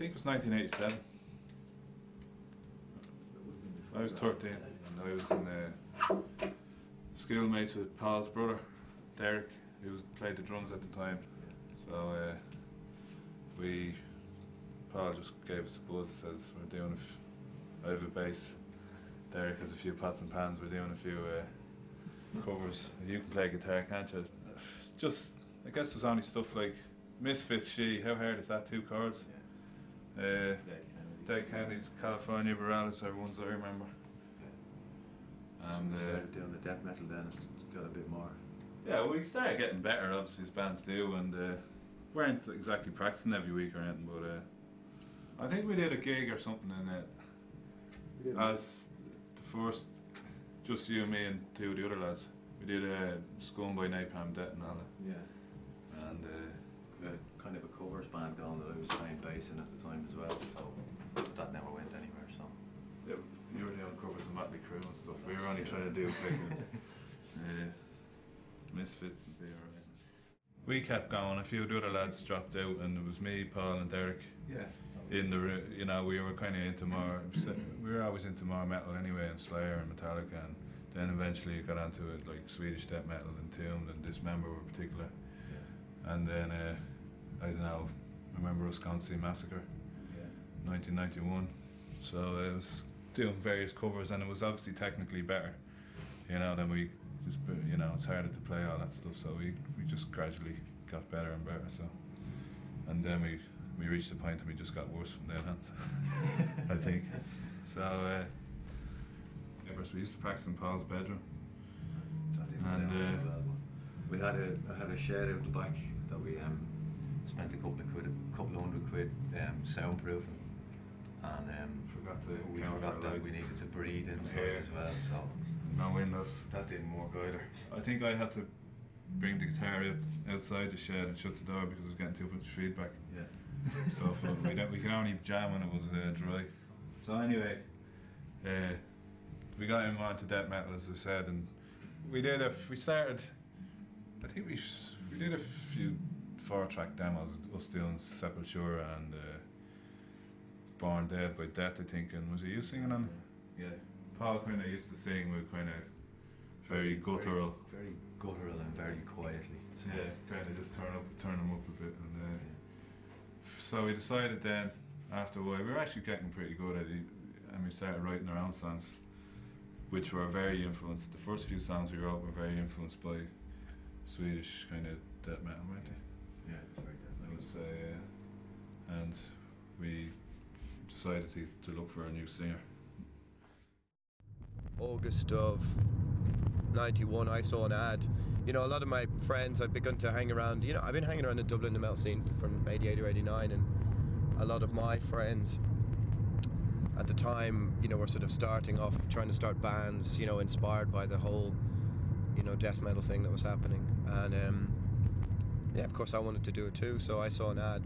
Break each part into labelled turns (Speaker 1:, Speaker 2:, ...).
Speaker 1: think it was 1987. I was 13 and I was in schoolmates with Paul's brother, Derek, who played the drums at the time. So Paul just gave us a buzz, says we're doing I have a bass, Derek has a few pots and pans, we're doing a few covers. You can play guitar, can't you? Just, I guess there's only stuff like Misfits, She, how hard is that, 2 chords? Dead Kennedys, California Bareilles are ones I remember.
Speaker 2: And started doing the death metal then, it got a bit more.
Speaker 1: Yeah, well, we started getting better, obviously, as bands do, and weren't exactly practicing every week or anything, but I think we did a gig or something in it as the first, just you and me and 2 of the other lads. We did Scum by Napalm Death and all that.
Speaker 2: Yeah. And we had kind of a covers band going that I was playing bass in at the time as well, so that never went anywhere. So
Speaker 1: yeah, you were doing covers of Motley Crue and stuff. We were only trying to do Misfits and be alright. We kept going. A few of the other lads dropped out, and it was me, Paul, and Derek.
Speaker 2: Yeah.
Speaker 1: In the, you know, we were kind of into more. We were always into more metal anyway, and Slayer and Metallica, and then eventually it got onto it like Swedish death metal and Entombed and Dismember were particular. Yeah. And then I don't know. I remember us going to see Massacre. 1991. So it was doing various covers, and it was obviously technically better, you know, than we just, you know, it's harder to play all that stuff, so we just gradually got better and better. So, and then we reached the point and we just got worse from then on, I think. So yeah, we used to practice in Paul's bedroom, and
Speaker 2: I had a shed out the back that we spent a couple of hundred quid soundproofing. And we forgot that we needed to breathe inside as well, so
Speaker 1: no windows.
Speaker 2: That didn't work either.
Speaker 1: I think I had to bring the guitar outside the shed and shut the door because it was getting too much feedback.
Speaker 2: Yeah.
Speaker 1: So we could only jam when it was dry. So anyway, we got him onto death metal, as I said, and we did a few 4-track demos, us doing Sepultura and Born Dead by Death, I think, and was it you singing on it? Yeah. Paul kind of used to sing with kind of very guttural.
Speaker 2: Very guttural and very quietly.
Speaker 1: So yeah, kind of just turn them up a bit. And so we decided then, after a while, we were actually getting pretty good at it, and we started writing our own songs, which were very influenced. The first few songs we wrote were very influenced by Swedish kind of death metal, weren't they?
Speaker 2: Yeah, it was very death metal.
Speaker 1: And we decided to look for a new singer.
Speaker 3: August of 91, I saw an ad. You know, a lot of my friends, I've begun to hang around, you know, I've been hanging around in Dublin, the metal scene from 88 or 89, and a lot of my friends at the time, you know, were sort of starting off, trying to start bands, you know, inspired by the whole, you know, death metal thing that was happening. And yeah, of course I wanted to do it too, so I saw an ad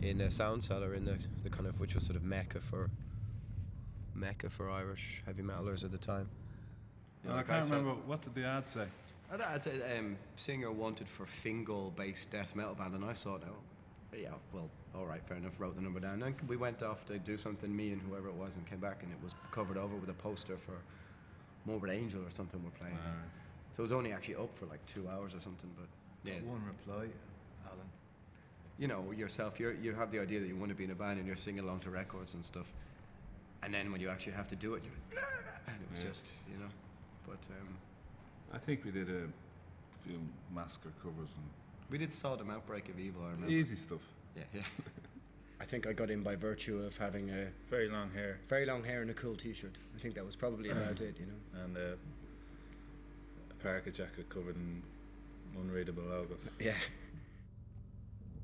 Speaker 3: in a sound cellar in the kind of, which was sort of mecca for Irish heavy metalers at the time.
Speaker 1: Yeah, I can't remember, what did the ad say?
Speaker 3: The ad said singer wanted for Fingal based death metal band, and I thought, oh yeah, well, alright, fair enough, wrote the number down. And we went off to do something, me and whoever it was, and came back and it was covered over with a poster for Morbid Angel or something we're playing. So it was only actually up for like 2 hours or something, but yeah.
Speaker 2: One reply, Alan.
Speaker 3: You know, yourself, you have the idea that you want to be in a band and you're singing along to records and stuff, and then when you actually have to do it, you're like, and it was just, you know, but
Speaker 1: I think we did a few Massacre covers and
Speaker 3: we did Sodom, Outbreak of Evil, I remember.
Speaker 1: Easy stuff.
Speaker 3: Yeah. I think I got in by virtue of having a
Speaker 1: very long hair
Speaker 3: and a cool t-shirt. I think that was probably about it, you know.
Speaker 1: And a parka jacket covered in unreadable logos.
Speaker 3: Yeah.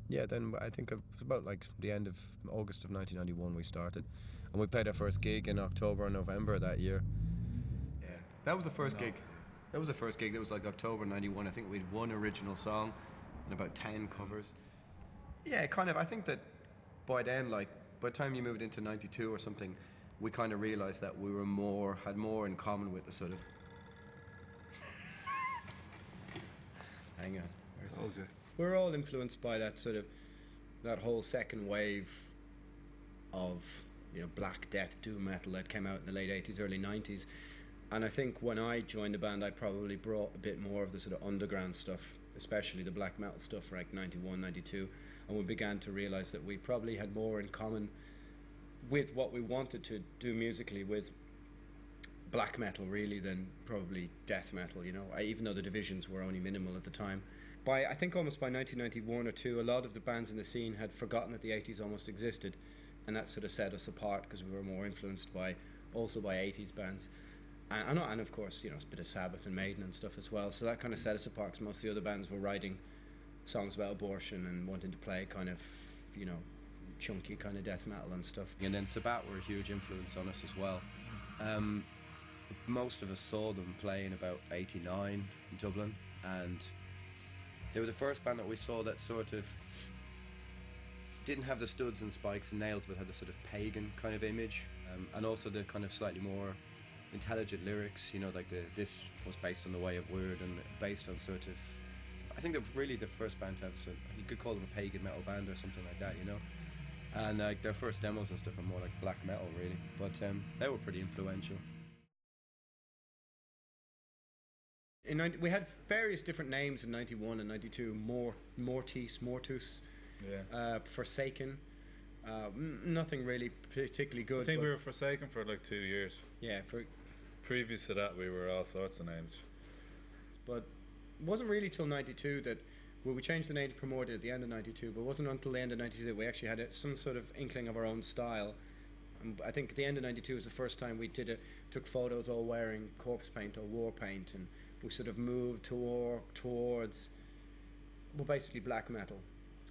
Speaker 3: Yeah, then I think it was about like the end of August of 1991 we started. And we played our first gig in October and November that year. Yeah. That was the first gig. That was the first gig. That was like October 91. I think we had one original song and about 10 covers. Yeah, kind of. I think that by then, like, by the time you moved into 92 or something, we kind of realised that we were had more in common with the sort of... Hang on. Where's this? We were all influenced by that sort of, that whole second wave
Speaker 4: of, you know, black death doom metal that came out in the late 80s, early 90s. And I think when I joined the band, I probably brought a bit more of the sort of underground stuff, especially the black metal stuff for like 91, 92. And we began to realise that we probably had more in common with what we wanted to do musically with black metal really than probably death metal, you know, even though the divisions were only minimal at the time. I think almost by 1991 or two, a lot of the bands in the scene had forgotten that the 80s almost existed, and that sort of set us apart because we were more influenced by 80s bands. And of course, you know, it's a bit of Sabbath and Maiden and stuff as well, so that kind of set us apart because most of the other bands were writing songs about abortion and wanting to play kind of, you know, chunky kind of death metal and stuff.
Speaker 3: And then Sabbath were a huge influence on us as well. Most of us saw them play in about 89 in Dublin, and they were the first band that we saw that sort of didn't have the studs and spikes and nails, but had the sort of pagan kind of image, and also the kind of slightly more intelligent lyrics, you know, like this was based on the Way of Word and based on sort of, I think they're really the first band to have, you could call them a pagan metal band or something like that, you know. And like their first demos and stuff are more like black metal really, but they were pretty influential.
Speaker 4: We had various different names in 91 and 92, Mortus,
Speaker 1: Yeah.
Speaker 4: Forsaken, nothing really particularly good.
Speaker 1: I think we were Forsaken for like 2 years.
Speaker 4: Yeah,
Speaker 1: Previous to that, we were all sorts of names.
Speaker 4: But it wasn't really till 92 that, well, we changed the name to Primordial at the end of 92, but it wasn't until the end of 92 that we actually had some sort of inkling of our own style. And I think at the end of 92 was the first time we took photos all wearing corpse paint or war paint, and we sort of moved towards, well, basically black metal.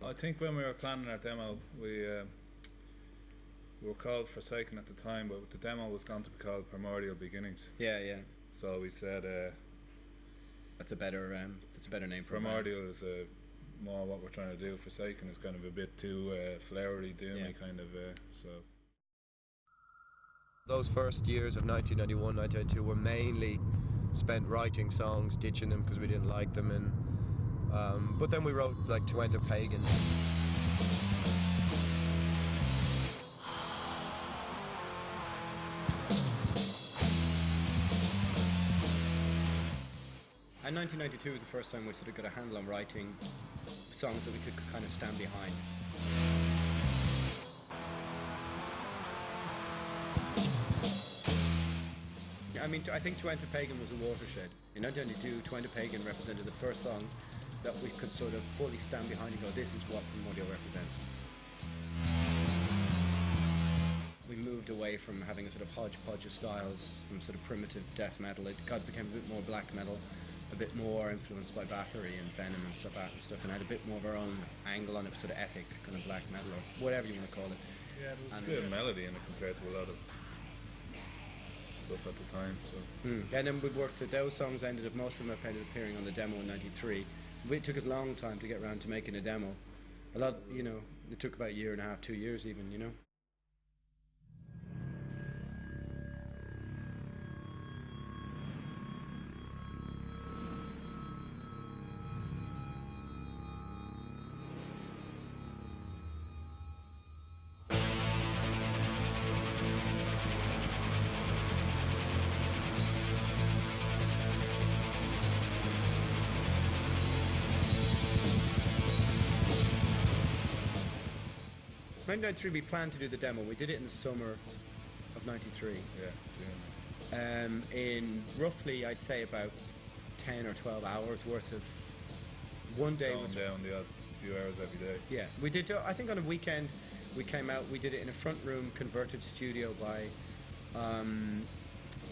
Speaker 1: I think when we were planning our demo, we were called Forsaken at the time, but the demo was going to be called Primordial Beginnings.
Speaker 4: Yeah.
Speaker 1: So we said
Speaker 4: that's a better name for
Speaker 1: Primordial is more what we're trying to do. Forsaken is kind of a bit too flowery, doomy kind of. So
Speaker 3: those first years of 1991, 1992 were mainly spent writing songs, ditching them because we didn't like them, and but then we wrote like To Enter Pagan.
Speaker 4: And 1992 was the first time we sort of got a handle on writing songs that we could kind of stand behind. I mean, I think To Enter Pagan was a watershed. In 1992, To Enter Pagan represented the first song that we could sort of fully stand behind and go, this is what Primordial represents. We moved away from having a sort of hodgepodge of styles, from sort of primitive death metal. It became a bit more black metal, a bit more influenced by Bathory and Venom and Sabbath and stuff, and had a bit more of our own angle on it, sort of epic kind of black metal or whatever you want to call it.
Speaker 1: yeah, there was a bit of melody in it compared to a lot of stuff at the time. So
Speaker 4: And then we worked at those songs. Ended up, most of them ended up appearing on the demo in '93. It took us a long time to get around to making a demo. A lot, you know, it took about a year and a half, 2 years even, you know. In 1993 we planned to do the demo. We did it in the summer of '93.
Speaker 1: yeah.
Speaker 4: In roughly, I'd say about 10 or 12 hours worth of one day.
Speaker 1: Going down the odd few hours every day.
Speaker 4: Yeah, we did. I think on a weekend we came out. We did it in a front room converted studio by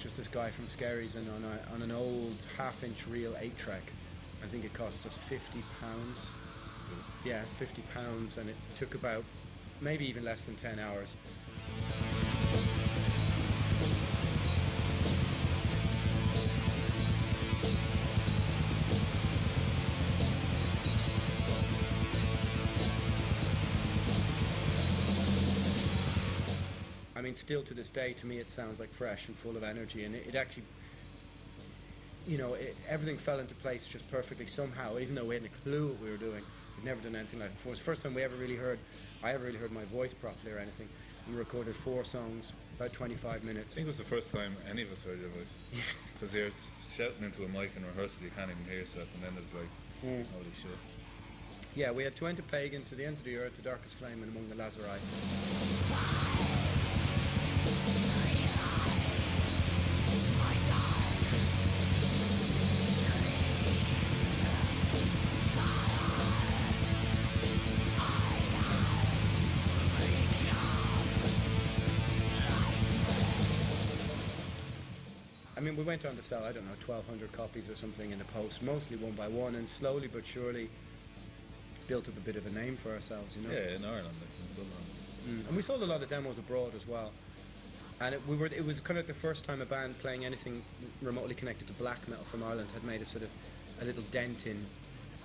Speaker 4: just this guy from Scaries, and on an old half-inch reel 8-track. I think it cost us £50. Yeah, £50, and it took about maybe even less than 10 hours. I mean, still to this day, to me, it sounds like fresh and full of energy, and it actually, you know, everything fell into place just perfectly somehow, even though we hadn't a clue what we were doing. We'd never done anything like it before. It was the first time I ever really heard my voice properly or anything. We recorded 4 songs, about 25
Speaker 1: I
Speaker 4: minutes.
Speaker 1: think it was the first time any of us heard your voice. Because you're shouting into a mic in rehearsal, you can't even hear yourself, and then it's like, holy shit.
Speaker 4: Yeah, we had To Enter Pagan, To the Ends of the Earth, To Darkest Flame, and Among the Lazari. I mean, we went on to sell, I don't know, 1,200 copies or something in the post, mostly one by one, and slowly but surely built up a bit of a name for ourselves, you know.
Speaker 1: Yeah, in Ireland, like, in Dublin.
Speaker 4: And we sold a lot of demos abroad as well. And it was kind of the first time a band playing anything remotely connected to black metal from Ireland had made a little dent in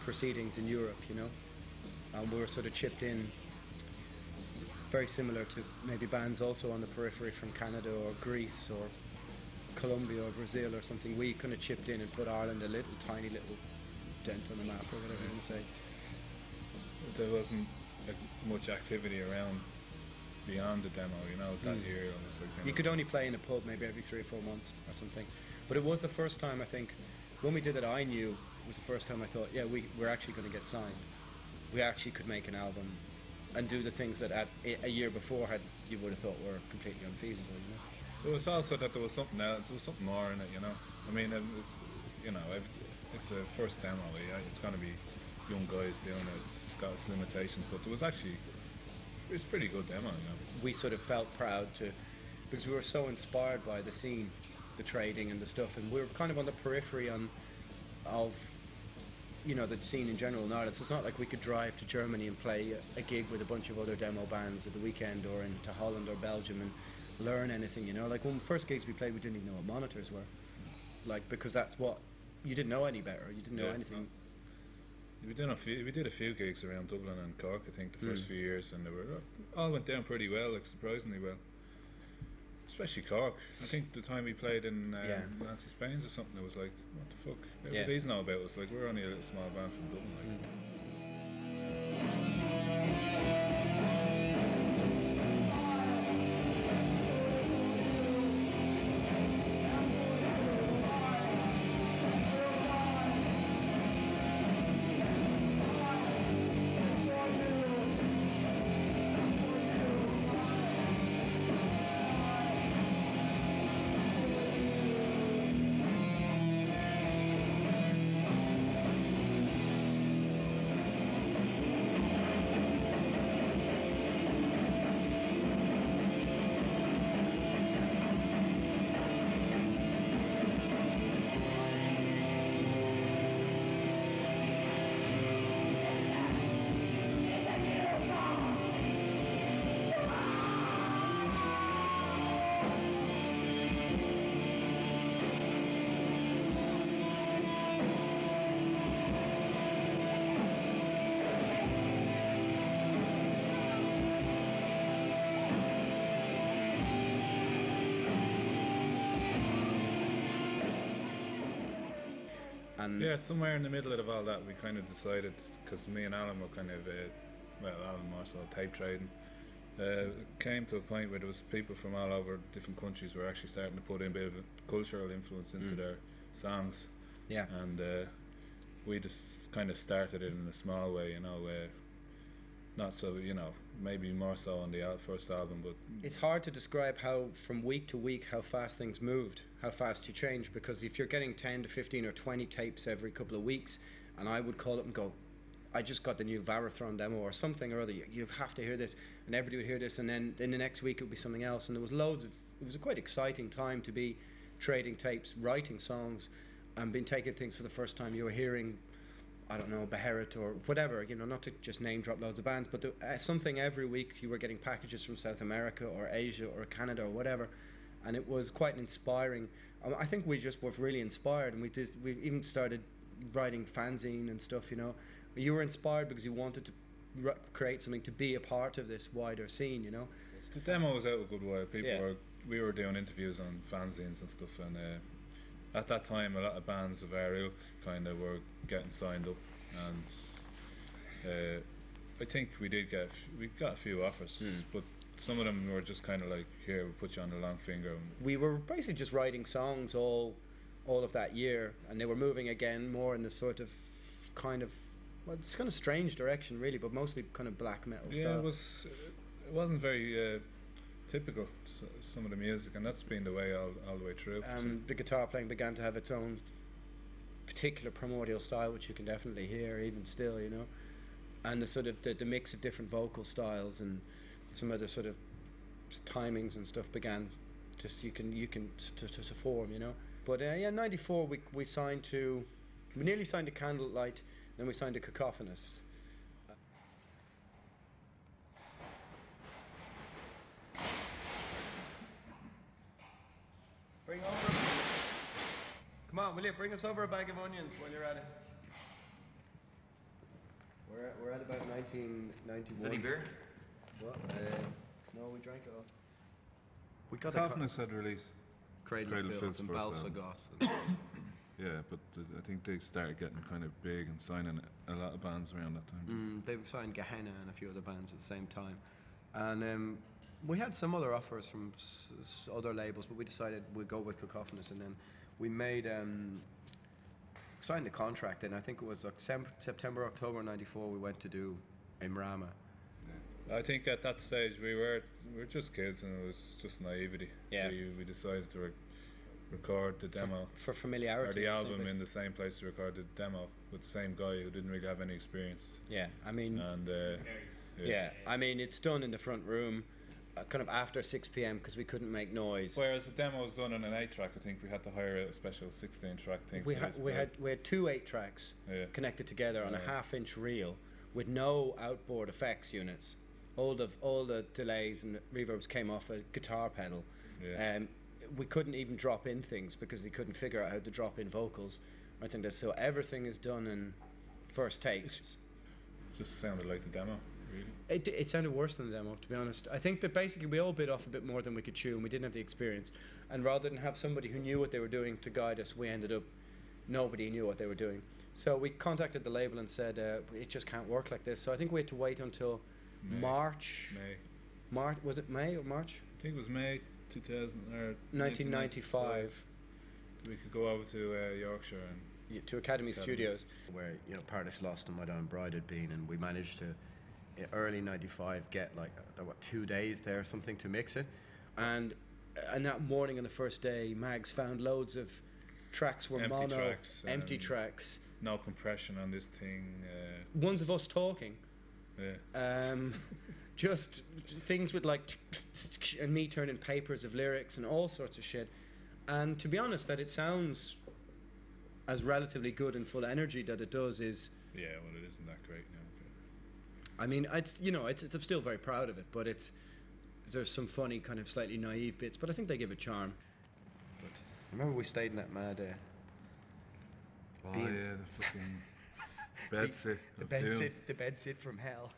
Speaker 4: proceedings in Europe, you know. And we were sort of chipped in, very similar to maybe bands also on the periphery from Canada or Greece or Colombia or Brazil or something. We kind of chipped in and put Ireland a tiny little dent on the map or whatever you want to say.
Speaker 1: There wasn't much activity around beyond the demo, you know, that year. It was like,
Speaker 4: you could only play in a pub maybe every 3 or 4 months or something. But it was the first time, I think, when we did it, I knew it was the first time I thought, yeah, we're actually going to get signed. We actually could make an album and do the things that a year before you would have thought were completely unfeasible, you know.
Speaker 1: Well, it's also that there was something else, there was something more in it, you know. I mean, it's, you know, it's a first demo, yeah, it's going to be young guys doing it, it's got its limitations, but there was actually, it's a pretty good demo, you know.
Speaker 4: We sort of felt proud because we were so inspired by the scene, the trading and the stuff, and we were kind of on the periphery of you know, the scene in general in Ireland. So it's not like we could drive to Germany and play a gig with a bunch of other demo bands at the weekend, or into Holland or Belgium and learn anything, you know. Like, when the first gigs we played, we didn't even know what monitors were, like, because that's what, you didn't know any better, you didn't know anything.
Speaker 1: We did a few gigs around Dublin and Cork, I think, the first few years, and they all went down pretty well, like, surprisingly well. Especially Cork. I think the time we played in Nancy Spain's or something, it was like, what the fuck? Everybody's know about us. Like, we're only a little small band from Dublin. Like. Yeah, somewhere in the middle of all that, we kind of decided, because me and Alan were kind of, Alan more so tape trading, came to a point where there was people from all over different countries were actually starting to put in a bit of a cultural influence into their songs.
Speaker 4: Yeah.
Speaker 1: And we just kind of started it in a small way, you know, not so, you know, maybe more so on the first album, but
Speaker 4: it's hard to describe how, from week to week, how fast things moved, how fast you change, because if you're getting 10 to 15 or 20 tapes every couple of weeks, and I would call up and go, I just got the new Varathron demo or something or other, you have to hear this, and everybody would hear this, and then the next week it would be something else, and there was it was a quite exciting time to be trading tapes, writing songs, and being taking things for the first time. You were hearing, I don't know, Beherit or whatever, you know, not to just name drop loads of bands, but something every week. You were getting packages from South America or Asia or Canada or whatever, and it was quite an inspiring. I think we just were really inspired, and we even started writing fanzine and stuff, you know. You were inspired because you wanted to create something to be a part of this wider scene, you know.
Speaker 1: The demo was out a good while. We were doing interviews on fanzines and stuff, and at that time a lot of bands of our ilk kind of were getting signed up, and I think we got a few offers, but some of them were just kind of like, here, we'll put you on the long finger.
Speaker 4: We were basically just writing songs all of that year, and they were moving again more in the sort of kind of, well, it's kind of strange direction really, but mostly kind of black metal style.
Speaker 1: It wasn't very typical, some of the music, and that's been the way all the way through.
Speaker 4: The guitar playing began to have its own particular primordial style, which you can definitely hear even still, you know, and the sort of the mix of different vocal styles and some of the sort of timings and stuff began just you can to form, you know. But yeah, 94 we signed to, we nearly signed to Candlelight, then we signed to Cacophonous. Bring over. Come on, will you bring us over a bag of onions while you're at it? We're at about 1991.
Speaker 2: Is any beer?
Speaker 4: What? No, we drank it all. We got
Speaker 1: Cacophonous had released
Speaker 4: Cradle of Filth and Balsagoth.
Speaker 1: Yeah, but I think they started getting kind of big and signing a lot of bands around that time.
Speaker 4: They signed Gehenna and a few other bands at the same time. And we had some other offers from other labels, but we decided we'd go with Cacophonous, and then we made signed the contract, and I think it was September, October '94 we went to do Imrama.
Speaker 1: I think at that stage we were just kids, and it was just naivety.
Speaker 4: Yeah.
Speaker 1: We decided to record the demo
Speaker 4: for familiarity,
Speaker 1: or the album in the same place to record the demo with the same guy who didn't really have any experience.
Speaker 4: Yeah, I mean,
Speaker 1: and
Speaker 4: yeah, I mean, it's done in the front room, kind of after 6 p.m. because we couldn't make noise.
Speaker 1: Whereas the demo was done on an 8-track, I think we had to hire a special 16-track thing.
Speaker 4: We had 2 8-tracks connected together on a half-inch reel with no outboard effects units. All the delays and reverbs came off a guitar pedal.
Speaker 1: Yeah.
Speaker 4: We couldn't even drop in things because they couldn't figure out how to drop in vocals. I think that so everything is done in first takes.
Speaker 1: Just sounded like the demo, really.
Speaker 4: It sounded worse than the demo, to be honest. I think that basically we all bit off a bit more than we could chew, and we didn't have the experience. And rather than have somebody who knew what they were doing to guide us, we ended up nobody knew what they were doing. So we contacted the label and said it just can't work like this. So I think we had to wait until March. Was it May or March?
Speaker 1: I think it was May
Speaker 4: 1995.
Speaker 1: We could go over to Yorkshire and
Speaker 4: to Academy Studios, where Paradise Lost and My Darling Bride had been, and we managed to early '95 get like 2 days there, something to mix it, and that morning on the first day, Mags found loads of tracks were empty tracks,
Speaker 1: no compression on this thing.
Speaker 4: Ones of us talking.
Speaker 1: Yeah.
Speaker 4: Just things with like and me turning papers of lyrics and all sorts of shit. And to be honest, that it sounds as relatively good and full of energy that it does is.
Speaker 1: Yeah, well, it isn't that great now.
Speaker 4: I mean, I'm still very proud of it, but there's some funny kind of slightly naive bits, but I think they give it charm. But remember we stayed in that mad.
Speaker 1: Oh yeah, the fucking bed sit.
Speaker 4: The bed sit from hell.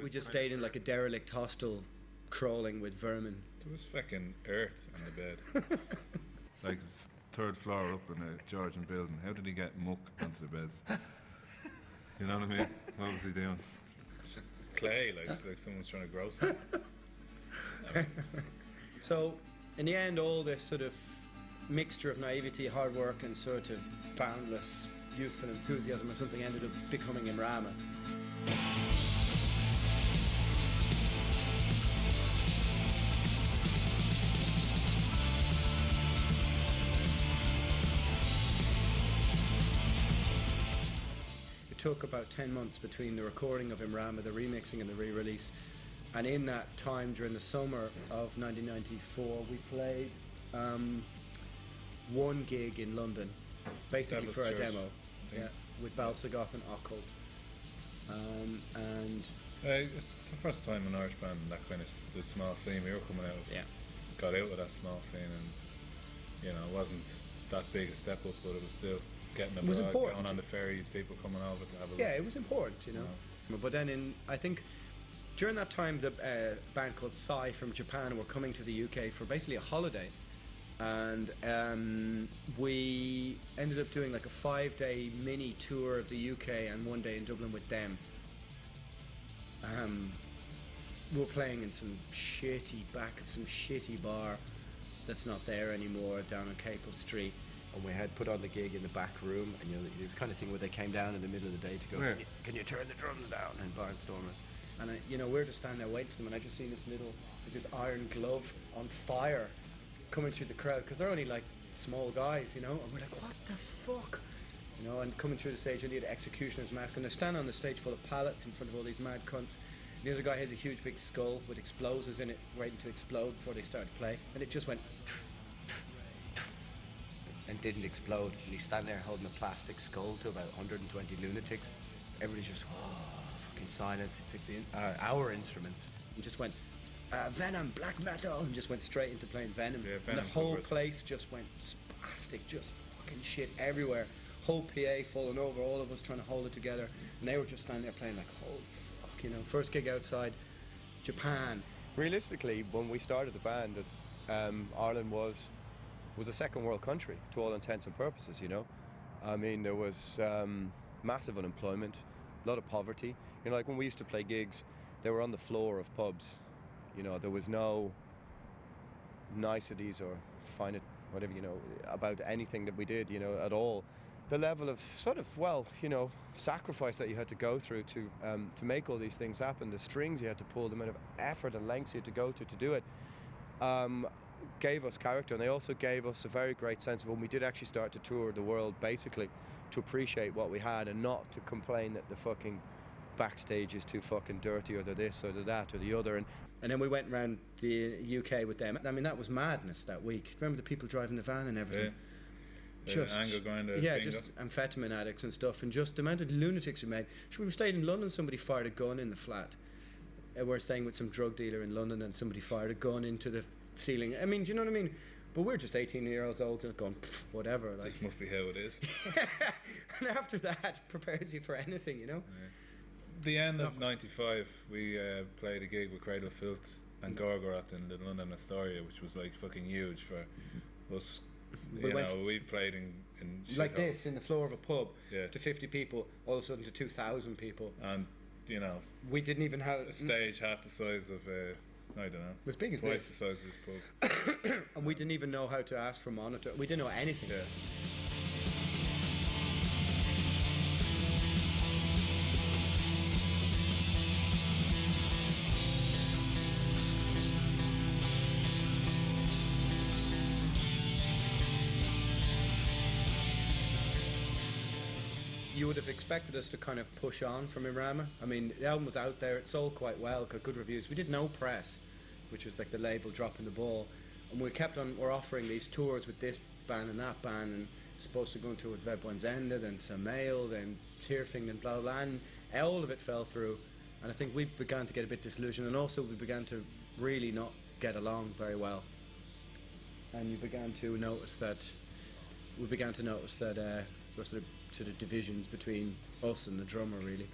Speaker 4: We just stayed in like a derelict hostel, crawling with vermin.
Speaker 1: There was fucking earth on the bed. Like it's 3rd floor up in a Georgian building. How did he get muck onto the beds? You know what I mean? What was he doing? Clay, like someone's trying to grow something.
Speaker 4: So, in the end, all this sort of mixture of naivety, hard work, and sort of boundless youthful enthusiasm or something ended up becoming Imrama. It took about 10 months between the recording of Imrama, the remixing and the re-release, and in that time during the summer of 1994 we played one gig in London, basically for a demo, with Balsagoth and Occult, and
Speaker 1: it's the first time an Irish band in that kind of the small scene we were coming out of, got out of that small scene, and it wasn't that big a step up, but it was still getting abroad, going on the ferry, people coming over to have a look.
Speaker 4: Yeah, it was important, But then I think during that time the band called Psy from Japan were coming to the UK for basically a holiday, and we ended up doing like a 5-day mini tour of the UK and 1 day in Dublin with them. We were playing in some back of some shitty bar that's not there anymore down on Capel Street.
Speaker 3: And we had put on the gig in the back room, and you know, this kind of thing where they came down in the middle of the day to go, can you turn the drums down? And Barnstormers.
Speaker 4: And you know, we're just standing there waiting for them, and I just seen this iron glove on fire coming through the crowd, because they're only like small guys, you know, and we're like, what the fuck? You know, and coming through the stage, under the executioner's mask, and they're standing on the stage full of pallets in front of all these mad cunts. The other guy has a huge big skull with explosives in it, waiting to explode before they start to play, and it just went
Speaker 3: and didn't explode. And he's standing there holding a plastic skull to about 120 lunatics. Everybody's just fucking silence. He picked our instruments
Speaker 4: and just went Venom, black metal, and just went straight into playing Venom.
Speaker 1: Yeah,
Speaker 4: and
Speaker 1: Venom
Speaker 4: the whole
Speaker 1: covers.
Speaker 4: place just went spastic, just fucking shit everywhere. Whole PA falling over, all of us trying to hold it together, and they were just standing there playing like, holy fuck, you know. First gig outside Japan.
Speaker 3: Realistically, when we started the band, Ireland was a second world country to all intents and purposes, you know. I mean, there was massive unemployment, a lot of poverty. You know, like when we used to play gigs, they were on the floor of pubs. You know, there was no niceties or whatever, you know, about anything that we did, you know, at all. The level of sort of, well, you know, sacrifice that you had to go through to make all these things happen, the strings you had to pull, the amount of effort and lengths you had to go to do it, gave us character. And they also gave us a very great sense of when we did actually start to tour the world, basically to appreciate what we had and not to complain that the fucking backstage is too fucking dirty, or the this or the that or the other. And
Speaker 4: then we went around the UK with them. I mean, that was madness that week. Remember the people driving the van and everything?
Speaker 1: Yeah.
Speaker 4: Just
Speaker 1: anger grinder.
Speaker 4: yeah, just amphetamine addicts and stuff, and just the amount of lunatics we made. We stayed in London. Somebody fired a gun in the flat. We're staying with some drug dealer in London, and somebody fired a gun into the ceiling. I mean, do you know what I mean? But we're just 18-year-olds old and going, whatever. Like.
Speaker 1: This must be how it is.
Speaker 4: And after that, prepares you for anything, you know.
Speaker 1: Yeah. The end of '95, we played a gig with Cradle of Filth and Gorgoroth in the London Astoria, which was like fucking huge for us. We played in
Speaker 4: like this in the floor of a pub
Speaker 1: to
Speaker 4: 50 people, all of a sudden to 2,000 people,
Speaker 1: and you know,
Speaker 4: we didn't even have
Speaker 1: a stage half the size of I don't know,
Speaker 4: as big as
Speaker 1: twice
Speaker 4: this.
Speaker 1: the size of this pub.
Speaker 4: And we didn't even know how to ask for monitor. We didn't know anything.
Speaker 1: Yeah.
Speaker 4: You would have expected us to kind of push on from Irama. I mean, the album was out there, it sold quite well, got good reviews. We did no press, which was like the label dropping the ball. And we're offering these tours with this band and that band, and supposed to go into with Webwanzenda, then Samael, then Tearfing, and blah, blah, and all of it fell through. And I think we began to get a bit disillusioned, and also we began to really not get along very well. And you began to notice that, there were sort of divisions between us and the drummer, really.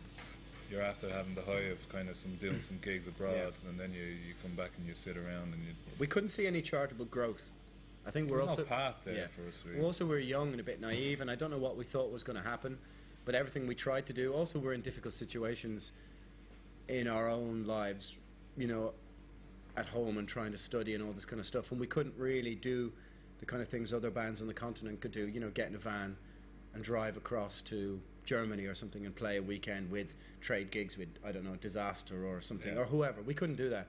Speaker 1: You're after having the high of kind of doing some gigs abroad, and then you come back and you sit around and
Speaker 4: we couldn't see any chartable growth. I think we're also
Speaker 1: no path there for us. Really.
Speaker 4: Also, we're young and a bit naive, and I don't know what we thought was going to happen. But everything we tried to do, also we're in difficult situations in our own lives, you know, at home and trying to study and all this kind of stuff, and we couldn't really do the kind of things other bands on the continent could do. You know, get in a van and drive across to Germany or something and play a weekend with trade gigs with, I don't know, Disaster or something, or whoever. We couldn't do that.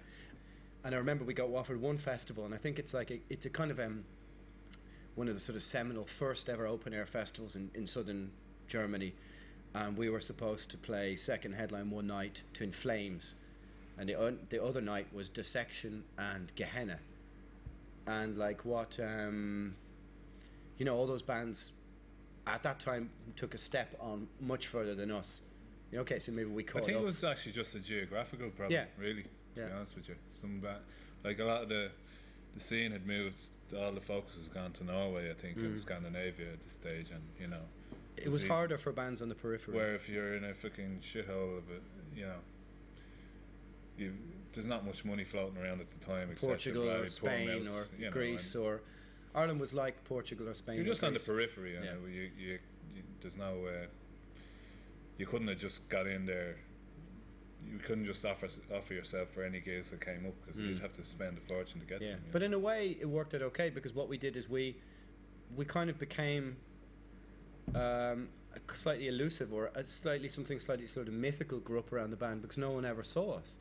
Speaker 4: And I remember we got offered one festival, and I think it's like it's a kind of one of the sort of seminal first ever open air festivals in southern Germany. And we were supposed to play second headline one night to In Flames, and the other night was Dissection and Gehenna. And like what you know, all those bands at that time took a step on much further than us. You know, okay, so maybe we caught up.
Speaker 1: I think it was actually just a geographical problem, really, to be honest with you. Like a lot of the scene had moved, all the focus has gone to Norway, I think, and Scandinavia at this stage, and, you know.
Speaker 4: It was harder for bands on the periphery.
Speaker 1: Where if you're in a fucking shithole of it, you know, there's not much money floating around at the time, except
Speaker 4: Portugal or Spain or Greece or Ireland was like Portugal or Spain.
Speaker 1: You're just
Speaker 4: or
Speaker 1: on the
Speaker 4: Greece.
Speaker 1: periphery.
Speaker 4: Yeah.
Speaker 1: You there's no. You couldn't have just got in there. You couldn't just offer yourself for any gigs that came up, because you'd have to spend a fortune to get
Speaker 4: Yeah,
Speaker 1: them.
Speaker 4: but in a way it worked out okay, because what we did is we kind of became slightly elusive, or something slightly sort of mythical grew up around the band, because no one ever saw us.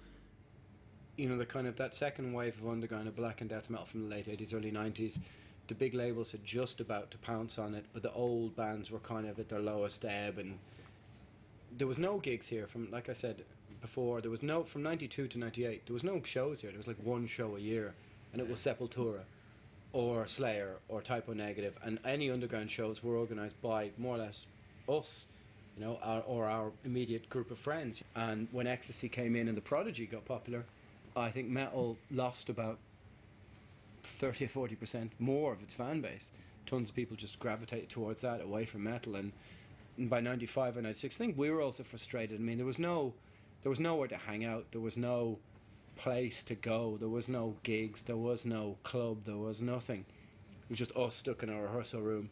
Speaker 4: You know, the kind of that second wave of underground of black and death metal from the late 80s, early 90s, the big labels had just about to pounce on it, but the old bands were kind of at their lowest ebb, and there was no gigs here from, like I said before, there was no, from 92 to 98, there was no shows here. There was like one show a year, and it was Sepultura or Slayer or Typo Negative, and any underground shows were organised by more or less us, you know, our immediate group of friends. And when Ecstasy came in and the Prodigy got popular, I think metal lost about 30 or 40% more of its fan base. Tons of people just gravitated towards that, away from metal, and by 95 and 96, I think we were also frustrated. I mean, there was nowhere to hang out, there was no place to go, there was no gigs, there was no club, there was nothing. It was just us stuck in our rehearsal room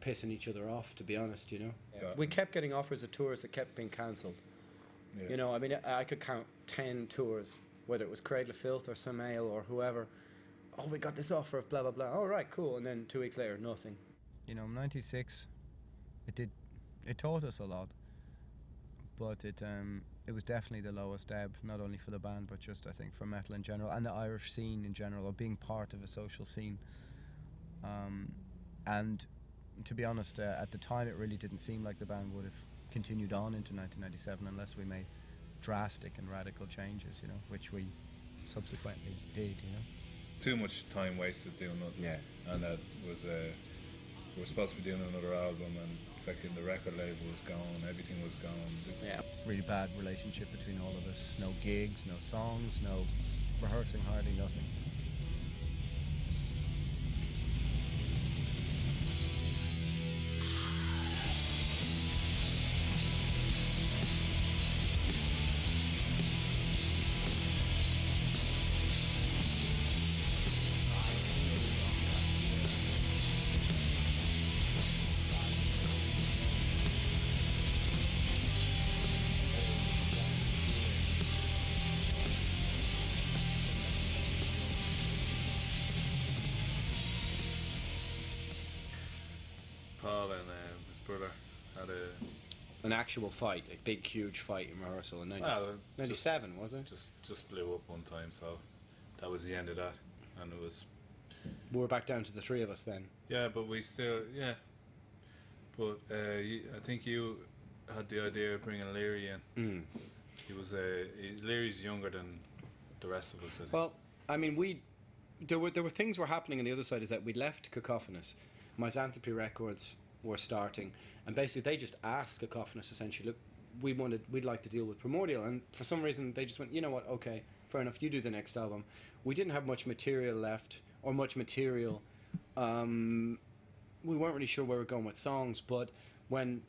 Speaker 4: pissing each other off, to be honest, you know.
Speaker 1: Yeah.
Speaker 4: We kept getting offers of tours that kept being cancelled.
Speaker 1: Yeah.
Speaker 4: You know, I mean, I could count 10 tours, whether it was Cradle of Filth or Samael or whoever. Oh, we got this offer of blah blah blah. Oh, right, cool. And then 2 weeks later, nothing.
Speaker 3: You know, 96, it taught us a lot, but it was definitely the lowest ebb, not only for the band, but just, I think, for metal in general, and the Irish scene in general, or being part of a social scene. And to be honest, at the time it really didn't seem like the band would have continued on into 1997 unless we made drastic and radical changes, you know, which we subsequently did, you know.
Speaker 1: Too much time wasted doing nothing.
Speaker 4: Yeah.
Speaker 1: And that was we were supposed to be doing another album, and fucking the record label was gone, everything was gone.
Speaker 4: Yeah.
Speaker 3: It's a really bad relationship between all of us. No gigs, no songs, no rehearsing, hardly nothing.
Speaker 1: Paul and his brother had
Speaker 4: An actual fight, a big, huge fight in rehearsal in 97, was it?
Speaker 1: just blew up one time, so that was the end of that. And it was,
Speaker 4: We were back down to the three of us then.
Speaker 1: yeah, but we still, yeah. But I think you had the idea of bringing Leary in. He was Leary's younger than the rest of us, I think.
Speaker 4: Well, I mean, there were things were happening on the other side. Is that we'd left Cacophonous, Misanthropy Records were starting, and basically they just asked Cacophonous essentially, look, we'd like to deal with Primordial, and for some reason they just went, you know what, okay, fair enough, you do the next album. We didn't have much material left, or much material. We weren't really sure where we were going with songs, but when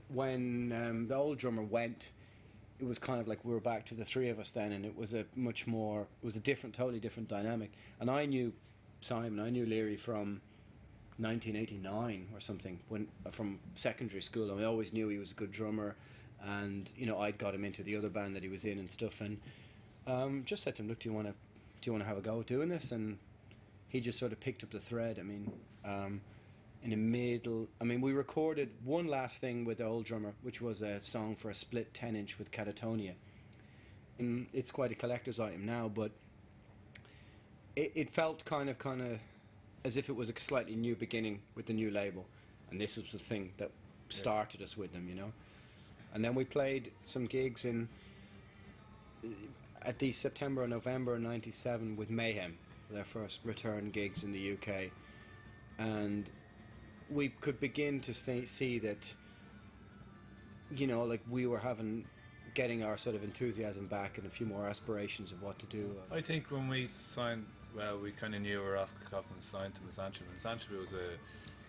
Speaker 4: the old drummer went, it was kind of like we were back to the three of us then, and it was a totally different dynamic. And I knew Simon, I knew Leary from 1989 or something, from secondary school, and I always knew he was a good drummer, and you know, I'd got him into the other band that he was in and stuff, and just said to him, look, do you want to have a go at doing this? And he just sort of picked up the thread. I mean, we recorded one last thing with the old drummer, which was a song for a split 10-inch with Catatonia. It's quite a collector's item now, but it felt kind of as if it was a slightly new beginning with the new label, and this was the thing that started us with them, you know. And then we played some gigs at the September and November 97 with Mayhem, their first return gigs in the UK, and we could begin to see that, you know, like we were getting our sort of enthusiasm back and a few more aspirations of what to do.
Speaker 1: I think when we signed, well, we kind of knew we were off Coffin, signed to Misanthropy. Misanthropy was a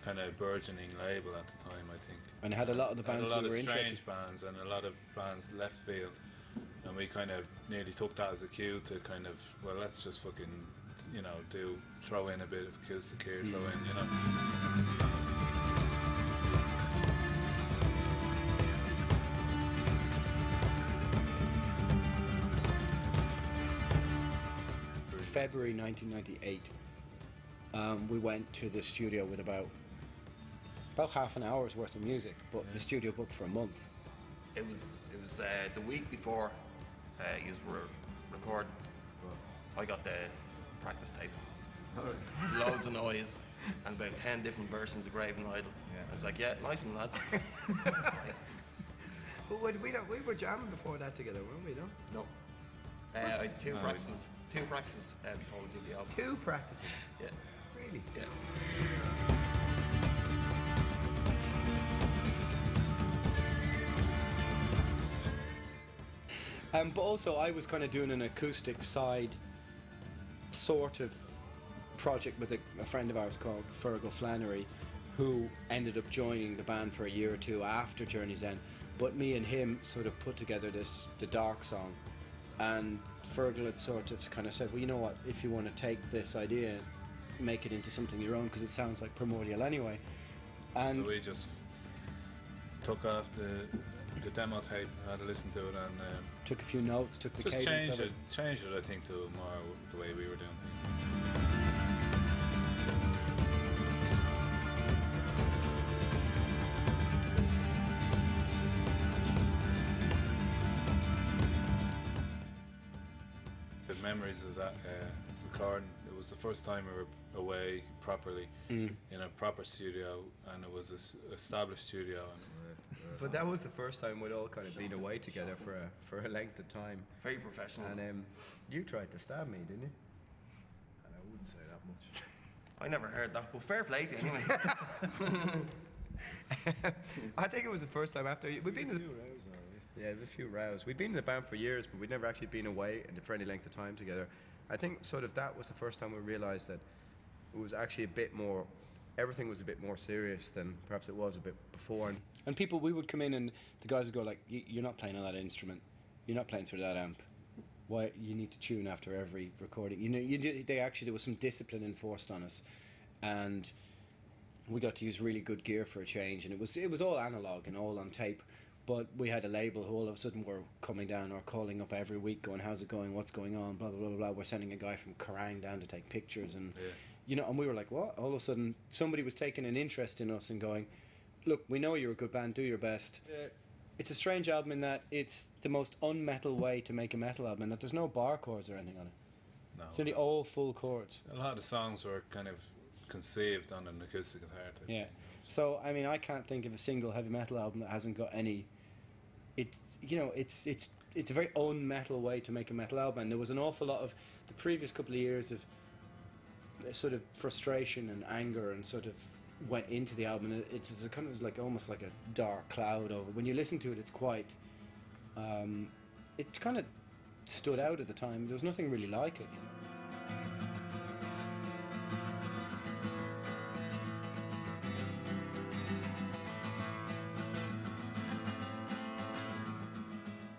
Speaker 1: kind of burgeoning label at the time, I think.
Speaker 4: And it had a lot of the bands we were interested in.
Speaker 1: A lot of strange bands and a lot of bands left field. And we kind of nearly took that as a cue to kind of, well, let's just fucking, you know, throw in a bit of acoustic here, throw in, you know.
Speaker 4: February 1998, we went to the studio with about half an hour's worth of music, but the studio booked for a month.
Speaker 5: It was the week before you were recording. I got the practice tape. Loads of noise and about 10 different versions of Graven Idol. I was like, yeah, nice and lads. That's fine.
Speaker 3: But we were jamming before that together, weren't we? No.
Speaker 5: No. I had two practices before we did the album.
Speaker 3: 2 practices.
Speaker 5: Yeah.
Speaker 3: Really?
Speaker 5: Yeah.
Speaker 4: But also, I was kind of doing an acoustic side sort of project with a friend of ours called Fergal Flannery, who ended up joining the band for a year or two after Journey's End. But me and him sort of put together the Dark song, and Fergal had sort of kind of said, well, you know what, if you want to take this idea, make it into something your own, because it sounds like Primordial anyway. And
Speaker 1: so we just took off the demo tape, had a listen to it, and
Speaker 4: took a few notes, took the
Speaker 1: just
Speaker 4: cadence of it.
Speaker 1: changed it, I think, to more the way we were doing things. The memories of that recording, it was the first time we were away properly in a proper studio, and it was an established studio.
Speaker 3: But that was the first time we'd all kind of been away together for a length of time.
Speaker 5: Very professional.
Speaker 3: And you tried to stab me, didn't you? And I wouldn't say that much.
Speaker 5: I never heard that, but fair play to you anyway.
Speaker 3: I think it was the first time after we'd been in a few rows. We'd been in the band for years, but we'd never actually been away in for any length of time together. I think sort of that was the first time we realised that it was actually a bit more. Everything was a bit more serious than perhaps it was a bit before.
Speaker 4: And people, we would come in and the guys would go like, you're not playing on that instrument, you're not playing through that amp. Why you need to tune after every recording? You know, there was some discipline enforced on us, and we got to use really good gear for a change. And it was all analog and all on tape, but we had a label who all of a sudden were coming down or calling up every week, going, "How's it going? What's going on?" Blah blah blah blah. We're sending a guy from Kerrang down to take pictures, and you know, and we were like, "What?" All of a sudden, somebody was taking an interest in us and going, "Look, we know you're a good band. Do your best." It's a strange album in that it's the most un-metal way to make a metal album, in that there's no bar chords or anything on it.
Speaker 1: No,
Speaker 4: It's only all full chords.
Speaker 1: a lot of the songs were kind of conceived on an acoustic guitar tape.
Speaker 4: Yeah. So I mean, I can't think of a single heavy metal album that hasn't got any. It's a very un-metal way to make a metal album, and there was an awful lot of the previous couple of years of sort of frustration and anger and sort of went into the album, and it's a kind of like almost like a dark cloud over. When you listen to it, it's quite. It kind of stood out at the time. There was nothing really like it. You know?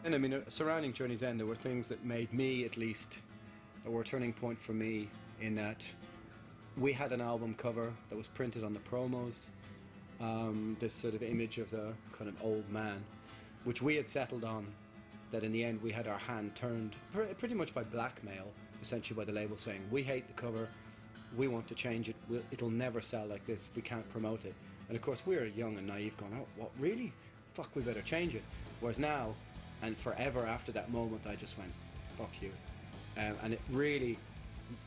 Speaker 4: And I mean, surrounding Journey's End, there were things that made me, at least, that were a turning point for me, in that we had an album cover that was printed on the promos, this sort of image of the kind of old man, which we had settled on, that in the end we had our hand turned pretty much by blackmail, essentially by the label saying, we hate the cover, we want to change it, it'll never sell like this, we can't promote it. And of course we were young and naive going, oh, what, really? Fuck, we better change it. Whereas now, and forever after that moment, I just went, fuck you. And it really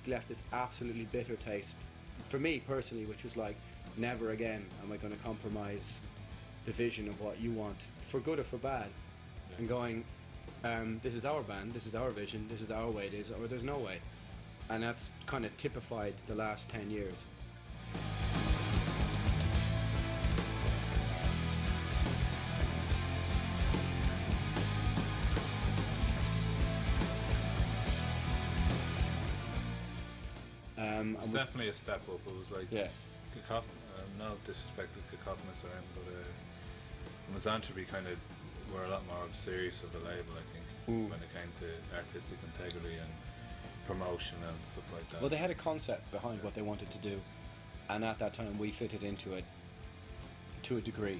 Speaker 4: left this absolutely bitter taste for me personally, which was like, never again am I going to compromise the vision of what you want, for good or for bad. And going, this is our band, this is our vision, this is our way it is, or there's no way. And that's kind of typified the last 10 years.
Speaker 1: It was definitely a step up. It was like, no disrespect to Cacophonous or anything, but Misantropy kind of were a lot more serious of a label, I think, when it came to artistic integrity and promotion and stuff like that.
Speaker 4: Well, they had a concept behind what they wanted to do, and at that time we fitted into it to a degree.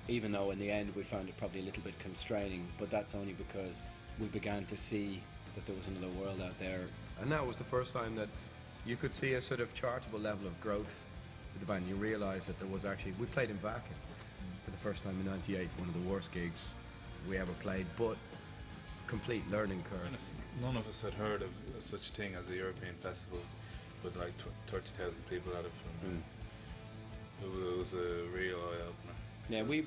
Speaker 4: Even though in the end we found it probably a little bit constraining, but that's only because we began to see that there was another world out there.
Speaker 3: And that was the first time that you could see a sort of chartable level of growth with the band. You realised that there was actually... We played in Vacuum for the first time in '98, one of the worst gigs we ever played, but complete learning curve.
Speaker 1: None of us had heard of such a thing as a European festival with like 30,000 people at it. It was a real eye-opener.
Speaker 4: Yeah, we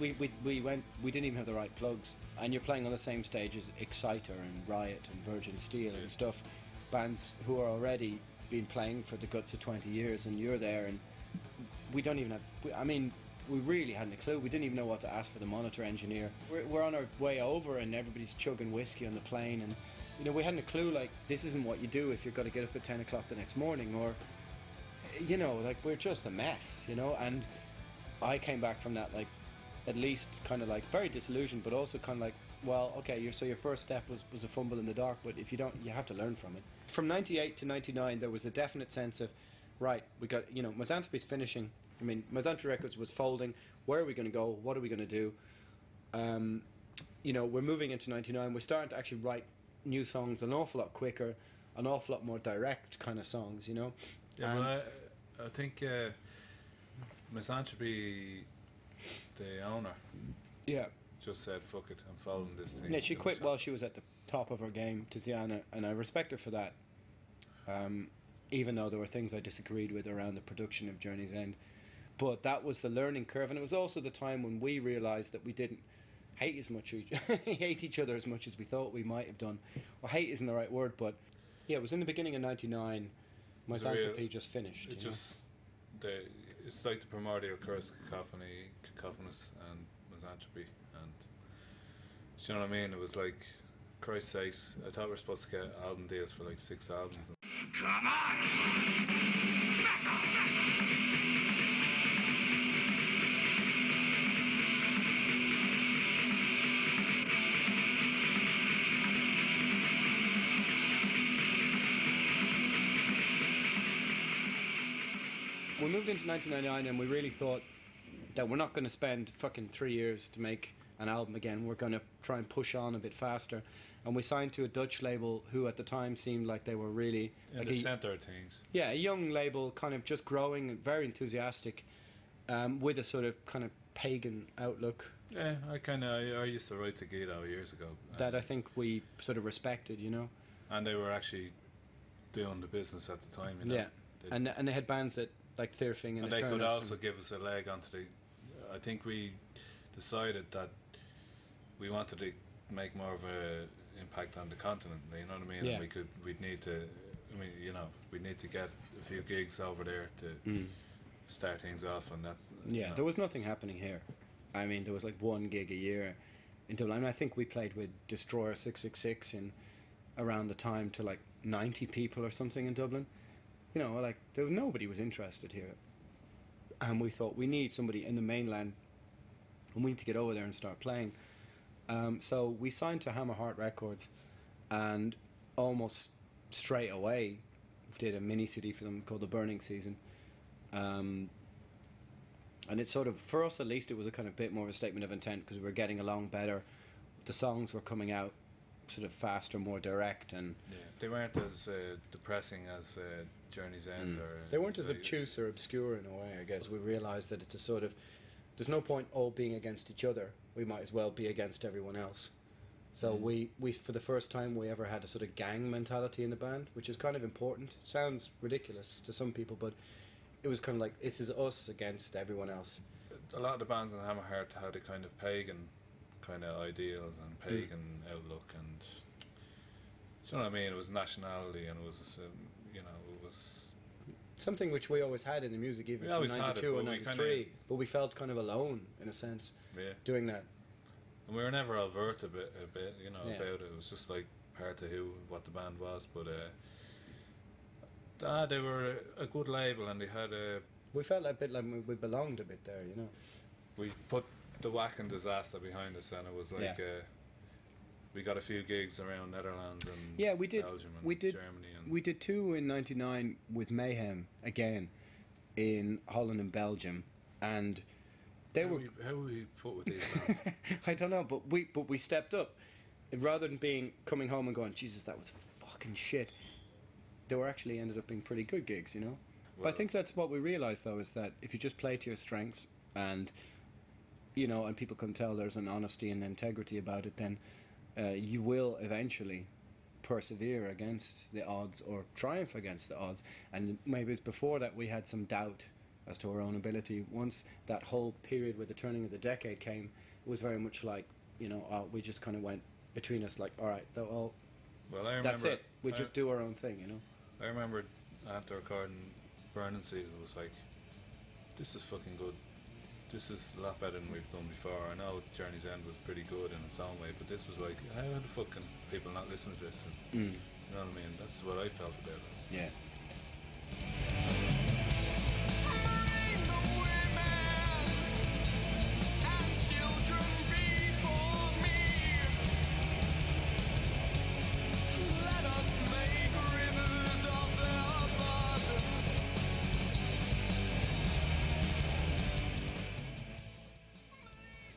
Speaker 4: went. We didn't even have the right plugs, and you're playing on the same stage as Exciter and Riot and Virgin Steel and stuff, bands who are already been playing for the guts of 20 years, and you're there, and we don't even have. I mean, we really hadn't a clue. We didn't even know what to ask for the monitor engineer. We're on our way over, and everybody's chugging whiskey on the plane, and you know we hadn't a clue. Like, this isn't what you do if you're going to get up at 10 o'clock the next morning, or you know, like we're just a mess, you know. And I came back from that like, at least kind of like very disillusioned, but also kind of like, well, okay, so your first step was a fumble in the dark, but if you don't, you have to learn from it. From '98 to '99, there was a definite sense of, right, we got, you know, Misanthropy's finishing. I mean, Misanthropy Records was folding. Where are we going to go? What are we going to do? You know, we're moving into '99. We're starting to actually write new songs an awful lot quicker, an awful lot more direct kind of songs, you know.
Speaker 1: Yeah, but I think Misanthropy, the owner, just said, fuck it, I'm following this thing.
Speaker 4: Yeah, she quit while she was at the top of her game, Tiziana, and I respect her for that. Even though there were things I disagreed with around the production of Journey's End. But that was the learning curve, and it was also the time when we realised that we didn't hate each other as much as we thought we might have done. Well, hate isn't the right word, but yeah, it was in the beginning of '99. Misanthropy just finished.
Speaker 1: It's like the primordial curse, cacophonous and misanthropy, and do you know what I mean? It was like, Christ's sakes, I thought we were supposed to get album deals for like 6 albums.
Speaker 6: Come on! Back off!
Speaker 4: We moved into 1999 and we really thought that we're not going to spend fucking 3 years to make an album again. We're going to try and push on a bit faster. And we signed to a Dutch label who at the time seemed like they were really...
Speaker 1: In
Speaker 4: like
Speaker 1: the centre of things.
Speaker 4: Yeah, a young label, kind of just growing, very enthusiastic, with a sort of kind of pagan outlook.
Speaker 1: Yeah, I used to write to Guido years ago.
Speaker 4: That I think we sort of respected, you know.
Speaker 1: And they were actually doing the business at the time, you know.
Speaker 4: Yeah, and they had bands that, like Thirfing and
Speaker 1: they
Speaker 4: Eternus
Speaker 1: could also give us a leg onto the... I think we decided that we wanted to make more of a impact on the continent, you know what I mean?
Speaker 4: Yeah.
Speaker 1: And we'd need to, I mean, you know, we'd need to get a few gigs over there to start things off, and that's...
Speaker 4: Yeah,
Speaker 1: you know.
Speaker 4: there was nothing happening here. I mean, there was like one gig a year in Dublin. I think we played with Destroyer 666 in around the time to like 90 people or something in Dublin. You know, like, nobody was interested here. And we thought, we need somebody in the mainland, and we need to get over there and start playing. So we signed to Hammerheart Records, and almost straight away did a mini CD for them called The Burning Season. And it's sort of, for us at least, it was a kind of bit more of a statement of intent, because we were getting along better. The songs were coming out sort of faster, more direct, and
Speaker 1: they weren't as depressing as Journey's End. Or
Speaker 4: they weren't as obtuse or obscure in a way. I guess we realised that it's a sort of, there's no point all being against each other. We might as well be against everyone else. So we for the first time we ever had a sort of gang mentality in the band, which is kind of important. It sounds ridiculous to some people, but it was kind of like, this is us against everyone else.
Speaker 1: A lot of the bands in Hammerheart had a kind of pagan kind of ideals and pagan outlook, and do you know what I mean? It was nationality, and it was you know, it was
Speaker 4: something which we always had in the music, even from 92 and 93, but we felt kind of alone in a sense doing that.
Speaker 1: And we were never overt a bit, you know, about it. It was just like part of what the band was, but they were a good label, and they had a...
Speaker 4: We felt a bit like we belonged a bit there, you know.
Speaker 1: We put the Whack and Disaster behind us, and it was like we got a few gigs around Netherlands and
Speaker 4: Yeah, we did.
Speaker 1: Belgium and
Speaker 4: We did.
Speaker 1: Germany and
Speaker 4: We did 2 in '99 with Mayhem again in Holland and Belgium, and they were.
Speaker 1: how were we put with these bands?
Speaker 4: I don't know, but we stepped up, rather than coming home and going, Jesus, that was fucking shit. They were actually ended up being pretty good gigs, you know. But I
Speaker 1: Well-
Speaker 4: think that's what we realised, though, is that if you just play to your strengths and, you know, and people can tell there's an honesty and integrity about it, then you will eventually persevere against the odds or triumph against the odds. And maybe it's before that we had some doubt as to our own ability. Once that whole period with the turning of the decade came, it was very much like, you know, we just kind of went between us like, all right,
Speaker 1: Well, I remember,
Speaker 4: that's it. We
Speaker 1: I-
Speaker 4: just do our own thing, you know.
Speaker 1: I remember after recording Burning Season, it was like, this is fucking good. This is a lot better than we've done before. I know Journey's End was pretty good in its own way, but this was like, how the fuck can people not listen to this? And, you know what I mean? That's what I felt about it.
Speaker 4: Yeah.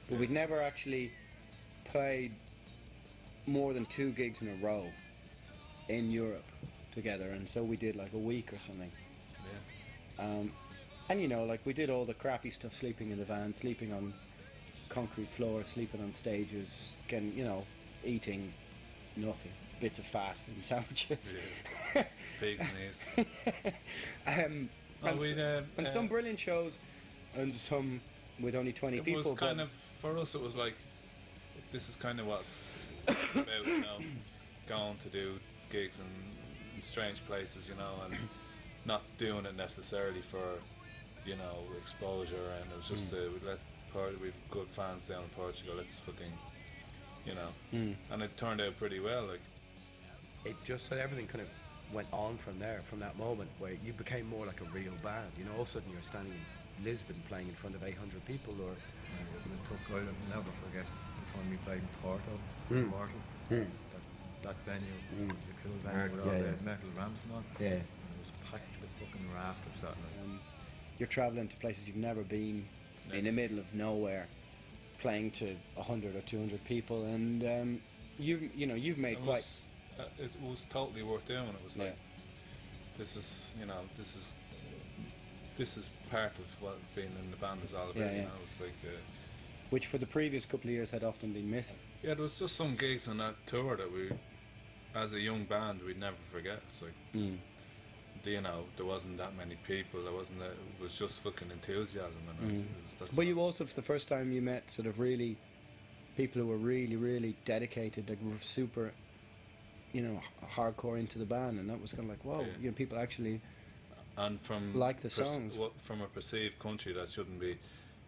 Speaker 4: But we'd never actually played more than 2 gigs in a row in Europe together, and so we did like a week or something.
Speaker 1: Yeah.
Speaker 4: And you know, like we did all the crappy stuff, sleeping in the van, sleeping on concrete floors, sleeping on stages, getting, you know, eating nothing, bits of fat and sandwiches.
Speaker 1: Yeah. Pigs' knees.
Speaker 4: And some brilliant shows, and some with only 20
Speaker 1: It
Speaker 4: people.
Speaker 1: was kind
Speaker 4: but
Speaker 1: of, for us, it was like, this is kind of what's it's about, you know, going to do gigs in strange places, you know, and not doing it necessarily for, you know, exposure. And it was just we've good fans down in Portugal. Let's fucking, you know, and it turned out pretty well. Like,
Speaker 3: It just said everything kind of went on from there, from that moment where you became more like a real band. You know, all of a sudden you're standing in Lisbon playing in front of 800 people, or
Speaker 2: I'll never forget the time we played in Porto, Primordial. That venue was a cool venue with all the metal ramps and all.
Speaker 4: Yeah.
Speaker 2: And it was packed to the fucking rafters that night.
Speaker 4: You're travelling to places you've never been, in the middle of nowhere, playing to 100 or 200 people, and you've made
Speaker 1: it
Speaker 4: quite.
Speaker 1: was totally worth doing. It was like, this is, you know, this is part of what being in the band is all about.
Speaker 4: Yeah,
Speaker 1: You
Speaker 4: yeah.
Speaker 1: know, it's like.
Speaker 4: Which for the previous couple of years had often been missing.
Speaker 1: Yeah, there was just some gigs on that tour that we, as a young band, we'd never forget. It's like, you know, there wasn't that many people. It was just fucking enthusiasm. And
Speaker 4: But you also, for the first time, you met sort of really people who were really, really dedicated, like were super, you know, hardcore into the band, and that was kind of like, wow, you know, people actually
Speaker 1: and from
Speaker 4: like the songs.
Speaker 1: From a perceived country that shouldn't be,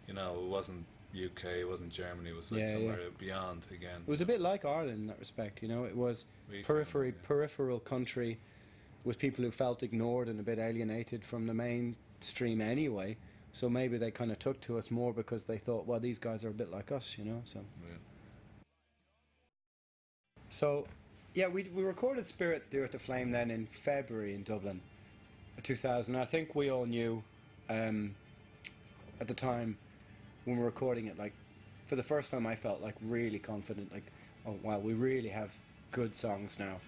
Speaker 1: you know, it wasn't UK, it wasn't Germany, it was like somewhere beyond again.
Speaker 4: It was a bit like Ireland in that respect, you know. It was peripheral country with people who felt ignored and a bit alienated from the mainstream anyway. So maybe they kind of took to us more because they thought, well, these guys are a bit like us, you know. So yeah, we recorded Spirit Dear to Flame then in February in Dublin, 2000. I think we all knew at the time when we were recording it, like, for the first time I felt like really confident, like, oh wow, we really have good songs now.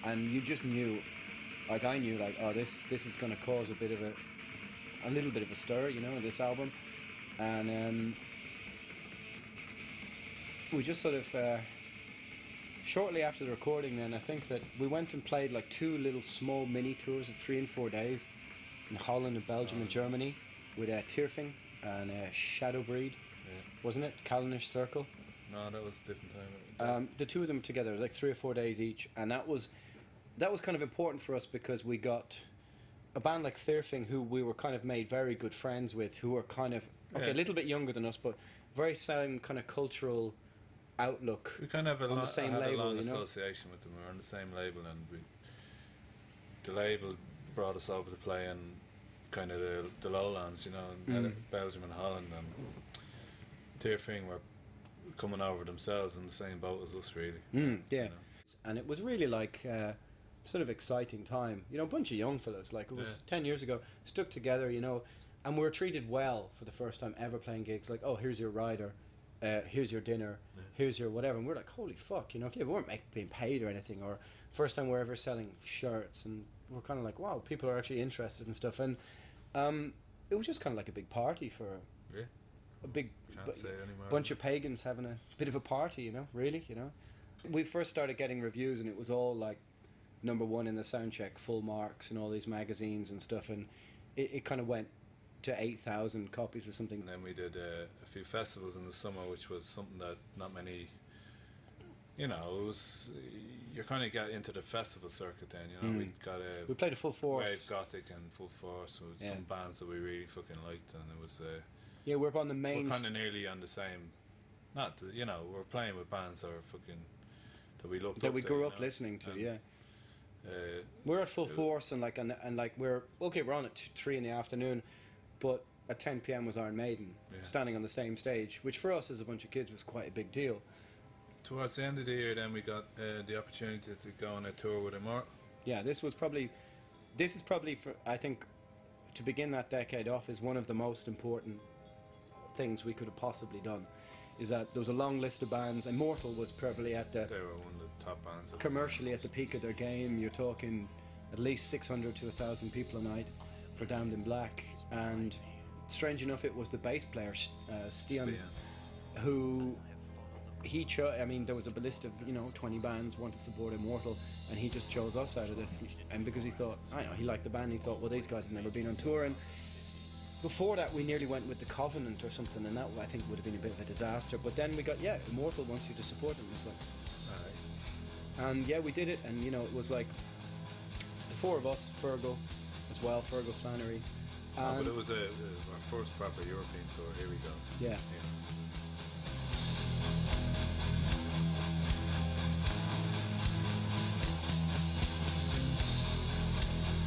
Speaker 4: And you just knew, like I knew, like, oh, this is going to cause a little bit of a stir, you know, in this album. And we just sort of, shortly after the recording then, I think that we went and played like 2 little small mini tours of 3 and 4 days in Holland and Belgium and Germany with Tierfing and Shadowbreed, wasn't it? Callanish Circle.
Speaker 1: No, that was a different time.
Speaker 4: The 2 of them together, like 3 or 4 days each, and that was kind of important for us because we got a band like Thirfing, who we were kind of made very good friends with, who were kind of a little bit younger than us, but very same kind of cultural outlook.
Speaker 1: We kind of have
Speaker 4: on the same
Speaker 1: had
Speaker 4: label,
Speaker 1: a long
Speaker 4: you know?
Speaker 1: association with them. We're on the same label, and the label brought us over to play in kind of the lowlands, you know, in Belgium and Holland, and Thirfing were coming over themselves in the same boat as us, really.
Speaker 4: Yeah.
Speaker 1: You know?
Speaker 4: And it was really like sort of exciting time. You know, a bunch of young fellas, like it was 10 years ago, stuck together, you know, and we were treated well for the first time ever playing gigs. Like, oh, here's your rider, here's your dinner, here's your whatever. And we're like, holy fuck, you know, okay, we weren't being paid or anything. Or first time we're ever selling shirts, and we're kind of like, wow, people are actually interested in stuff. And it was just kind of like a big party for a big bunch of pagans having a bit of a party, you know, really, you know. We first started getting reviews, and it was all like #1 in the Soundcheck, full marks, and all these magazines and stuff, and it kind of went to 8,000 copies or something.
Speaker 1: And then we did a few festivals in the summer, which was something that not many, you know, it was, you kind of got into the festival circuit then, you know. We
Speaker 4: played a Full Force,
Speaker 1: Wave Gothic and Full Force with some bands that we really fucking liked, and it was
Speaker 4: we're on the main.
Speaker 1: We're kind of nearly on the same, you know, we're playing with bands that are fucking that we looked
Speaker 4: that
Speaker 1: up
Speaker 4: we
Speaker 1: to,
Speaker 4: grew
Speaker 1: you
Speaker 4: up
Speaker 1: know?
Speaker 4: listening to,
Speaker 1: And,
Speaker 4: we're at Full Force, and like we're okay. We're on at 3 in the afternoon, but at 10 p.m. was Iron Maiden standing on the same stage, which for us as a bunch of kids was quite a big deal.
Speaker 1: Towards the end of the year, then we got the opportunity to go on a tour with Immortal.
Speaker 4: Yeah, this is probably for, I think, to begin that decade off is one of the most important things we could have possibly done. Is that there was a long list of bands. Immortal was probably at the
Speaker 1: They were one of the top bands.
Speaker 4: Commercially at the peak of their game. You're talking at least 600 to 1,000 people a night for Damned in Black. And strange enough, it was the bass player, Stian, who he chose. I mean, there was a list of 20 bands want to support Immortal, and he just chose us out of this. And because he thought, he liked the band, he thought, well, these guys have never been on tour. And before that, we nearly went with the Covenant or something, and that I think would have been a bit of a disaster. But then we got Immortal wants you to support them. It's like, and we did it, and it was like the four of us, Fergal as well, Fergal Flannery.
Speaker 1: But it was our first proper European tour. Here we go.
Speaker 4: Yeah.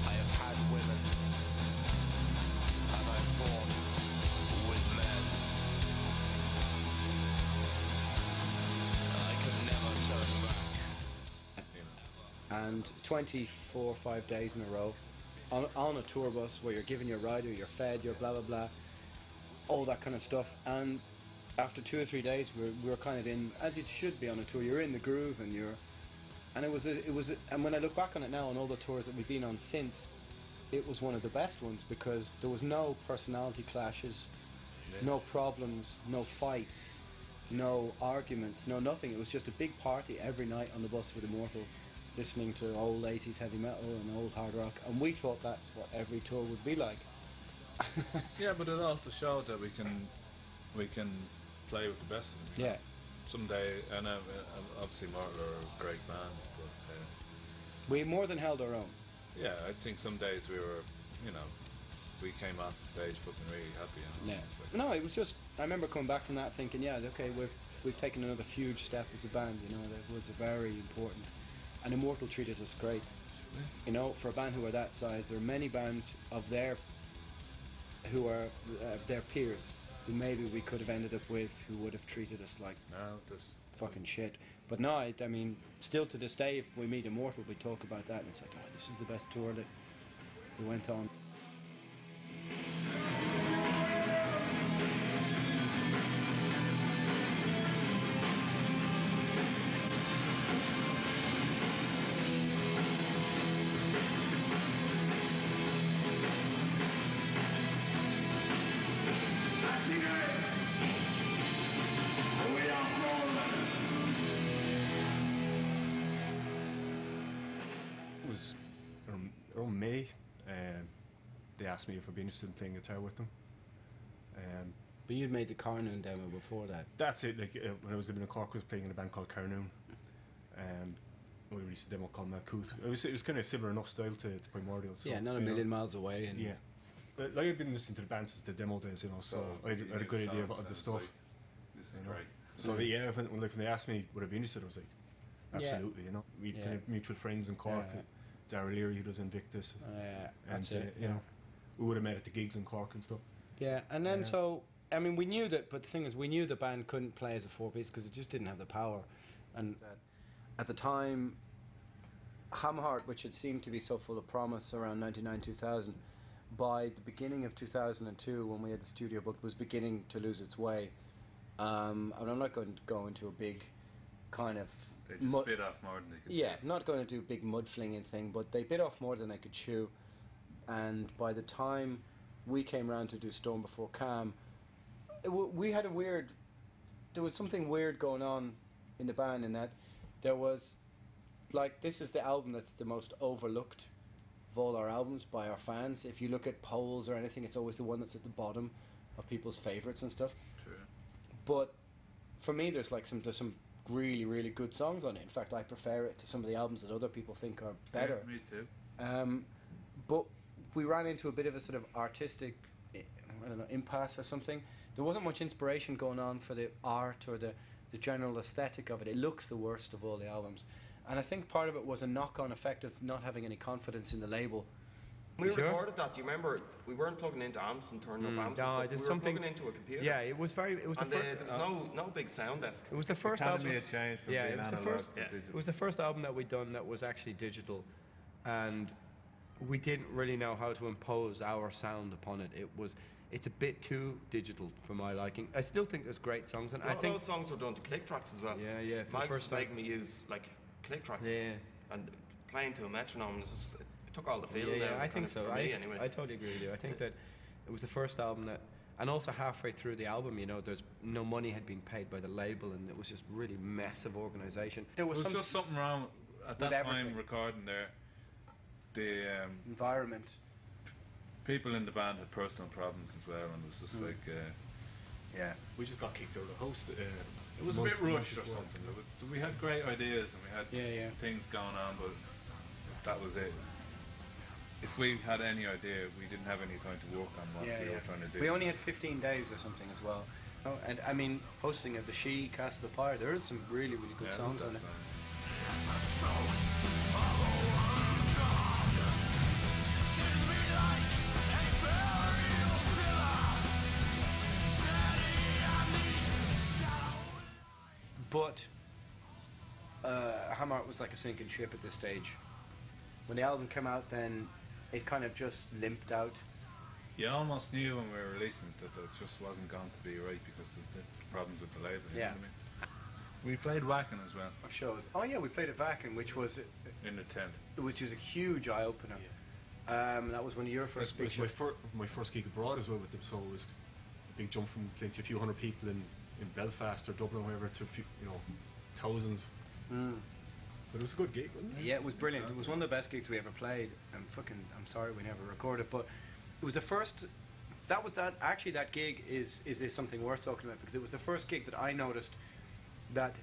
Speaker 6: I have had women, and I fought with men. I could never turn back.
Speaker 4: And 24 or 5 days in a row on a tour bus where you're given your rider, you're fed, you're blah blah blah, all that kind of stuff. And after 2 or 3 days, we were kind of in, as it should be on a tour, you're in the groove, and and when I look back on it now, on all the tours that we've been on since, it was one of the best ones, because there was no personality clashes, no problems, no fights, no arguments, no nothing. It was just a big party every night on the bus with Immortal, listening to old 80s heavy metal and old hard rock, and we thought that's what every tour would be like.
Speaker 1: Yeah, but it also showed that we can play with the best of them.
Speaker 4: Yeah.
Speaker 1: Someday, and obviously Mortal are a great band, but
Speaker 4: we more than held our own.
Speaker 1: yeah, I think some days we were, we came off the stage fucking really happy.
Speaker 4: Yeah. No, it was just, I remember coming back from that thinking, okay, we've taken another huge step as a band. That was very important. And Immortal treated us great. For a band who are that size, there are many bands who are their peers who maybe we could have ended up with, who would have treated us like fucking shit. But no, I mean, still to this day, if we meet Immortal, we talk about that, and it's like, this is the best tour that we went on.
Speaker 7: Was around May, they asked me if I'd be interested in playing guitar with them.
Speaker 4: But you'd made the Carnoon demo before that.
Speaker 7: That's it. Like when I was living in Cork, I was playing in a band called Carnoon. we released a demo called Malkuth. It was kind of similar enough style to Primordial. So,
Speaker 4: Yeah, not a
Speaker 7: you know,
Speaker 4: million miles away. And
Speaker 7: Yeah. But like I've been listening to the band since the demo days, you know, so I had a good idea of the stuff.
Speaker 1: This is
Speaker 7: You know.
Speaker 1: great.
Speaker 7: So yeah, when they asked me would I be interested, I was like, absolutely, you know. We had kind of mutual friends in Cork, Darryl Leary who does Invictus, and
Speaker 4: that's it.
Speaker 7: you know, we would have met at the gigs in Cork and stuff.
Speaker 4: Yeah, and then so I mean we knew that, but the thing is we knew the band couldn't play as a 4-piece because it just didn't have the power, and at the time, Hamheart, which had seemed to be so full of promise around 99-2000, by the beginning of 2002 when we had the studio book, was beginning to lose its way. And I'm not going to go into a big kind of
Speaker 1: They just bit off more than they could chew.
Speaker 4: not going to do a big mud flinging thing, but they bit off more than they could chew. And by the time we came round to do Storm Before Calm, we had there was something weird going on in the band, in that there was, like, this is the album that's the most overlooked of all our albums by our fans. If you look at polls or anything, it's always the one that's at the bottom of people's favourites and stuff.
Speaker 1: True.
Speaker 4: But for me, there's some really, really good songs on it. In fact, I prefer it to some of the albums that other people think are better.
Speaker 1: Yeah, me too.
Speaker 4: But we ran into a bit of a sort of artistic, I don't know, impasse or something. There wasn't much inspiration going on for the art or the general aesthetic of it. It looks the worst of all the albums. And I think part of it was a knock-on effect of not having any confidence in the label.
Speaker 5: We recorded that. Do you remember? We weren't plugging into amps and turning up amps.
Speaker 4: No,
Speaker 5: and stuff. We were plugging into a computer.
Speaker 4: Yeah, it was very. It was
Speaker 5: And
Speaker 4: the
Speaker 5: there was no big sound desk.
Speaker 4: It was the first
Speaker 1: Economy
Speaker 4: album.
Speaker 1: had changed from
Speaker 4: Yeah,
Speaker 1: being
Speaker 4: it was the
Speaker 1: analog
Speaker 4: first.
Speaker 1: to digital.
Speaker 4: It was the first album that we'd done that was actually digital, and we didn't really know how to impose our sound upon it. It's a bit too digital for my liking. I still think there's great songs, and I think
Speaker 5: those songs were done to click tracks as well.
Speaker 4: Yeah. For the
Speaker 5: Mike's
Speaker 4: first time.
Speaker 5: making me use like click tracks.
Speaker 4: Yeah.
Speaker 5: And playing to a metronome, it took all the feel
Speaker 4: Yeah,
Speaker 5: out.
Speaker 4: I think so.
Speaker 5: For me, anyway.
Speaker 4: I totally agree with you. I think that it was the first album that, and also halfway through the album, you know, there's no money had been paid by the label, and it was just really massive organisation. There
Speaker 1: There was just something wrong at that time
Speaker 4: everything.
Speaker 1: recording there. The
Speaker 4: environment.
Speaker 1: people in the band had personal problems as well, and it was just like
Speaker 4: Yeah.
Speaker 7: We just got kicked out of the host.
Speaker 1: it was a bit rushed or something. We had great ideas and we had things going on, but that was it. If we had any idea, we didn't have any time to work on what we were trying to do.
Speaker 4: We only had 15 days or something as well. Oh, and I mean, hosting of the She, Cast the Fire, there is some really, really good songs on it. But Hamheart was like a sinking ship at this stage. When the album came out, then it kind of just limped out.
Speaker 1: You almost knew when we were releasing it that it just wasn't going to be right because of the problems with the label. You know what I mean? We played Wacken as well.
Speaker 4: Of shows. Oh yeah, we played at Wacken, which was
Speaker 1: in the tent.
Speaker 4: Which was a huge eye opener. That was one of your first
Speaker 7: It was my first gig abroad as well with them, so it was a big jump from playing to a few hundred people in Belfast or Dublin or wherever to thousands. But it was a good gig, wasn't it?
Speaker 4: Yeah, it was brilliant. It was one of the best gigs we ever played. I'm sorry we never recorded, but it was the first. Actually, that gig is something worth talking about because it was the first gig that I noticed that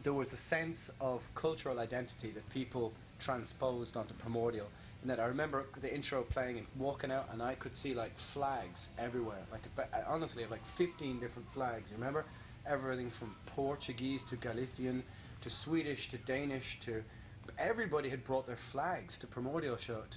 Speaker 4: there was a sense of cultural identity that people transposed onto Primordial. And that I remember the intro playing and walking out, and I could see like flags everywhere. Honestly, like 15 different flags. You remember everything from Portuguese to Galician to Swedish to Danish to everybody had brought their flags to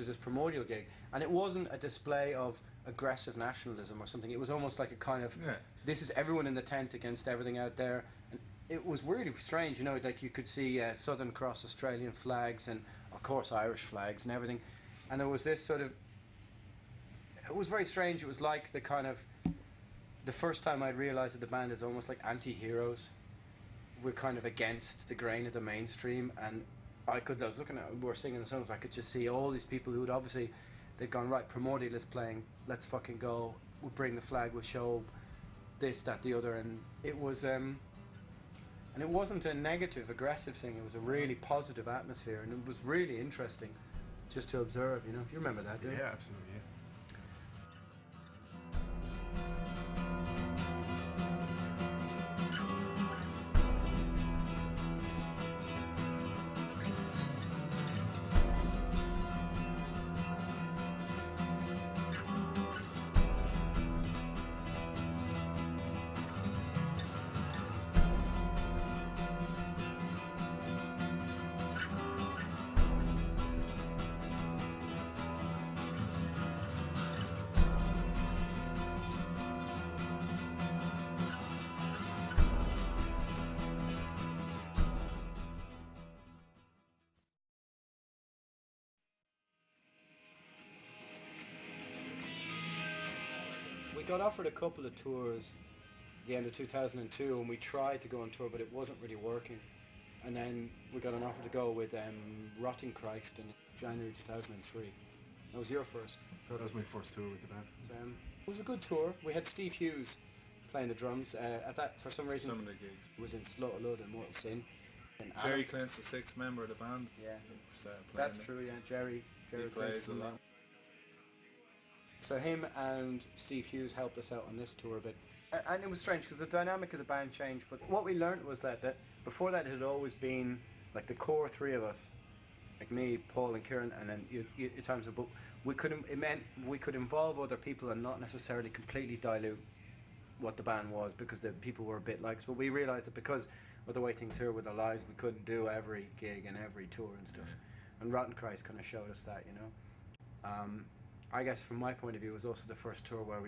Speaker 4: this Primordial gig, and it wasn't a display of aggressive nationalism or something. It was almost like a kind of this is everyone in the tent against everything out there, and it was really strange. You know, like you could see Southern Cross Australian flags and of course Irish flags and everything, and there was this sort of. It was very strange. It was like the first time I realised that the band is almost like anti-heroes. We're kind of against the grain of the mainstream, and I was looking at, we were singing the songs, I could just see all these people who had obviously, they'd gone, right, Primordial is playing, let's fucking go, we'll bring the flag, we'll show this, that, the other, and it was, and it wasn't a negative, aggressive thing, it was a really positive atmosphere, and it was really interesting just to observe, you know, if you remember that, do you?
Speaker 7: Yeah, absolutely, yeah.
Speaker 4: we got offered a couple of tours at the end of 2002, and we tried to go on tour, but it wasn't really working. And then we got an offer to go with Rotting Christ in January 2003. That was your first.
Speaker 7: That was my first tour with the band.
Speaker 4: It was a good tour. We had Steve Hughes playing the drums. At that, for some reason,
Speaker 1: Some of the gigs.
Speaker 4: was in Slaughter Load and Mortal Sin. And
Speaker 1: Jerry
Speaker 4: Adam-
Speaker 1: Clint's the sixth member of the band.
Speaker 4: Yeah.
Speaker 1: Started playing
Speaker 4: That's
Speaker 1: it.
Speaker 4: true, yeah. Jerry
Speaker 1: He
Speaker 4: Clint's
Speaker 1: plays a
Speaker 4: in
Speaker 1: lot.
Speaker 4: that. So him and Steve Hughes helped us out on this tour a bit. And it was strange because the dynamic of the band changed. But what we learned was that before that it had always been like the core three of us, like me, Paul, and Kieran, and then you at times. But it meant we could involve other people and not necessarily completely dilute what the band was, because the people were a bit like us. But we realised that because of the way things are with our lives, we couldn't do every gig and every tour and stuff. And Rotten Christ kind of showed us that, you know. I guess from my point of view, it was also the first tour where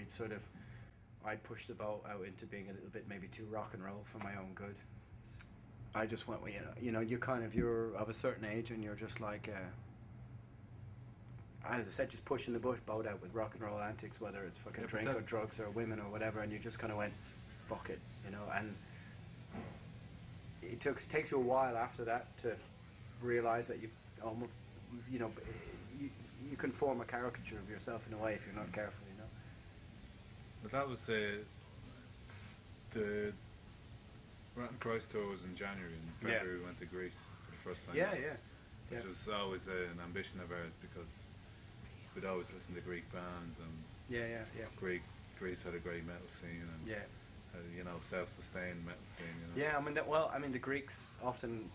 Speaker 4: I'd pushed the boat out into being a little bit maybe too rock and roll for my own good. I just went, well, you're of a certain age and you're just like, as I said, just pushing the boat out with rock and roll antics, whether it's fucking drink or drugs or women or whatever, and you just kind of went, fuck it, you know. And it takes you a while after that to realise that you've almost, you know, you can form a caricature of yourself in a way if you're not careful, you know.
Speaker 1: But that was the Rotten Christ tour was in January. In February we went to Greece for the first time. Which was always an ambition of ours, because we'd always listen to Greek bands, and Greece had a great metal scene, and you know, self-sustained metal scene. You know?
Speaker 4: Yeah, the Greeks often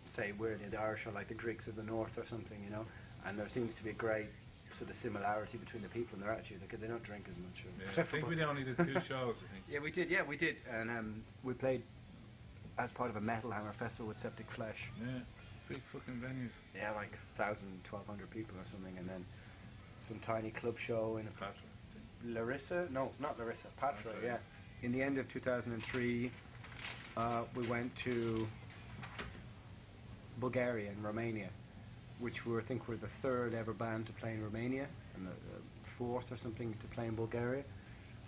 Speaker 4: say weirdly the Irish are like the Greeks of the North or something, you know, and there seems to be a great sort of similarity between the people and their attitude. They don't drink as much.
Speaker 1: I think we only did 2 shows. I think.
Speaker 4: Yeah, we did, and we played as part of a Metal Hammer festival with Septic Flesh.
Speaker 1: Yeah, big fucking venues.
Speaker 4: Yeah, like 1,000, 1,200 people or something, and then some tiny club show in a
Speaker 1: Patra.
Speaker 4: Larissa? No, not Larissa. Patra,
Speaker 1: Patra,
Speaker 4: yeah. In the end of 2003, we went to Bulgaria and Romania, which I think we're the third ever band to play in Romania, and the fourth or something to play in Bulgaria.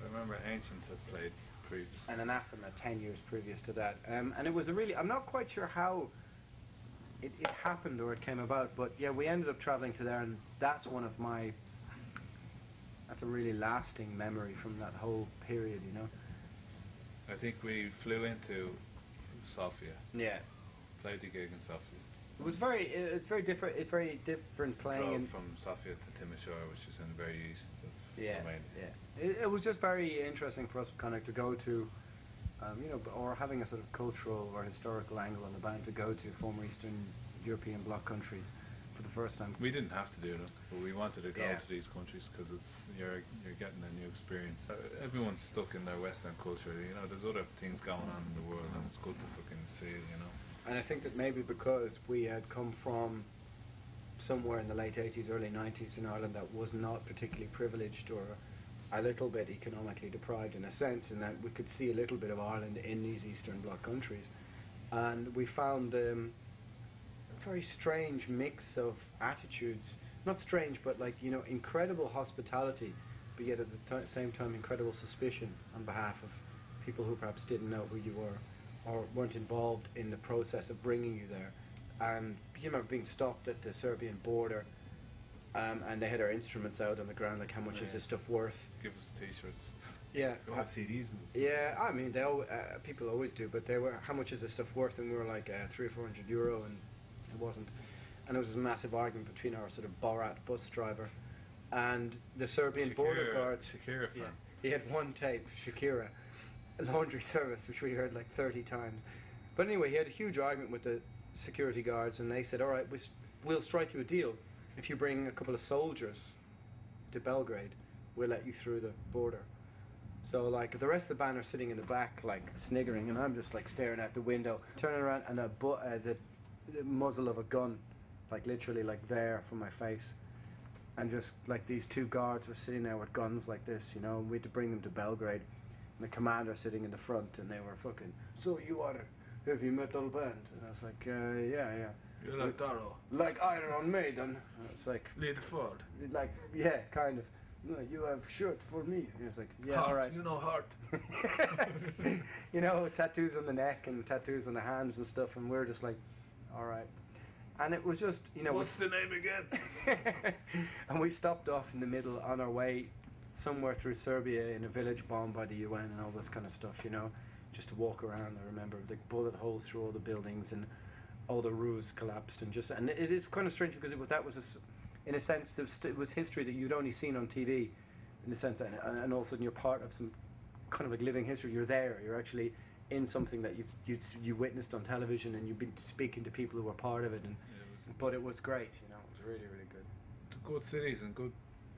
Speaker 1: I remember Ancient had played previously.
Speaker 4: And Anathema 10 years previous to that. And it was I'm not quite sure how it happened or it came about, but yeah, we ended up travelling to there, and that's a really lasting memory from that whole period, you know.
Speaker 1: I think we flew into Sofia.
Speaker 4: Yeah.
Speaker 1: Played the gig in Sofia.
Speaker 4: It's very different. It's very different playing.
Speaker 1: Drove
Speaker 4: in
Speaker 1: from Sofia to Timisoara, which is in the very east of Romania.
Speaker 4: Yeah. It was just very interesting for us kind of to go to, you know, or having a sort of cultural or historical angle on the band to go to former Eastern European bloc countries for the first time.
Speaker 1: We didn't have to do it, but we wanted to go
Speaker 4: Yeah.
Speaker 1: to these countries because you're getting a new experience. Everyone's stuck in their Western culture. You know, there's other things going on in the world, and it's good to fucking see it. You know.
Speaker 4: And I think that maybe because we had come from somewhere in the late 80s, early 90s in Ireland that was not particularly privileged or a little bit economically deprived in a sense, in that we could see a little bit of Ireland in these Eastern Bloc countries. And we found a very strange mix of attitudes. Not strange, but like, you know, incredible hospitality, but yet at the same time incredible suspicion on behalf of people who perhaps didn't know who you were or weren't involved in the process of bringing you there. And you remember being stopped at the Serbian border, and they had our instruments out on the ground, like how much is this stuff worth?
Speaker 1: Give us T-shirts.
Speaker 4: Yeah.
Speaker 7: We had CDs and stuff.
Speaker 4: Yeah, I mean, people always do, but they were, how much is this stuff worth? And we were like 300 or 400 euro, and it wasn't. And there was this massive argument between our sort of Borat bus driver and the Serbian border guards.
Speaker 1: Shakira fan.
Speaker 4: Yeah. He had one tape, Shakira, laundry service, which we heard like 30 times. But anyway, he had a huge argument with the security guards, and they said, all right, we'll strike you a deal. If you bring a couple of soldiers to Belgrade, we'll let you through the border. So like the rest of the band are sitting in the back like sniggering, and I'm just like staring out the window, turning around, and the muzzle of a gun, like literally like there from my face. And just like these 2 guards were sitting there with guns like this, you know, and we had to bring them to Belgrade. And the commander sitting in the front, and they were fucking, so you are a heavy metal band? And I was like, yeah.
Speaker 1: You're like Daro.
Speaker 4: Like Iron Maiden. And it's like,
Speaker 1: Lead the Ford.
Speaker 4: like, yeah, kind of. no, you have shirt for me. He was like, yeah,
Speaker 1: Heart,
Speaker 4: all right.
Speaker 1: you know heart.
Speaker 4: You know, tattoos on the neck and tattoos on the hands and stuff, and we're just like, all right. And it was just, you know,
Speaker 1: What's the name again?
Speaker 4: and we stopped off in the middle on our way somewhere through Serbia in a village bombed by the UN and all this kind of stuff, you know, just to walk around. I remember the bullet holes through all the buildings and all the roofs collapsed, and it is kind of strange because in a sense it was history that you'd only seen on TV, in a sense, and also you're part of some kind of like living history. You're there. You're actually in something that you witnessed on television, and you've been speaking to people who were part of it. And but it was great. You know, it was really, really good.
Speaker 1: Good cities and good,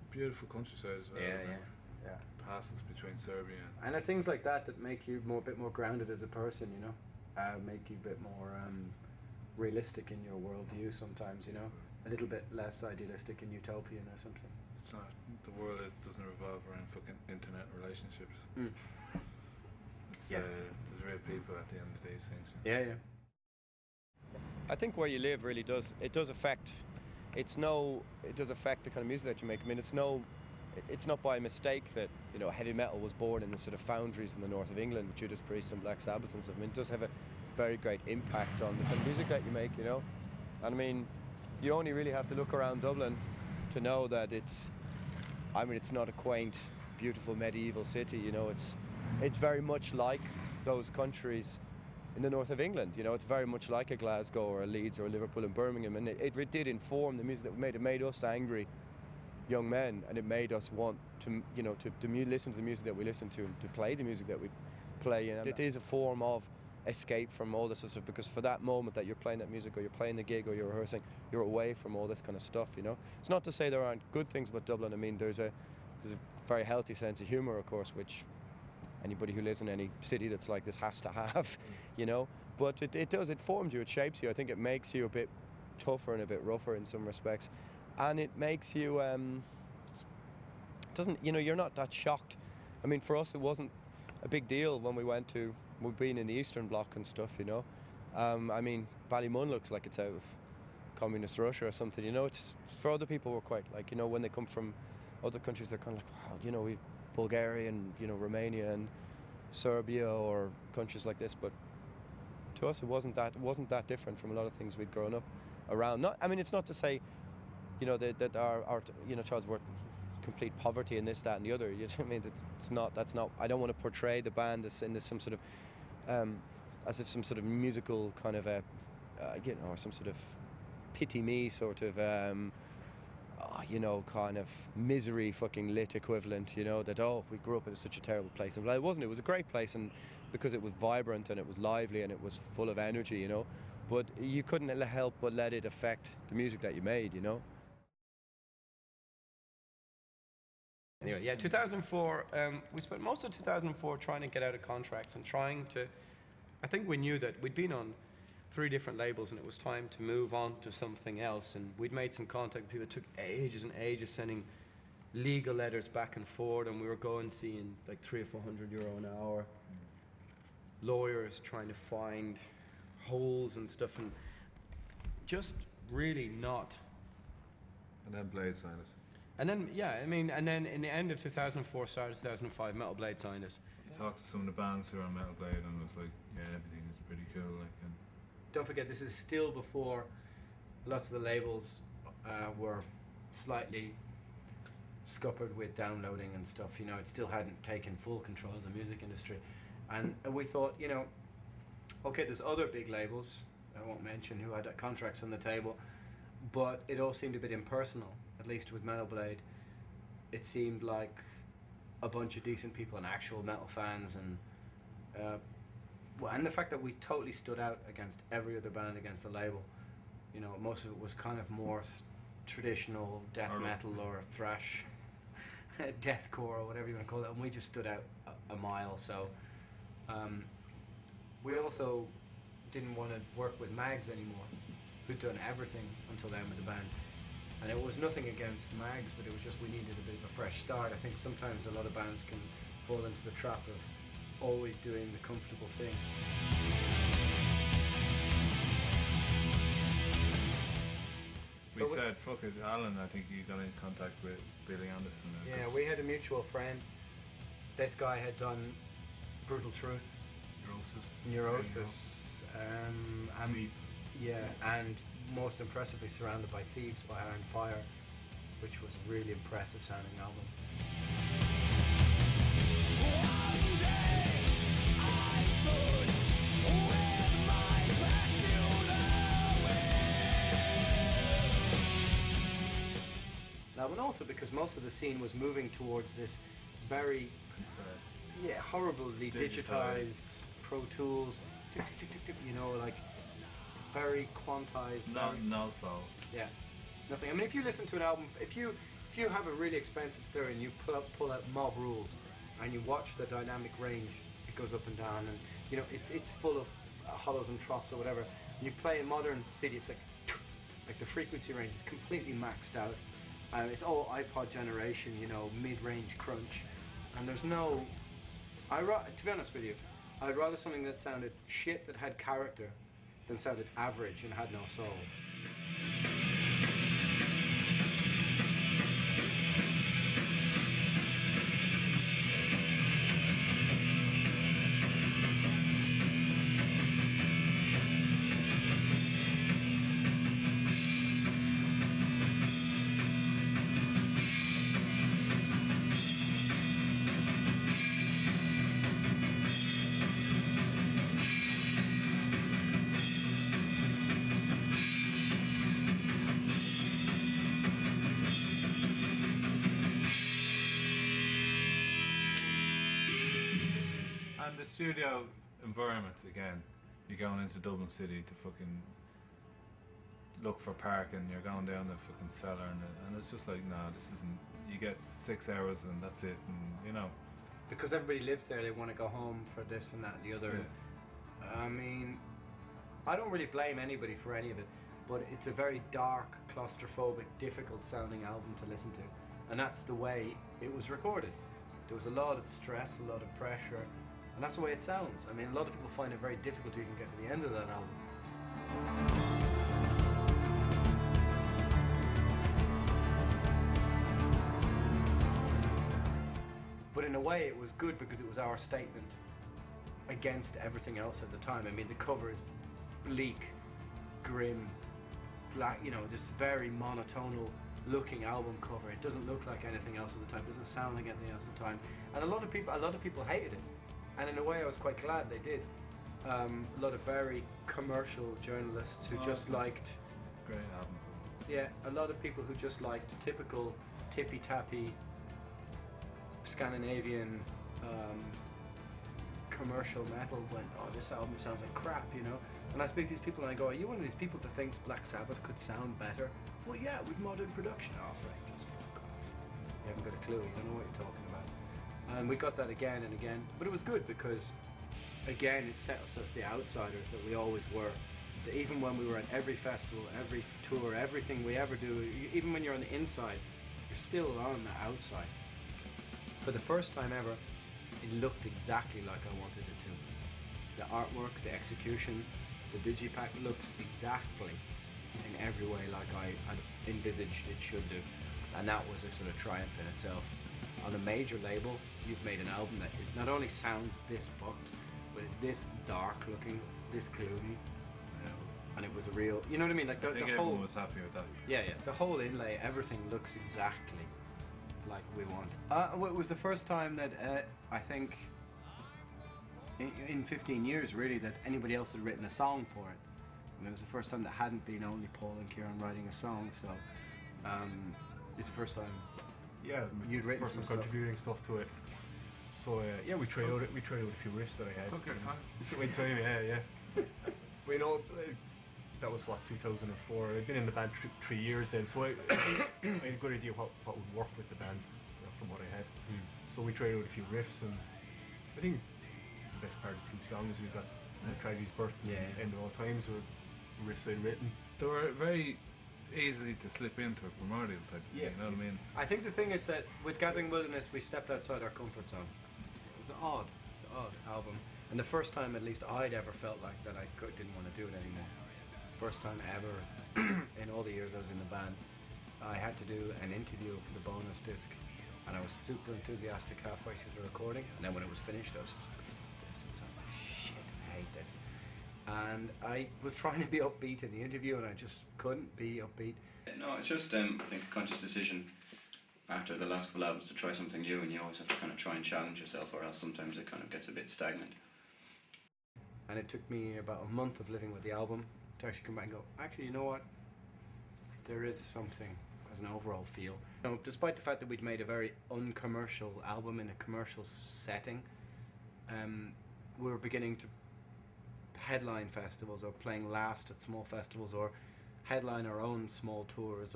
Speaker 1: beautiful countryside as well.
Speaker 4: Yeah.
Speaker 1: Passes between Serbia
Speaker 4: And it's things like that make you a bit more grounded as a person. You know, make you a bit more realistic in your worldview. Sometimes, you know, a little bit less idealistic and utopian or something.
Speaker 1: It's not, the world doesn't revolve around fucking internet relationships. It's, there's real people at the end of these things.
Speaker 4: Yeah.
Speaker 3: I think where you live really does affect. It does affect the kind of music that you make. I mean, it's not by mistake that, you know, heavy metal was born in the sort of foundries in the north of England with Judas Priest and Black Sabbath and stuff. I mean, it does have a very great impact on the kind of music that you make, you know. And I mean, you only really have to look around Dublin to know that it's not a quaint, beautiful medieval city, you know. It's very much like those countries in the north of England, you know. It's very much like a Glasgow or a Leeds or a Liverpool and Birmingham, and it did inform the music that we made. It made us angry young men, and it made us want to, you know, to listen to the music that we listen to and to play the music that we play. And it is a form of escape from all this sort of stuff, because for that moment that you're playing that music or you're playing the gig or you're rehearsing, you're away from all this kind of stuff, you know. It's not to say there aren't good things about Dublin. I mean, there's a very healthy sense of humour, of course, which anybody who lives in any city that's like this has to have, you know. But it forms you, it shapes you. I think it makes you a bit tougher and a bit rougher in some respects, and it makes you you know, you're not that shocked. I mean, for us it wasn't a big deal when we've been in the Eastern Bloc and stuff, you know. I mean, Ballymun looks like it's out of communist Russia or something, you know. It's for other people we're quite like, you know, when they come from other countries, they're kind of like, wow, you know, we've Bulgaria and, you know, Romania and Serbia or countries like this. But to us it wasn't that different from a lot of things we'd grown up around. I mean, it's not to say, you know, that our you know, child's were complete poverty in this, that and the other. You know what I mean? That's not I don't want to portray the band as in this some sort of as if some sort of musical kind of you know, or some sort of pity me sort of you know, kind of misery fucking lit equivalent, you know, that, oh, we grew up in such a terrible place. And it wasn't. It was a great place, and because it was vibrant and it was lively and it was full of energy, you know. But you couldn't help but let it affect the music that you made, you know. Anyway, yeah, 2004, we spent most of 2004 trying to get out of contracts and trying to, I think we knew that we'd been on 3 different labels and it was time to move on to something else, and we'd made some contact with people. It took ages and ages sending legal letters back and forth, and we were going seeing like €300 or €400 an hour, lawyers trying to find holes and stuff, and just really not.
Speaker 1: And then Blade signed us.
Speaker 4: And then, yeah, I mean, and then in the end of 2004, start of 2005, Metal Blade signed us.
Speaker 1: I talked to some of the bands who are on Metal Blade, and it was like, yeah, everything is pretty cool. Like, and
Speaker 4: don't forget, this is still before lots of the labels were slightly scuppered with downloading and stuff. You know, it still hadn't taken full control of the music industry. And we thought, you know, okay, there's other big labels, I won't mention, who had contracts on the table, but it all seemed a bit impersonal, at least with Metal Blade. It seemed like a bunch of decent people and actual metal fans, and the fact that we totally stood out against every other band against the label. You know, most of it was kind of more traditional death metal or thrash, deathcore or whatever you want to call it, and we just stood out a mile. So we also didn't want to work with Mags anymore, who'd done everything until then with the band. And it was nothing against Mags, but it was just we needed a bit of a fresh start. I think sometimes a lot of bands can fall into the trap of always doing the comfortable thing.
Speaker 1: we
Speaker 8: So
Speaker 1: said, fuck it, Alan, I think you got in contact with Billy Anderson.
Speaker 8: Yeah, we had a mutual friend. This guy had done Brutal Truth, Neurosis, and
Speaker 7: Sleep.
Speaker 8: yeah, and most impressively Surrounded by Thieves by Iron Fire, which was a really impressive sounding album. Now, and also because most of the scene was moving towards this very, horribly digitized Pro Tools, tick, tick, tick, tick, tick, you know, like very quantized.
Speaker 1: No soul.
Speaker 8: Yeah, nothing. I mean, if you listen to an album, if you have a really expensive stereo and you pull out Mob Rules and you watch the dynamic range, it goes up and down, and you know it's full of hollows and troughs or whatever. And you play a modern CD, it's like the frequency range is completely maxed out. It's all iPod generation, you know, mid-range crunch, and there's no. To be honest with you, I'd rather something that sounded shit that had character than sounded average and had no soul.
Speaker 1: And the studio environment, again, you're going into Dublin City to fucking look for parking, you're going down the fucking cellar, and it's just like, nah, this isn't. You get 6 hours and that's it, and you know.
Speaker 8: Because everybody lives there, they want to go home for this and that and the other.
Speaker 1: Yeah.
Speaker 8: I mean, I don't really blame anybody for any of it, but it's a very dark, claustrophobic, difficult sounding album to listen to, and that's the way it was recorded. There was a lot of stress, a lot of pressure, and that's the way it sounds. I mean, a lot of people find it very difficult to even get to the end of that album. But in a way it was good because it was our statement against everything else at the time. I mean, the cover is bleak, grim, black, you know, this very monotonal looking album cover. It doesn't look like anything else at the time, it doesn't sound like anything else at the time. And a lot of people hated it. And in a way I was quite glad they did. A lot of very commercial journalists who just liked...
Speaker 1: Great album.
Speaker 8: Yeah, a lot of people who just liked typical tippy-tappy Scandinavian commercial metal went, oh, this album sounds like crap, you know. And I speak to these people and I go, are you one of these people that thinks Black Sabbath could sound better? Well, yeah, with modern production. Oh, Frank, just fuck off. You haven't got a clue, you don't know what you're talking about. And we got that again and again, but it was good because, again, it set us as the outsiders that we always were. That even when we were at every festival, every tour, everything we ever do, even when you're on the inside, you're still on the outside. For the first time ever, it looked exactly like I wanted it to. The artwork, the execution, the digipack looks exactly in every way like I had envisaged it should do. And that was a sort of triumph in itself. On a major label, you've made an album that it not only sounds this fucked, but it's this dark looking, this gloomy. And it was a real, you know what I mean? Like
Speaker 1: I think
Speaker 8: the
Speaker 1: everyone
Speaker 8: whole,
Speaker 1: was happy with that.
Speaker 8: yeah, the whole inlay, everything looks exactly like we want. Well, it was the first time that I think in 15 years really that anybody else had written a song for it. And it was the first time that hadn't been only Paul and Kieran writing a song. So it's the first time.
Speaker 7: Yeah,
Speaker 8: You'd written
Speaker 7: some
Speaker 8: some stuff.
Speaker 7: contributing stuff to it. So yeah, we tried out a few riffs that I had.
Speaker 1: Took your time.
Speaker 7: Took my time, yeah. But you know, that was what, 2004. I'd been in the band 3 years then, so I had a good idea what would work with the band, you know, from what I had. So we tried out a few riffs, and I think the best part of 2 songs we got Tragedy's Birth and End of All Times were riffs I'd written.
Speaker 1: They were very easily to slip into a Primordial type thing, you know what I mean?
Speaker 8: I think the thing is that with Gathering Wilderness, we stepped outside our comfort zone. It's an odd album. And the first time, at least, I'd ever felt like that I didn't want to do it anymore. first time ever in all the years I was in the band, I had to do an interview for the bonus disc, and I was super enthusiastic halfway through the recording, and then when it was finished I was just like, fuck this, it sounds like shit, I hate this. And I was trying to be upbeat in the interview and I just couldn't be upbeat.
Speaker 9: No, it's just I think a conscious decision after the last couple of albums to try something new, and you always have to kind of try and challenge yourself, or else sometimes it kind of gets a bit stagnant.
Speaker 8: And it took me about a month of living with the album to actually come back and go, actually, you know what? There is something as an overall feel. You know, despite the fact that we'd made a very uncommercial album in a commercial setting, we were beginning to headline festivals, or playing last at small festivals, or headline our own small tours,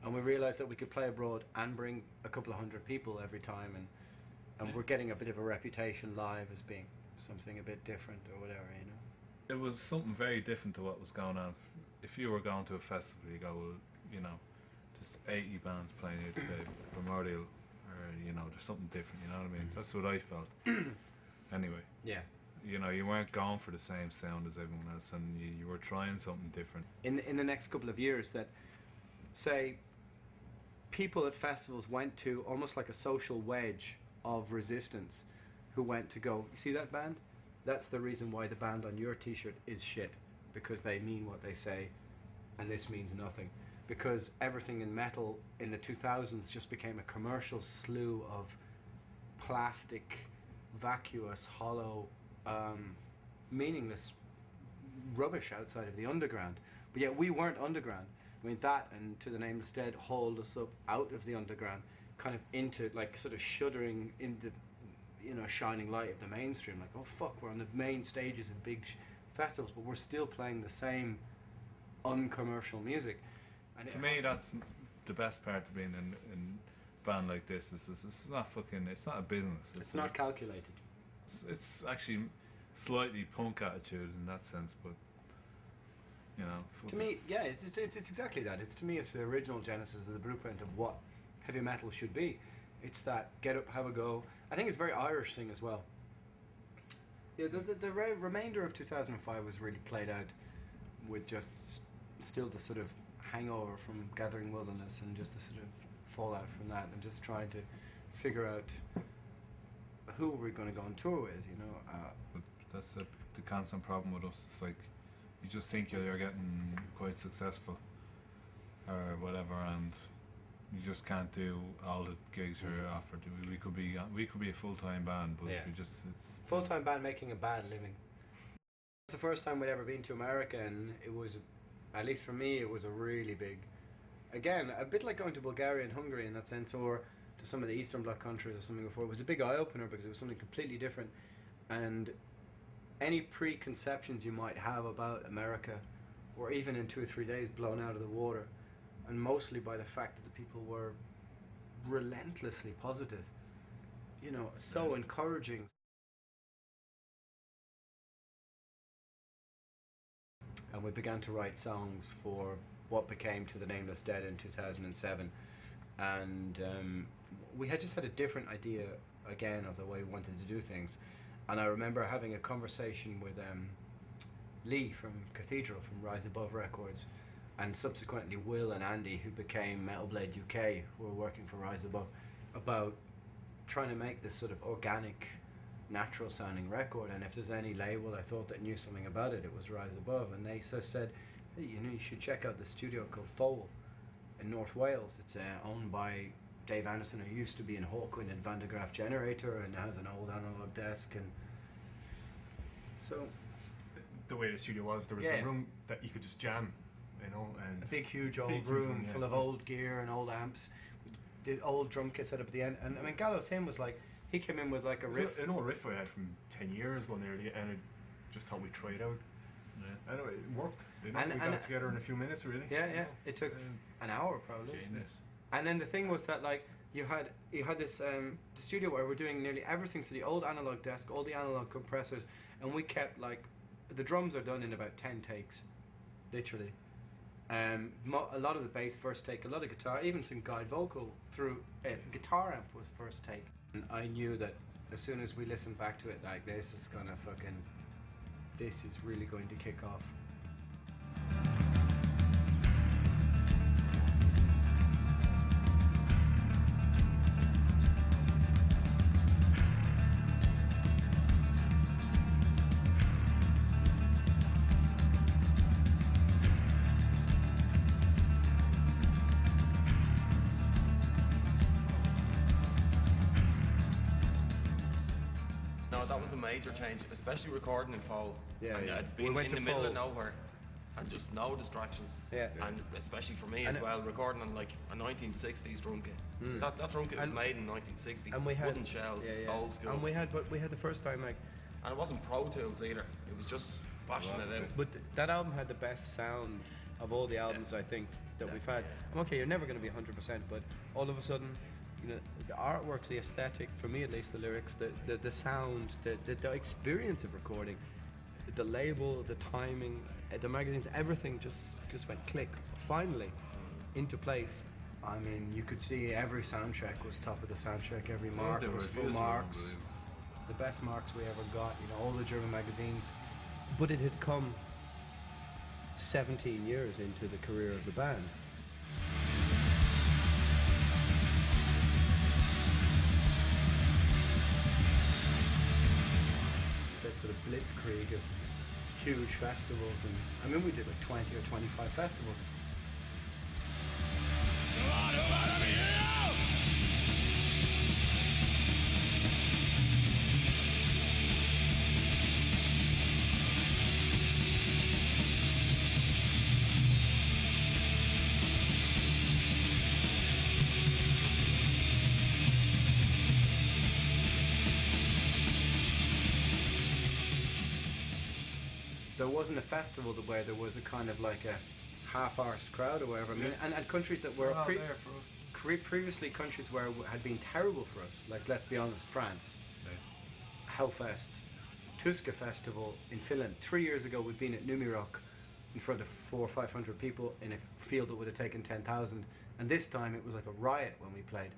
Speaker 8: and we realised that we could play abroad and bring a couple of hundred people every time, and we're getting a bit of a reputation live as being something a bit different or whatever, you know.
Speaker 1: It was something very different to what was going on. If you were going to a festival, you go, well, you know, there's 80 bands playing here today, Primordial, or, you know, there's something different, you know what I mean? That's what I felt. Anyway.
Speaker 8: Yeah.
Speaker 1: You know, you weren't going for the same sound as everyone else, and you were trying something different.
Speaker 8: In the next couple of years, that, say, people at festivals went to almost like a social wedge of resistance, who went to go, you see that band? That's the reason why the band on your t-shirt is shit, because they mean what they say, and this means nothing. Because everything in metal in the 2000s just became a commercial slew of plastic, vacuous, hollow, meaningless rubbish outside of the underground. But yet we weren't underground. I mean, that and To The Nameless Dead hauled us up out of the underground, kind of into, like, sort of shuddering into, you know, shining light of the mainstream. Like, oh fuck, we're on the main stages of big festivals, but we're still playing the same uncommercial music. And
Speaker 1: to me, that's the best part of being in a band like this. It's not fucking. It's not a business.
Speaker 8: It's not calculated.
Speaker 1: It's actually slightly punk attitude in that sense, but you know.
Speaker 8: To me, yeah, it's exactly that. To me, it's the original genesis of the blueprint of what heavy metal should be. It's that get up, have a go. I think it's a very Irish thing as well. Yeah, the remainder of 2005 was really played out with just still the sort of hangover from Gathering Wilderness, and just the sort of fallout from that, and just trying to figure out who we're going to go on tour with, you know.
Speaker 1: That's the constant problem with us. It's like you just think you're getting quite successful or whatever, and you just can't do all the gigs you're offered. We could be a full-time band, but
Speaker 8: yeah.
Speaker 1: it's
Speaker 8: full-time band making a bad living. It's the first time we'd ever been to America, and it was, at least for me, it was a really big, again, a bit like going to Bulgaria and Hungary in that sense, or to some of the Eastern Bloc countries or something before. It was a big eye-opener because it was something completely different, and any preconceptions you might have about America were, even in 2 or 3 days, blown out of the water, and mostly by the fact that the people were relentlessly positive, you know, so encouraging. And we began to write songs for what became To The Nameless Dead in 2007, and we had just had a different idea again of the way we wanted to do things. And I remember having a conversation with Lee from Cathedral, from Rise Above Records, and subsequently Will and Andy, who became Metal Blade UK, who were working for Rise Above, about trying to make this sort of organic, natural sounding record. And if there's any label I thought that knew something about it, it was Rise Above. And they said, hey, you know, you should check out this studio called Foal in North Wales. It's owned by Dave Anderson, who used to be in Hawkwind and Van de Graaff Generator, and has an old analog desk. And so
Speaker 7: the way the studio was, there was a room that you could just jam, you know, and
Speaker 8: a big huge old room full of old gear and old amps, the old drum kit set up at the end. And I mean, Gallows Hymn was like, he came in with like a riff,
Speaker 7: an old riff I had from 10 years ago nearly, and I just thought we'd try it out. Yeah. Anyway, it worked, you know, we got it together in a few minutes, really.
Speaker 8: Yeah, yeah, it took an hour probably.
Speaker 1: Genius.
Speaker 8: And then the thing was that, like, you had this the studio where we're doing nearly everything to the old analog desk, all the analog compressors, and we kept, like, the drums are done in about 10 takes, literally. A lot of the bass first take, a lot of guitar, even some guide vocal through a guitar amp was first take. And I knew that as soon as we listened back to it, like, this is really going to kick off.
Speaker 5: No, that was a major change, especially recording in Foal.
Speaker 8: Yeah,
Speaker 5: and
Speaker 8: yeah.
Speaker 5: Being
Speaker 8: We went
Speaker 5: in
Speaker 8: to
Speaker 5: the middle of
Speaker 8: Foal.
Speaker 5: nowhere and just no distractions.
Speaker 8: Yeah.
Speaker 5: And especially for me
Speaker 8: And
Speaker 5: as
Speaker 8: it-
Speaker 5: well, recording on like a 1960s drum kit. That drum kit was
Speaker 3: And-
Speaker 5: made in 1960.
Speaker 3: And we had
Speaker 5: wooden shells, old school.
Speaker 3: And we had the first time, like,
Speaker 5: And it wasn't Pro Tools either. It was just bashing it out.
Speaker 3: but that album had the best sound of all the albums I think that we've had. I'm okay, you're never going to be 100%, but all of a sudden, you know, the artwork, the aesthetic, for me at least, the lyrics, the sound, the experience of recording, the label, the timing, the magazines, everything just went click, finally, into place.
Speaker 8: I mean, you could see every soundtrack was top of the soundtrack. Every
Speaker 1: Yeah,
Speaker 8: mark
Speaker 1: the
Speaker 8: was full
Speaker 1: reviews were
Speaker 8: marks.
Speaker 1: unbelievable.
Speaker 8: The best marks we ever got. You know, all the German magazines.
Speaker 3: But it had come 17 years into the career of the band.
Speaker 8: That sort of blitzkrieg of huge festivals, and I mean, we did like 20 or 25 festivals. There wasn't a festival where there was a kind of like a half-arsed crowd or whatever. I mean, and countries that were
Speaker 1: They're all there for us.
Speaker 8: previously countries where had been terrible for us. Like, let's be honest, France, Hellfest, Tuska Festival in Finland. 3 years ago, we'd been at Numirok in front of 400 or 500 people in a field that would have taken 10,000, and this time it was like a riot when we played.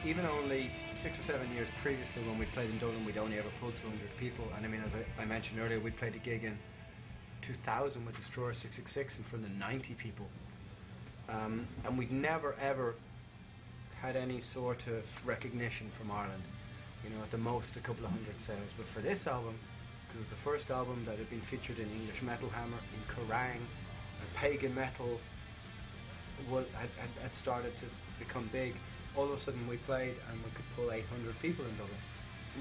Speaker 8: Even only 6 or 7 years previously, when we played in Dublin, we'd only ever pulled 200 people. And I mean, as I mentioned earlier, we played a gig in 2000 with Destroyer 666 in front of 90 people. And we'd never ever had any sort of recognition from Ireland. You know, at the most a couple of hundred sales. But for this album, because it was the first album that had been featured in English Metal Hammer, in Kerrang, pagan metal had started to become big. All of a sudden we played and we could pull 800 people in Dublin.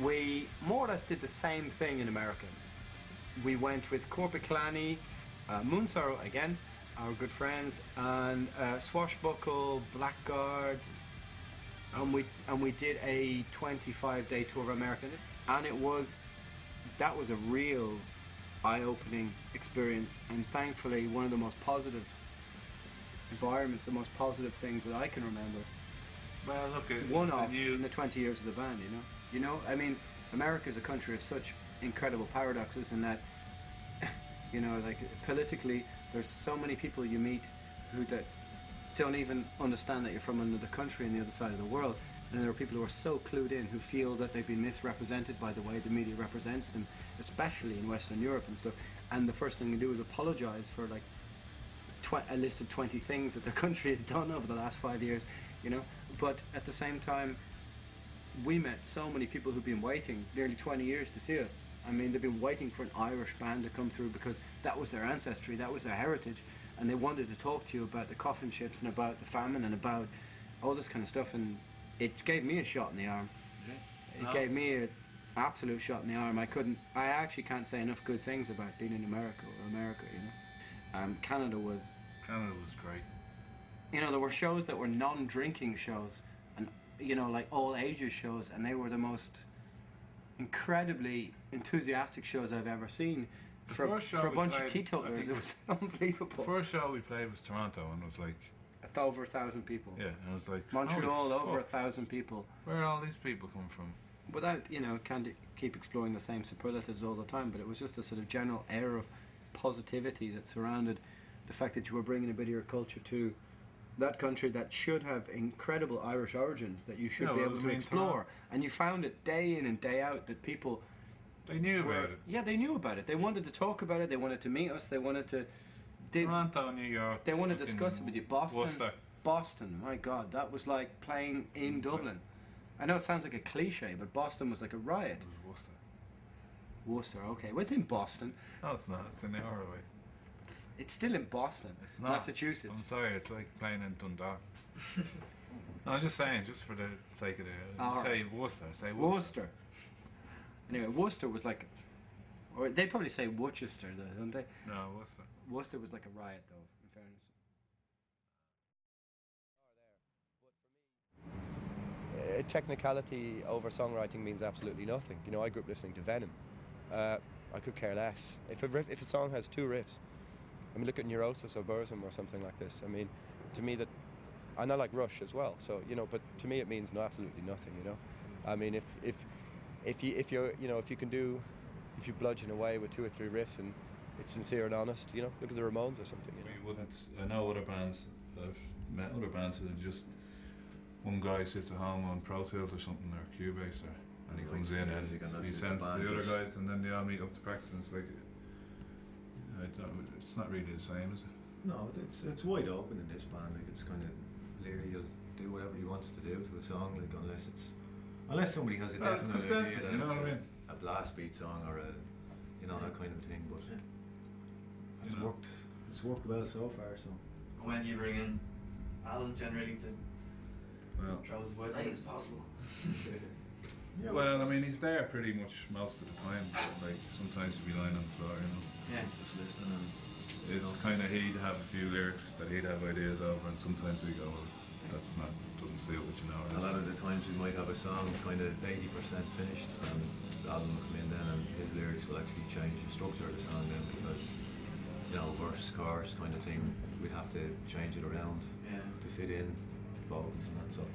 Speaker 8: We more or less did the same thing in America. We went with Corpiclani, Moonsorrow again, our good friends, and Swashbuckle, Blackguard, and we did a 25-day tour of America, and that was a real eye-opening experience, and thankfully one of the most positive environments, the most positive things that I can remember.
Speaker 1: Well, look,
Speaker 8: One
Speaker 1: it's a
Speaker 8: off
Speaker 1: new-
Speaker 8: in the 20 years of the band, you know. You know, I mean, America is a country of such incredible paradoxes in that, you know, like politically, there's so many people you meet that don't even understand that you're from another country on the other side of the world, and there are people who are so clued in who feel that they've been misrepresented by the way the media represents them, especially in Western Europe and stuff. And the first thing they do is apologise for like a list of 20 things that their country has done over the last 5 years, you know. But at the same time, we met so many people who've been waiting nearly 20 years to see us. I mean, they've been waiting for an Irish band to come through because that was their ancestry, that was their heritage, and they wanted to talk to you about the Coffin Ships and about the famine and about all this kind of stuff, and it gave me a shot in the arm. It gave me an absolute shot in the arm. I actually can't say enough good things about being in America, you know. Canada was
Speaker 1: great.
Speaker 8: You know, there were shows that were non-drinking shows, and you know, like all ages shows, and they were the most incredibly enthusiastic shows I've ever seen. For a bunch of teetotalers, it was unbelievable.
Speaker 1: The first show we played was Toronto, and it was like
Speaker 8: over 1,000 people.
Speaker 1: Yeah, and it was like
Speaker 8: Montreal,
Speaker 1: holy
Speaker 8: over
Speaker 1: fuck.
Speaker 8: 1,000 people.
Speaker 1: Where are all these people coming from?
Speaker 8: Without, you know, can't keep exploring the same superlatives all the time, but it was just a sort of general air of positivity that surrounded the fact that you were bringing a bit of your culture to that country that should have incredible Irish origins that you should be able to explore. And you found it day in and day out that people
Speaker 1: They knew about it.
Speaker 8: Yeah, they knew about it. They wanted to talk about it. They wanted to meet us. They wanted to.
Speaker 1: Toronto, New York.
Speaker 8: They want to discuss it with you. Boston.
Speaker 1: Worcester.
Speaker 8: Boston. My God, that was like playing in Dublin. I know it sounds like a cliche, but Boston was like a riot.
Speaker 1: It was Worcester.
Speaker 8: Worcester, okay. Well, it's in Boston.
Speaker 1: No, it's not. It's an hour away.
Speaker 8: It's still in Boston.
Speaker 1: It's not.
Speaker 8: Massachusetts.
Speaker 1: I'm sorry, it's like playing in Dundalk. No, I'm just saying, just for the sake of the... say Worcester, say Worcester.
Speaker 8: Worcester. Anyway, Worcester was like... Or they probably say Worcester, though, don't they?
Speaker 1: No, Worcester.
Speaker 8: Worcester was like a riot, though, in fairness.
Speaker 3: Technicality over songwriting means absolutely nothing. You know, I grew up listening to Venom. I could care less. If a song has 2 riffs, I mean, look at Neurosis or Burzum or something like this. I mean, to me that... And I like Rush as well, so, you know, but to me it means absolutely nothing, you know. I mean, if you bludgeon away with 2 or 3 riffs and it's sincere and honest, you know, look at the Ramones or something. You know?
Speaker 1: We wouldn't. I know other bands. I've met other bands that are just one guy sits at home on Pro Tools or something or Cubase, and he comes in and he sends the other guys, and then they all meet up to practice. And it's like, it's not really the same, is it?
Speaker 2: No, it's wide open in this band. Like, it's kind of Leary will do whatever he wants to do to a song, like unless somebody has a definite idea that
Speaker 1: you know what I mean?
Speaker 2: A blast beat song or a that kind of thing. But it's worked well so far. So
Speaker 10: when do you bring in Alan generally to throw his voice?
Speaker 5: As late as possible.
Speaker 2: yeah,
Speaker 1: Well, I mean, he's there pretty much most of the time. But, like, sometimes he'd be lying on the floor, you know.
Speaker 10: Yeah,
Speaker 2: just listening and.
Speaker 1: It's kind of, he'd have a few lyrics that he'd have ideas over, and sometimes we go, well, doesn't suit what you know.
Speaker 2: A lot of the times we might have a song kind of 80% finished, and the album will come in then, and his lyrics will actually change the structure of the song then, because, you know, verse, chorus kind of thing, we'd have to change it around to fit in vocals and that, so.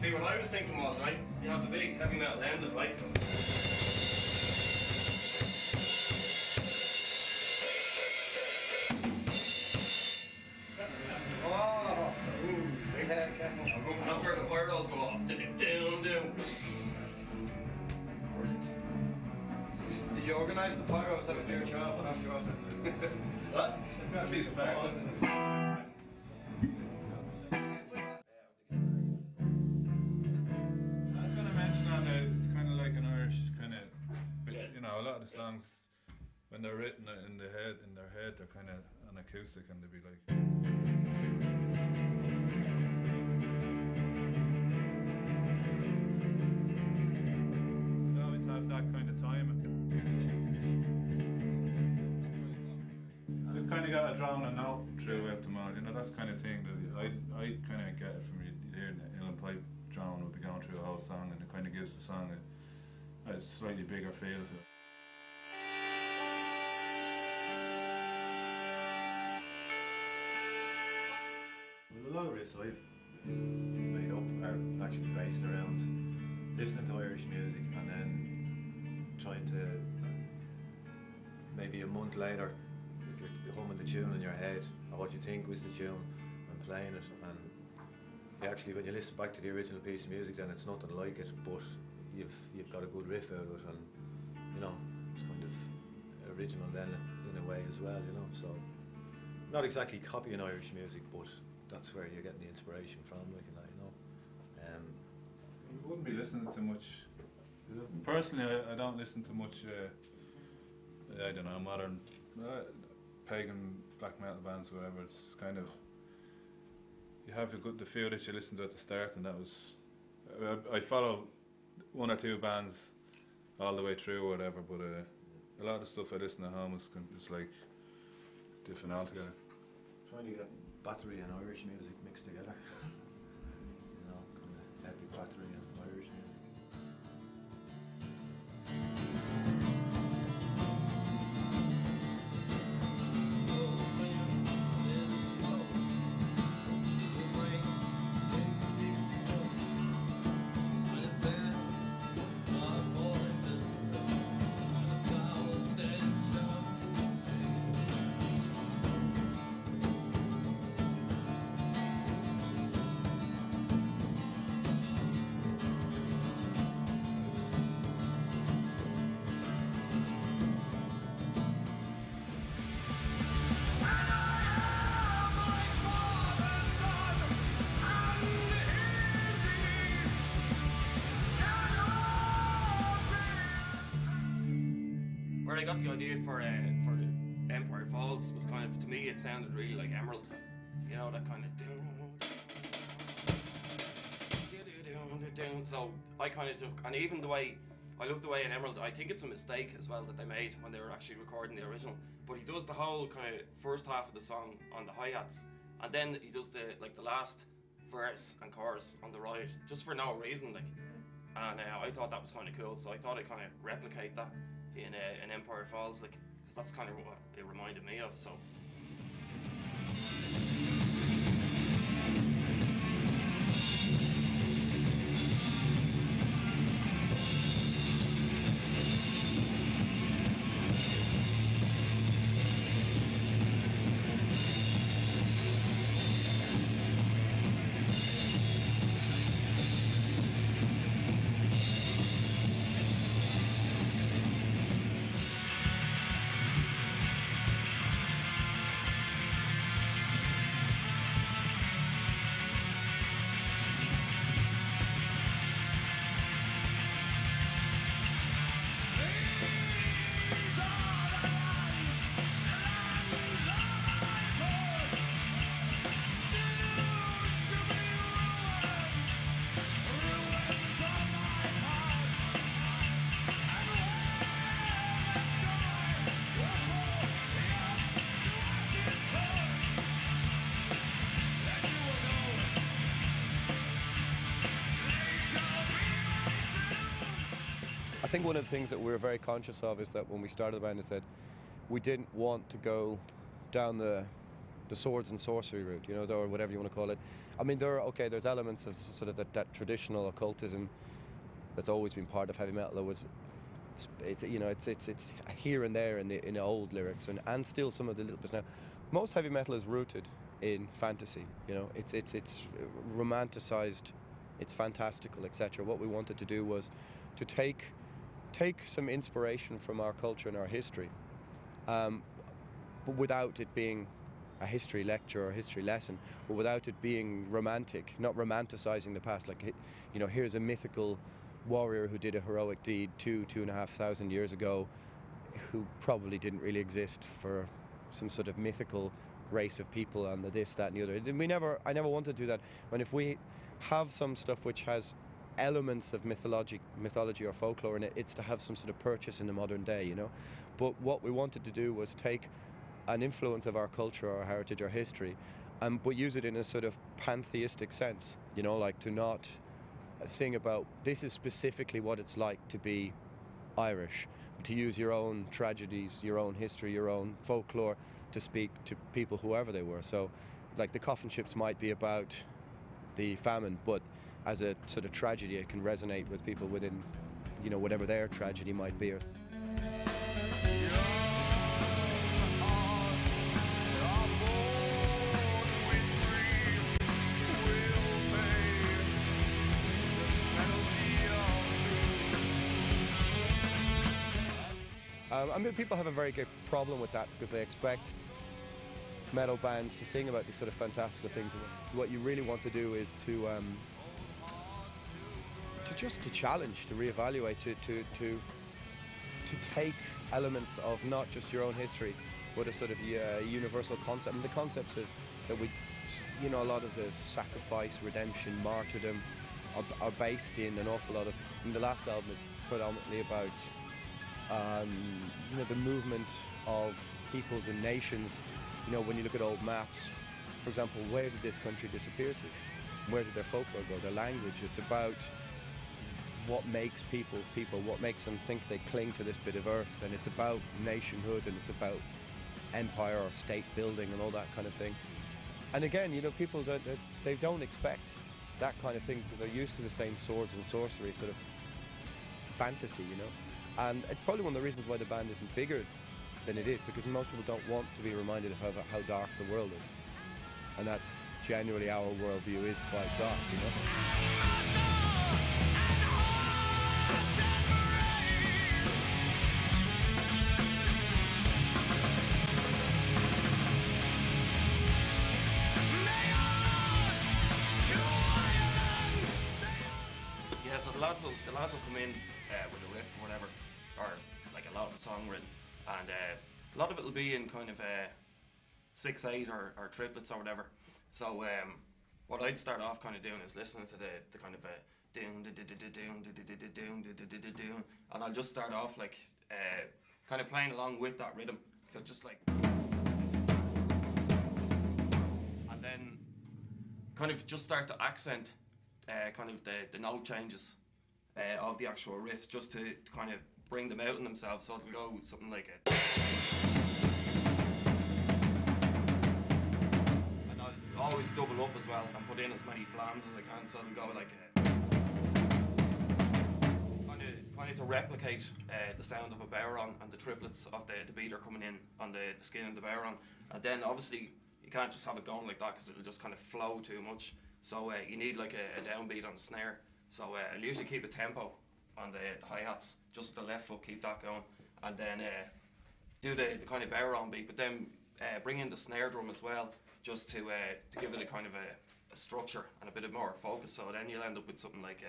Speaker 5: See, what I was thinking was, right, you have the big heavy metal end that like goes.
Speaker 8: Oh!
Speaker 5: See? That's where the pyros go off. Do-do-do-do.
Speaker 8: Did you organise the pyros? That was your job after all.
Speaker 5: What?
Speaker 1: Actually, it's fair. It's kind of like an Irish kind of, you know, a lot of the songs when they're written in their head, they're kind of an acoustic, and they'd be like. They always have that kind of timing. They've kind of got a drawn a note throughout them all, you know, that kind of thing that I kind of get it from hearing the Uilleann pipe drone would be going through the whole song, and it kind of gives the song a slightly bigger feel to it.
Speaker 2: Well, a lot of riffs I've made up are actually based around listening to Irish music and then trying to maybe a month later you're humming the tune in your head or what you think was the tune and playing it, and actually when you listen back to the original piece of music then it's nothing like it, but you've got a good riff out of it, and you know it's kind of original then in a way as well, you know, so not exactly copying Irish music, but that's where you're getting the inspiration from, like, and that, you know.
Speaker 1: You wouldn't be listening to much. Personally, I don't listen to much. I don't know, modern pagan black metal bands, whatever. It's kind of, you have the few that you listen to at the start, and that was. I follow one or two bands all the way through, or whatever. But a lot of the stuff I listen at home is like different altogether.
Speaker 2: Trying to get battery and Irish music mixed together. You know, kind of epic battery and Irish music.
Speaker 5: Where I got the idea for the Empire Falls was kind of, to me, it sounded really like Emerald. You know, that kind of so I kind of took, and even the way, I love the way in Emerald, I think it's a mistake as well that they made when they were actually recording the original, but he does the whole kind of first half of the song on the hi-hats, and then he does the last verse and chorus on the ride, just for no reason, like, and I thought that was kind of cool, so I thought I'd kind of replicate that in Empire Falls, like, because that's kind of what it reminded me of, so.
Speaker 3: I think one of the things that we were very conscious of is that when we started the band is that we didn't want to go down the swords and sorcery route, you know, or whatever you want to call it. I mean, there's elements of sort of that traditional occultism that's always been part of heavy metal. It's here and there in the old lyrics and still some of the little bits now. Most heavy metal is rooted in fantasy, you know. It's romanticized, it's fantastical, etc. What we wanted to do was to take some inspiration from our culture and our history, but without it being a history lecture or a history lesson, but without it being romantic, not romanticizing the past. Like, you know, here's a mythical warrior who did a heroic deed 2,500 years ago, who probably didn't really exist for some sort of mythical race of people and the this, that, and the other. I never wanted to do that. When if we have some stuff which has elements of mythology or folklore in it, it's to have some sort of purchase in the modern day, you know. But what we wanted to do was take an influence of our culture, our heritage, our history, but use it in a sort of pantheistic sense, you know, like to not sing about this is specifically what it's like to be Irish, to use your own tragedies, your own history, your own folklore to speak to people whoever they were. So like the Coffin Ships might be about the famine, but as a sort of tragedy it can resonate with people within, you know, whatever their tragedy might be. I mean, people have a very good problem with that because they expect metal bands to sing about these sort of fantastical things. And what you really want to do is to challenge, to reevaluate, to take elements of not just your own history, but a sort of universal concept. And the concepts of that we, a lot of the sacrifice, redemption, martyrdom are based in an awful lot of. The last album is predominantly about, the movement of peoples and nations. When you look at old maps, for example, where did this country disappear to? Where did their folklore go? Their language. It's about what makes people, what makes them think they cling to this bit of earth, and it's about nationhood, and it's about empire or state building and all that kind of thing. And again, people don't expect that kind of thing because they're used to the same swords and sorcery sort of fantasy, And it's probably one of the reasons why the band isn't bigger than it is, because most people don't want to be reminded of how dark the world is. And that's generally our worldview is quite dark,
Speaker 5: Yeah, so the lads will come in with a riff or whatever, or like a lot of a song written, and a lot of it will be in kind of 6/8 or triplets or whatever. So what I'd start off kind of doing is listening to the kind of doom, and I'll just start off like kind of playing along with that rhythm, so just like, and then kind of just start to accent kind of the note changes of the actual riffs, just to kind of bring them out in themselves. So it'll go something like a, and I'll always double up as well and put in as many flams as I can, so it'll go like a, it's kind of to replicate the sound of a bowron, and the triplets of the beat are coming in on the skin of the bowron. And then obviously you can't just have it going like that because it'll just kind of flow too much. So you need like a downbeat on the snare. So I'll usually keep a tempo on the hi-hats, just with the left foot, keep that going, and then do the kind of bowron beat, but then bring in the snare drum as well, just to give it a kind of a structure and a bit of more focus. So then you'll end up with something like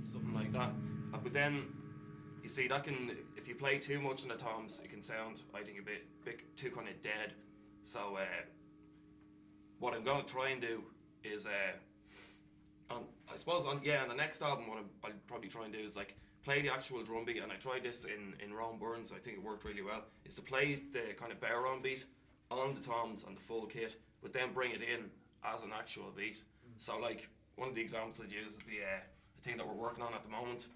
Speaker 5: something like that. But then you see, that can, if you play too much on the toms, it can sound, I think, a bit too kind of dead. So what I'm going to try and do is, I suppose, on the next album, what I'll probably try and do is like play the actual drum beat, and I tried this in Ron Burns, I think it worked really well, is to play the kind of bowron beat on the toms on the full kit, but then bring it in as an actual beat. So like, one of the examples I'd use is the thing that we're working on at the moment.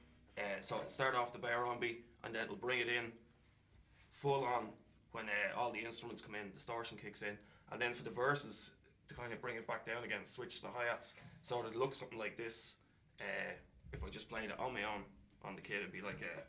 Speaker 5: So it'll start off the bowron beat, and then it'll bring it in full on when all the instruments come in, distortion kicks in, and then for the verses, to kind of bring it back down again, switch the hi-hats. So it'd look something like this. If I just played it on my own on the kit, it'd be like a...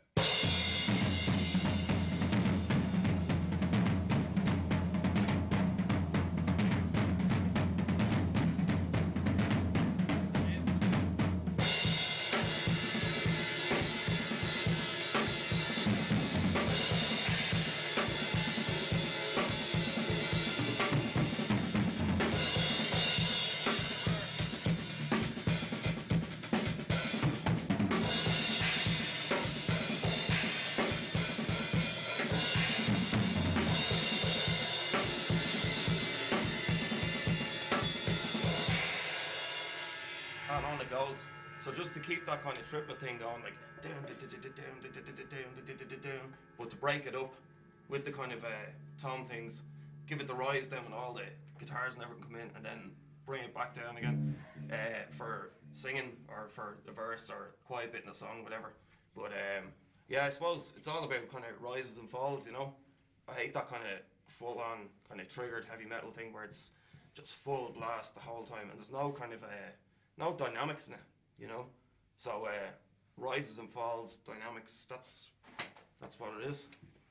Speaker 5: and on it goes. So just to keep that kind of triplet thing going, like but to break it up with the kind of tom things, give it the rise down when all the guitars and everything come in, and then bring it back down again for singing or for the verse or quiet bit in the song, whatever. But yeah, I suppose it's all about kind of rises and falls, you know. I hate that kind of full-on kind of triggered heavy metal thing where it's just full blast the whole time and there's no kind of no dynamics in it, you know. So rises and falls, dynamics, that's what it is.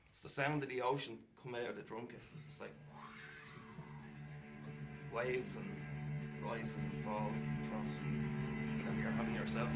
Speaker 5: It's the sound of the ocean come out of the drum kit. It's like waves and rises and falls and troughs and whatever you're having yourself.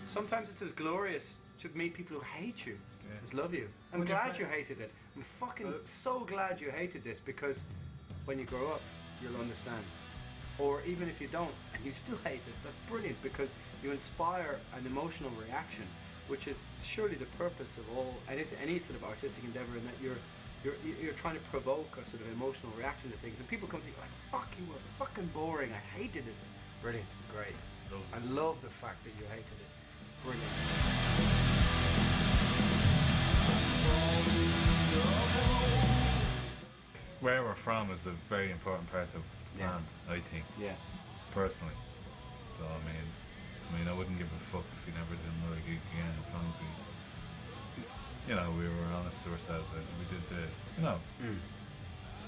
Speaker 8: sometimes it's as glorious to meet people who hate you as love you. I'm
Speaker 1: When you're
Speaker 8: glad you
Speaker 1: friends-
Speaker 8: hated it. I'm fucking so glad you hated this, because when you grow up, you'll understand. Or even if you don't and you still hate this, that's brilliant, because you inspire an emotional reaction, which is surely the purpose of any sort of artistic endeavor, in that you're trying to provoke a sort of emotional reaction to things, and people come to you like, fuck, you were fucking boring, I hated this. Brilliant, great. I love the fact that you hated it. Brilliant.
Speaker 1: Where we're from is a very important part of the
Speaker 8: Yeah.
Speaker 1: band, I think,
Speaker 8: Yeah.
Speaker 1: personally. So I mean, I wouldn't give a fuck if we never did another gig again, as long as we were honest to ourselves. We did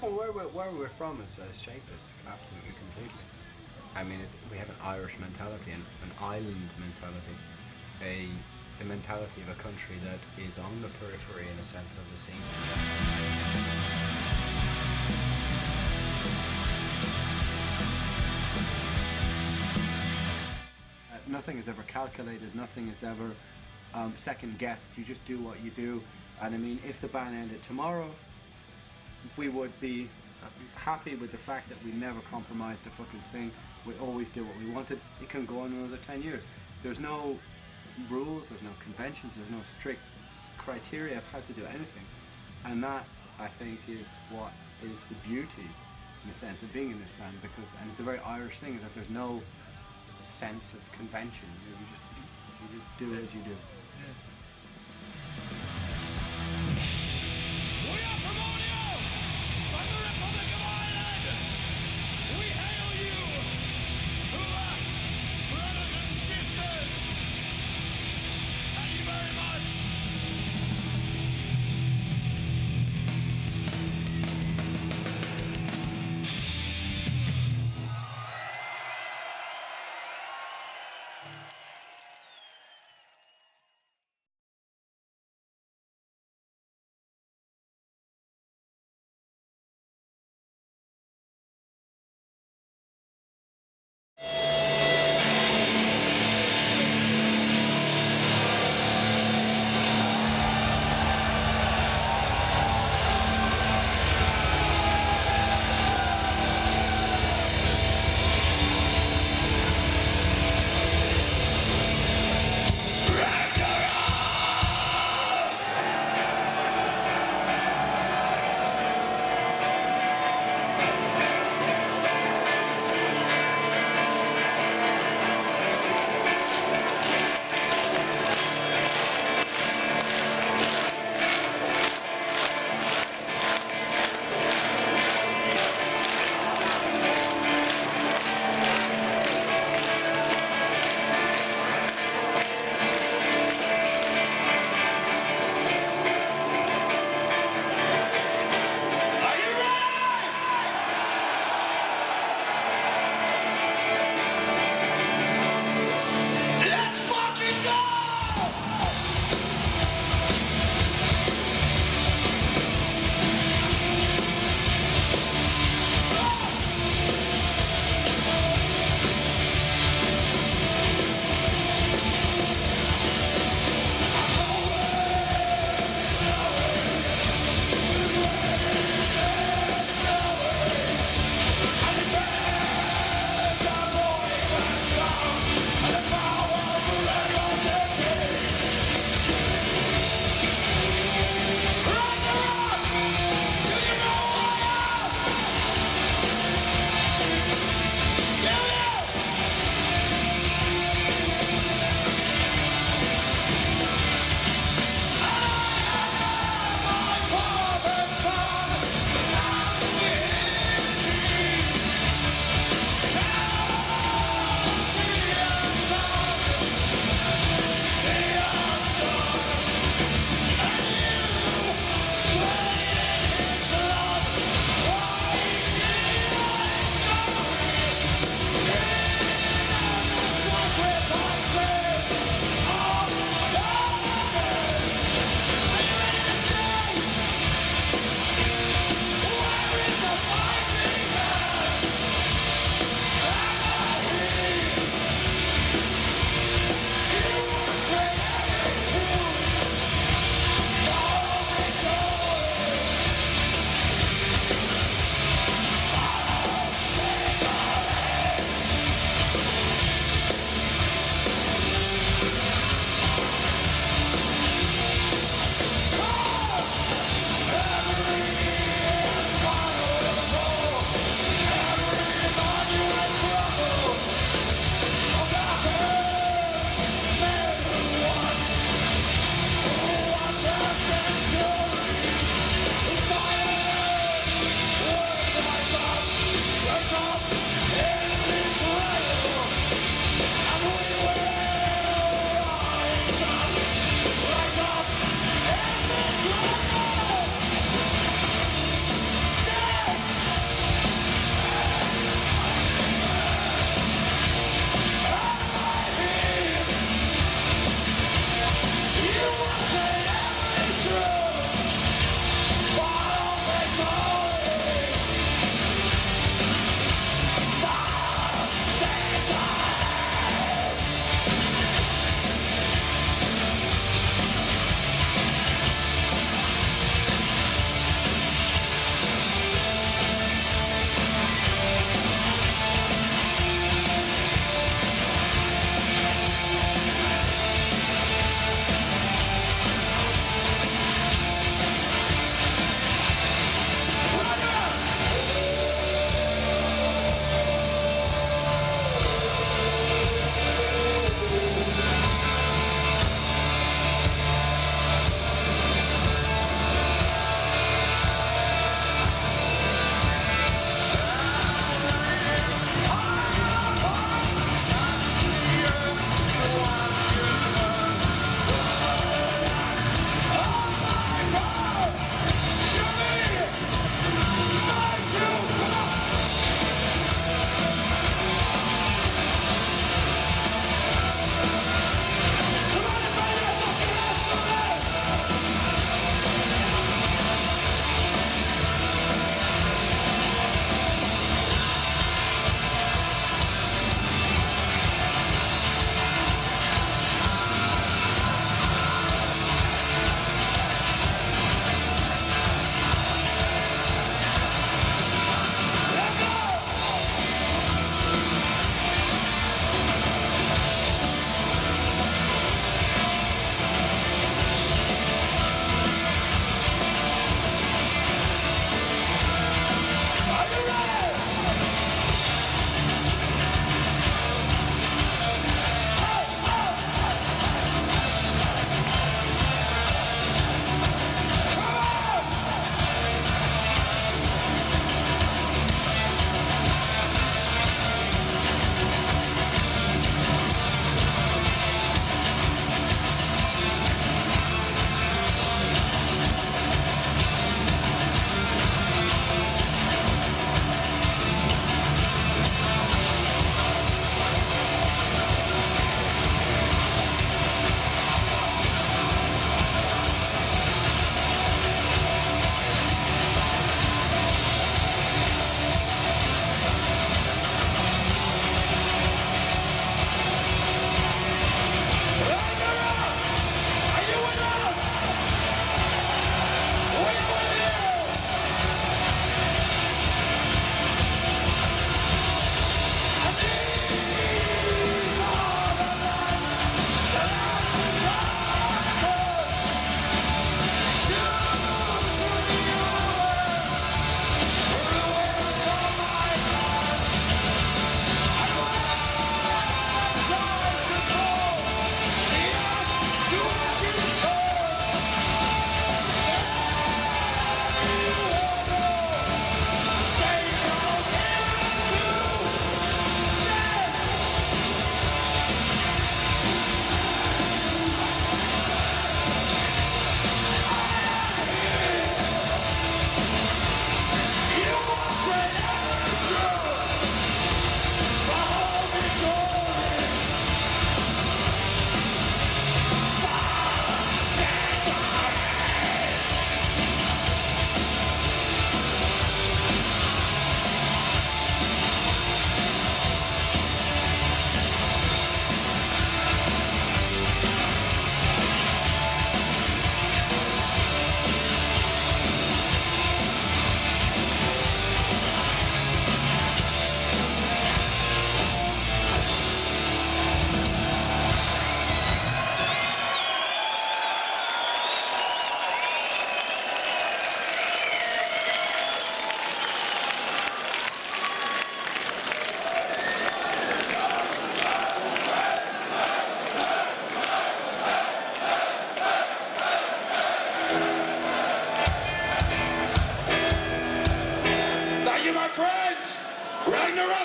Speaker 8: Well, where we're from has shaped us absolutely completely. I mean, we have an Irish mentality and an island mentality, the mentality of a country that is on the periphery in a sense of the scene. Nothing is ever calculated. Nothing is ever second guessed. You just do what you do. And I mean, if the band ended tomorrow, we would be happy with the fact that we never compromised a fucking thing. We always did what we wanted. It can go on another 10 years. There's no rules, there's no conventions, there's no strict criteria of how to do anything. And that, I think, is what is the beauty, in a sense, of being in this band, and it's a very Irish thing, is that there's no sense of convention. You just do as you do.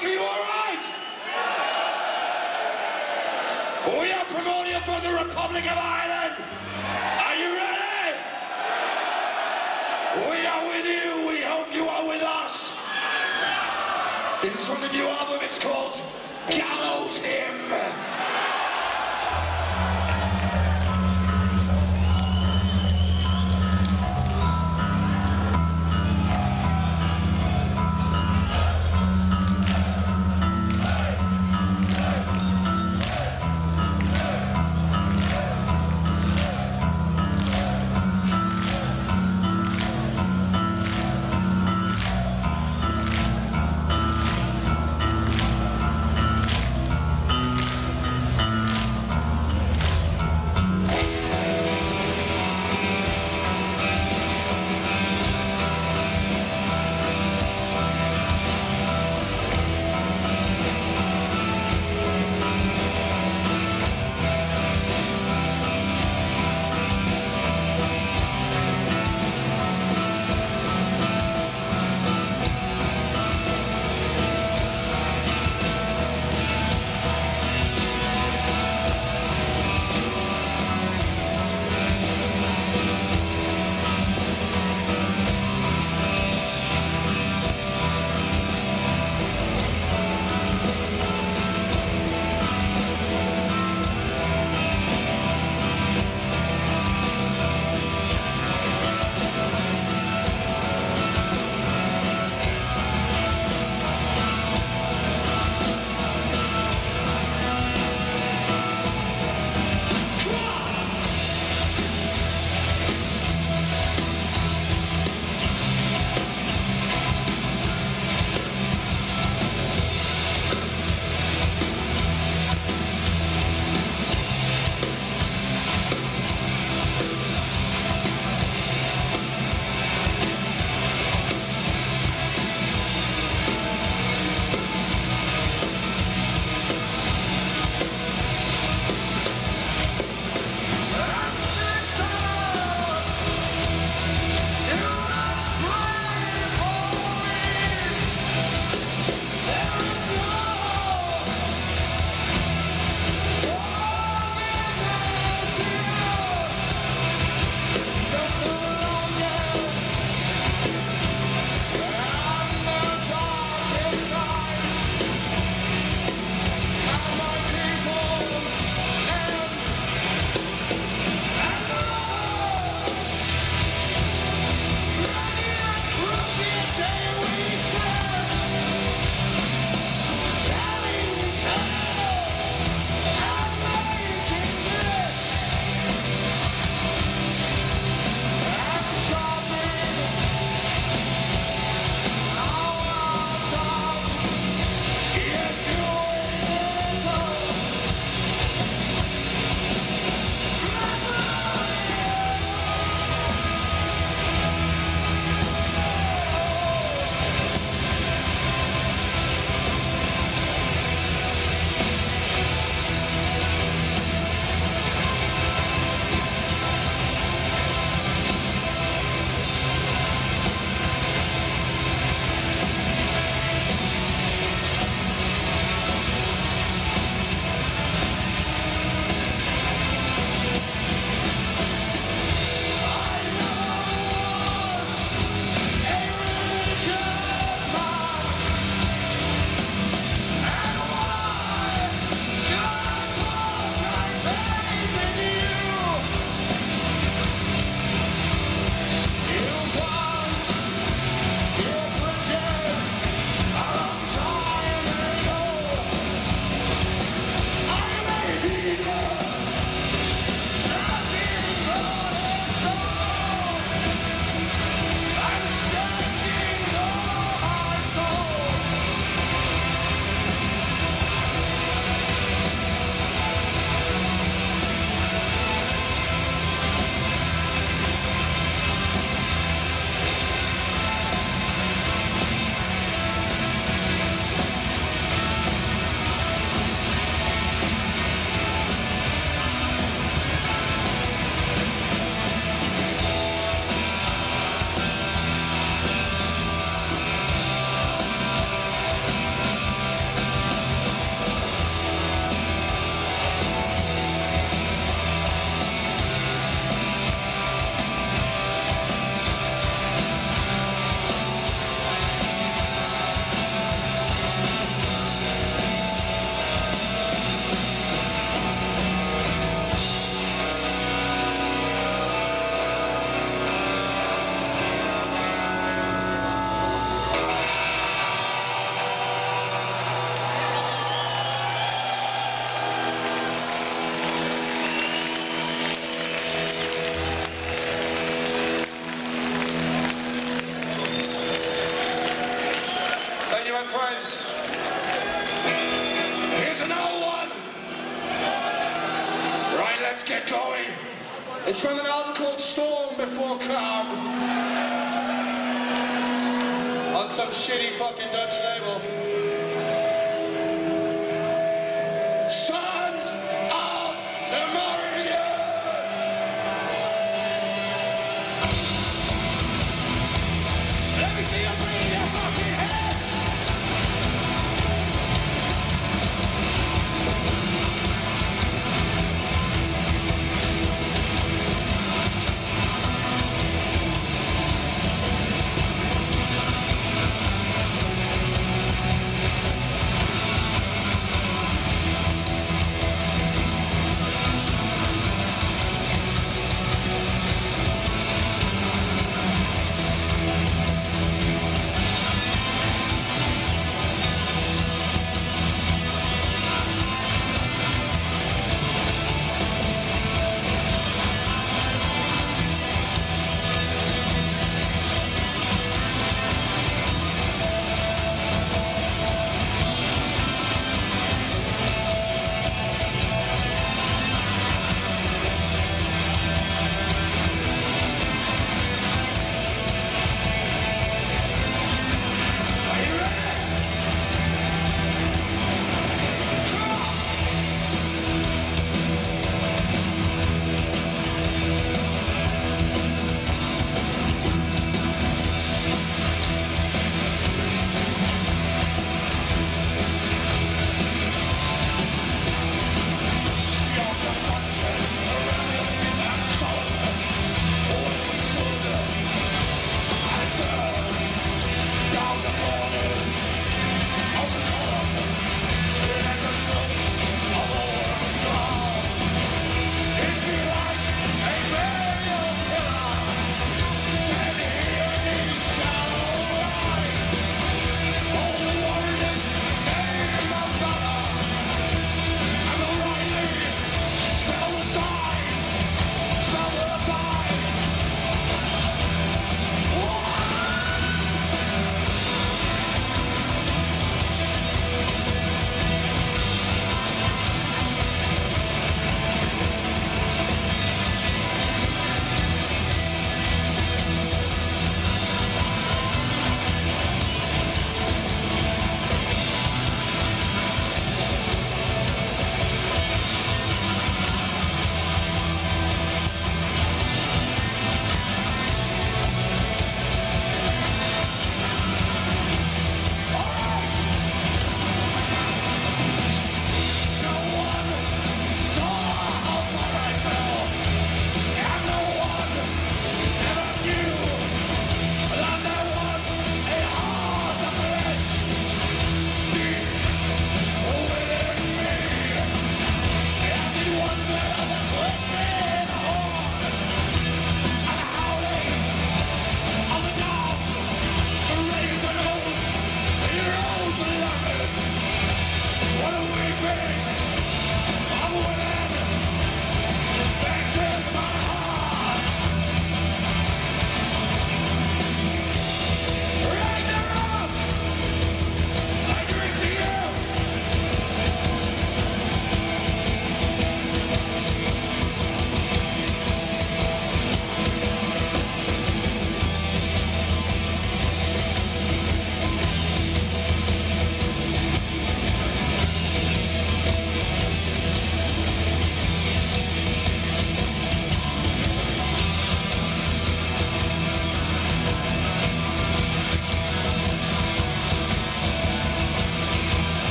Speaker 11: Ragnarok, are you alright? We are Primordial from the Republic of Ireland. Are you ready? We are with you. We hope you are with us. This is from the new album. It's called Gallows Hymn. It's from an album called Storm Before Calm. On some shitty fucking Dutch label. Sons of the Morrigan! Let me see you bring your fucking head!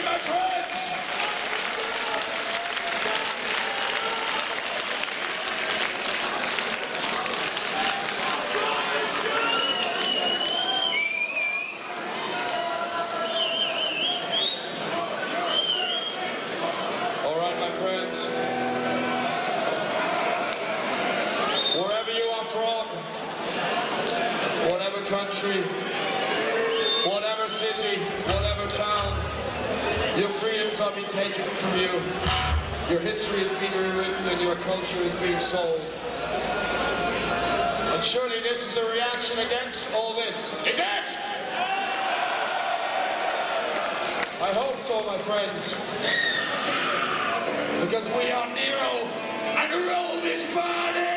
Speaker 11: ready, my friends? All right, my friends. Wherever you are from, whatever country, whatever city, whatever town, your freedoms are being taken from you. Your history is being rewritten and your culture is being sold. And surely this is a reaction against all this. Is it? I hope so, my friends. Because we are Nero and Rome is burning!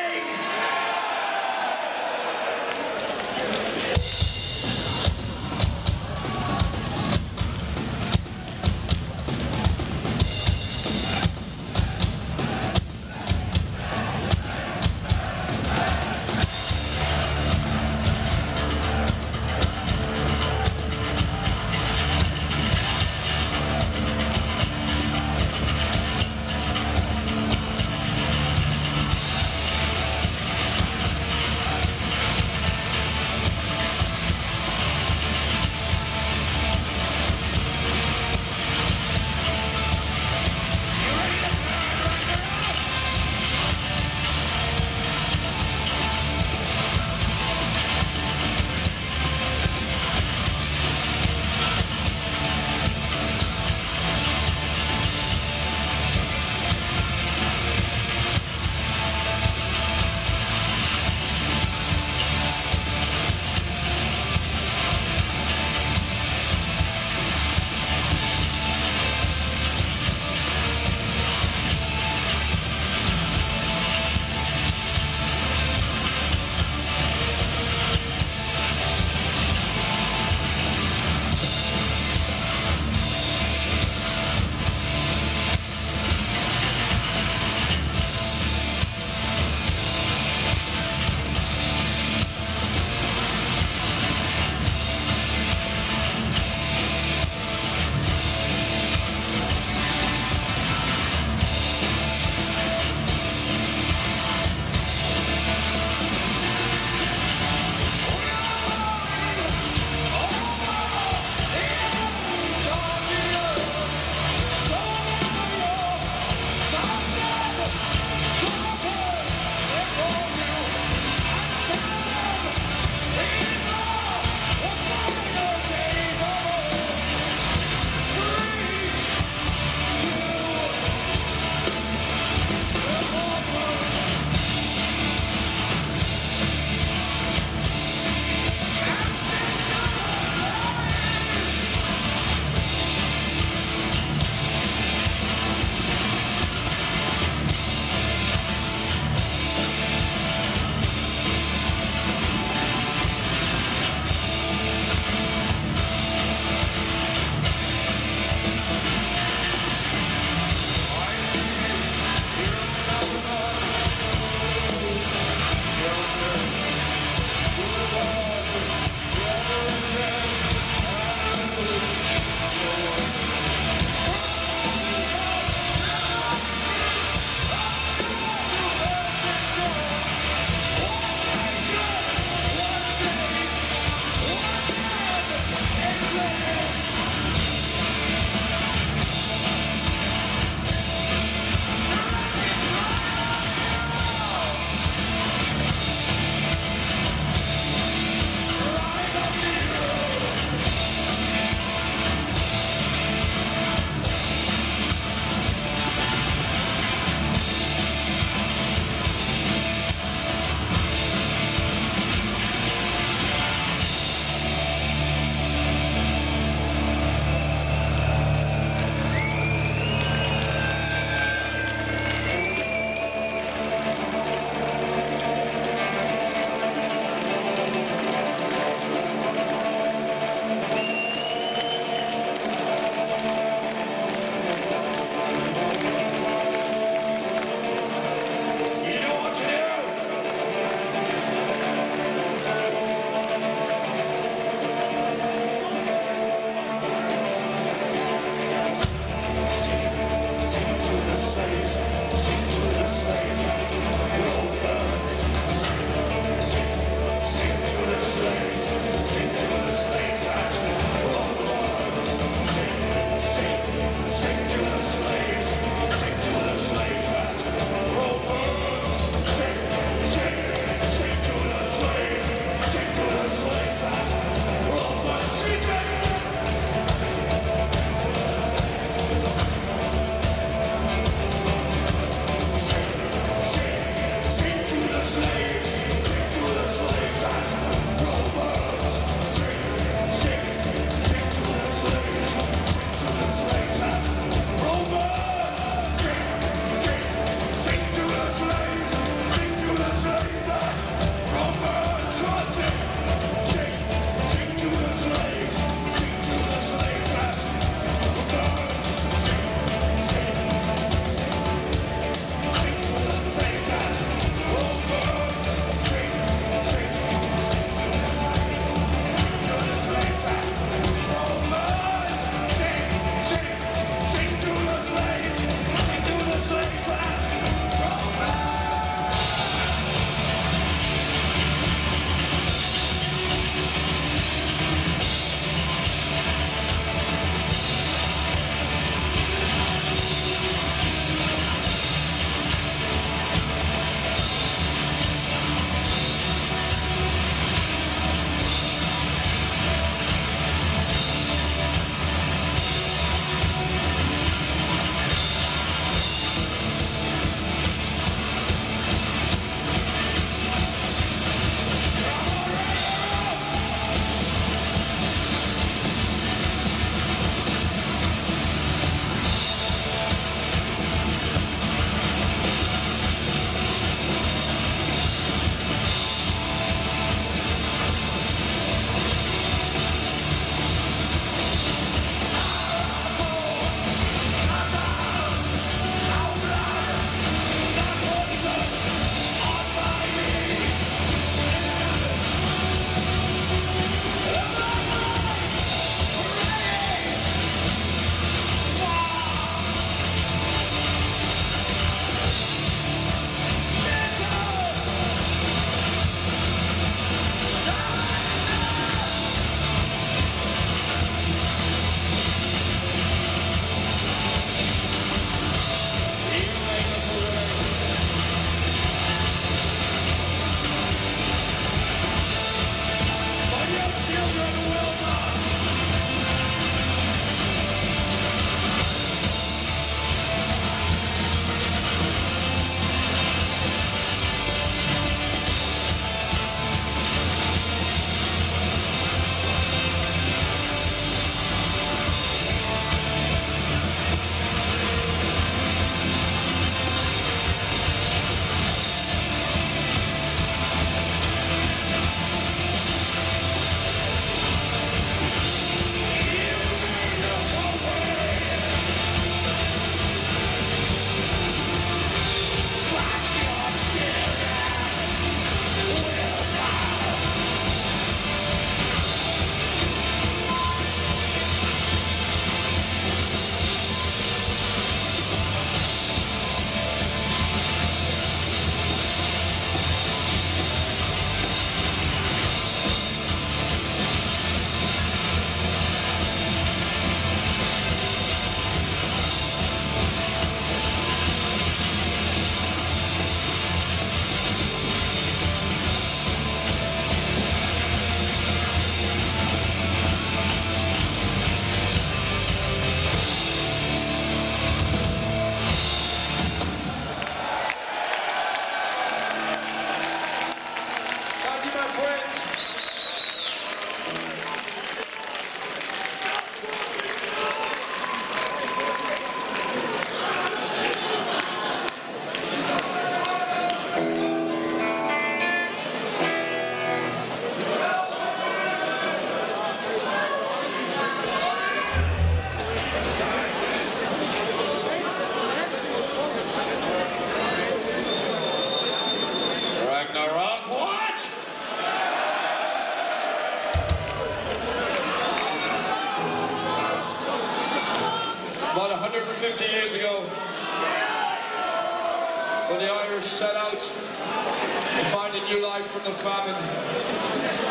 Speaker 11: when the Irish set out to find a new life from the famine,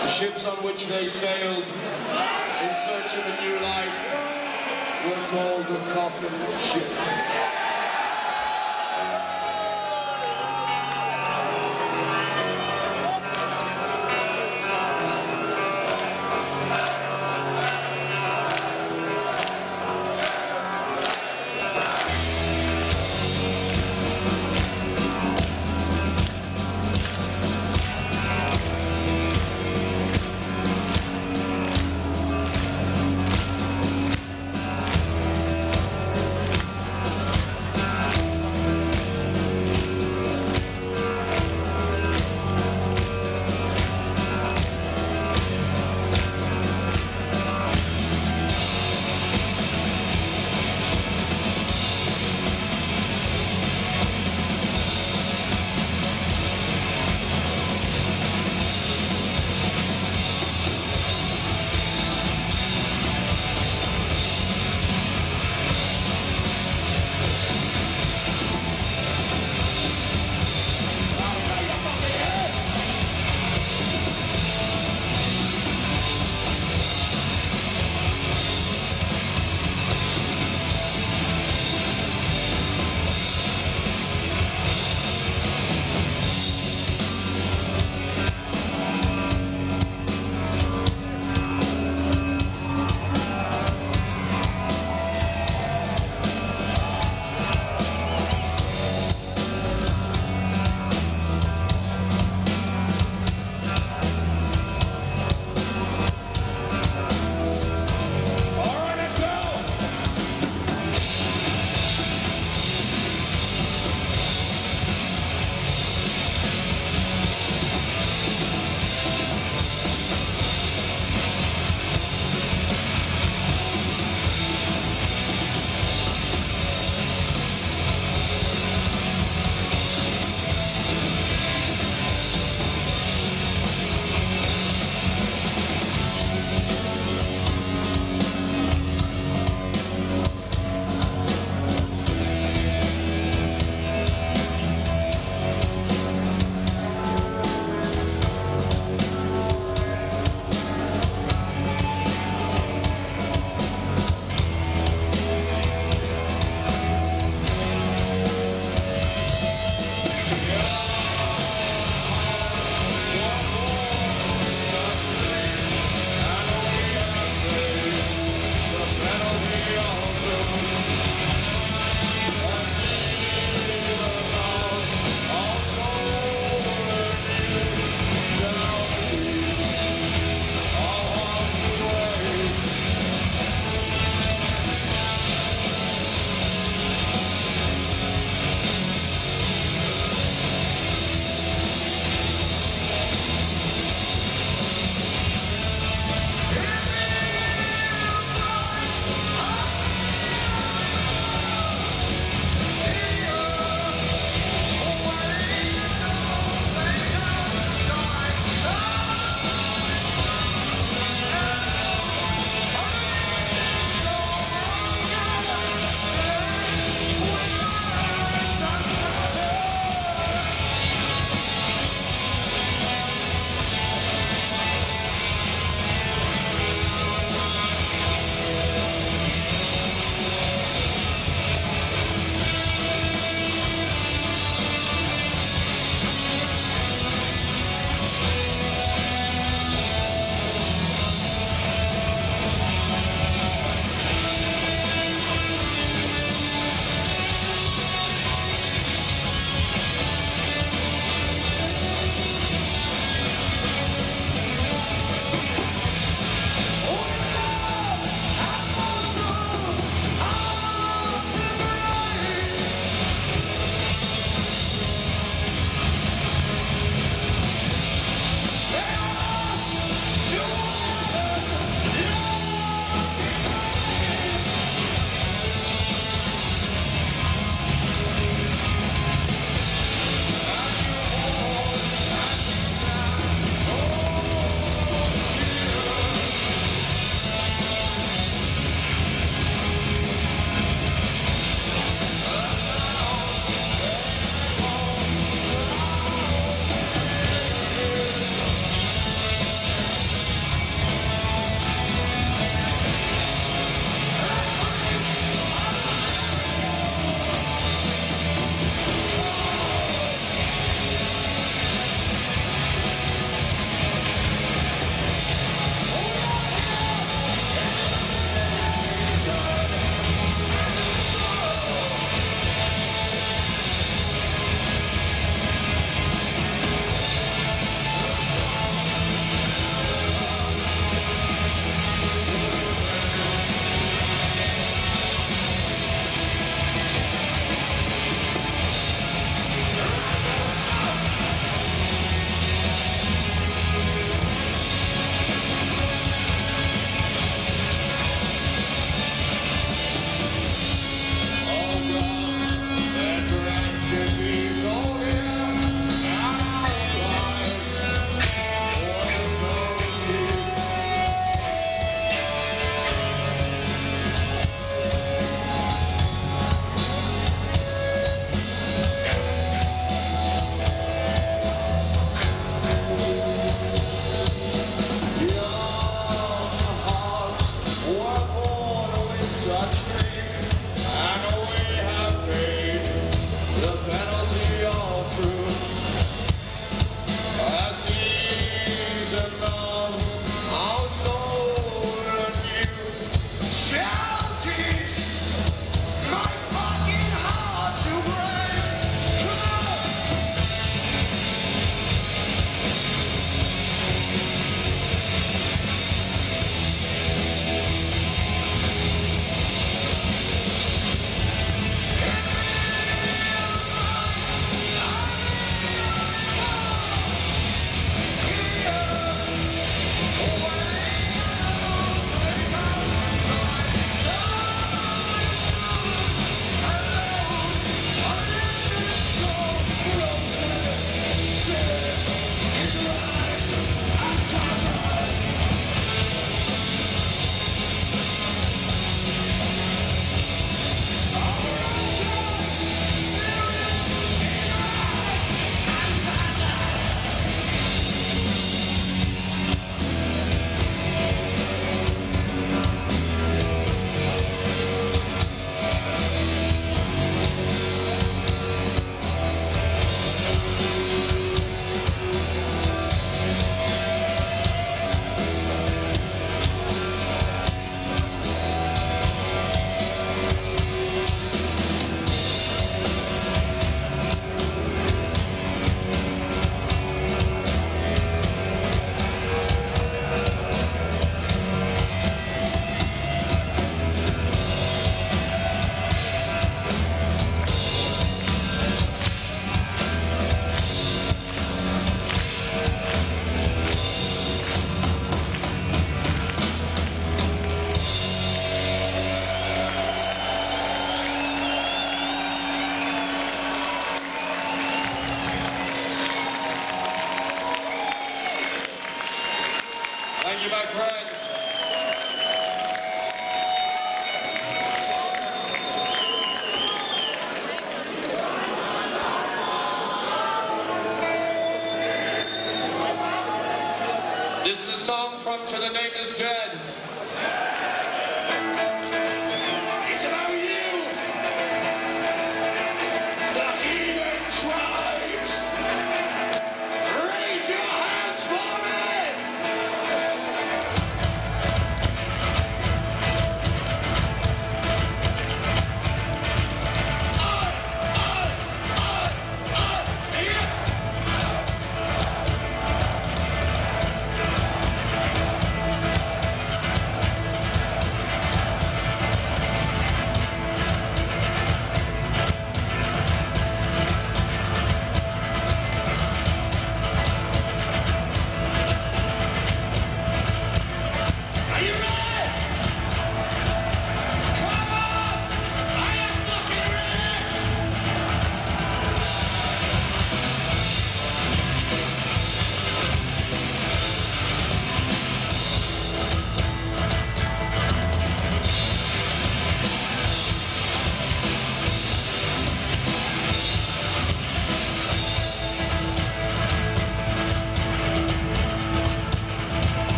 Speaker 11: the ships on which they sailed in search of a new life were called the Coffin Ships.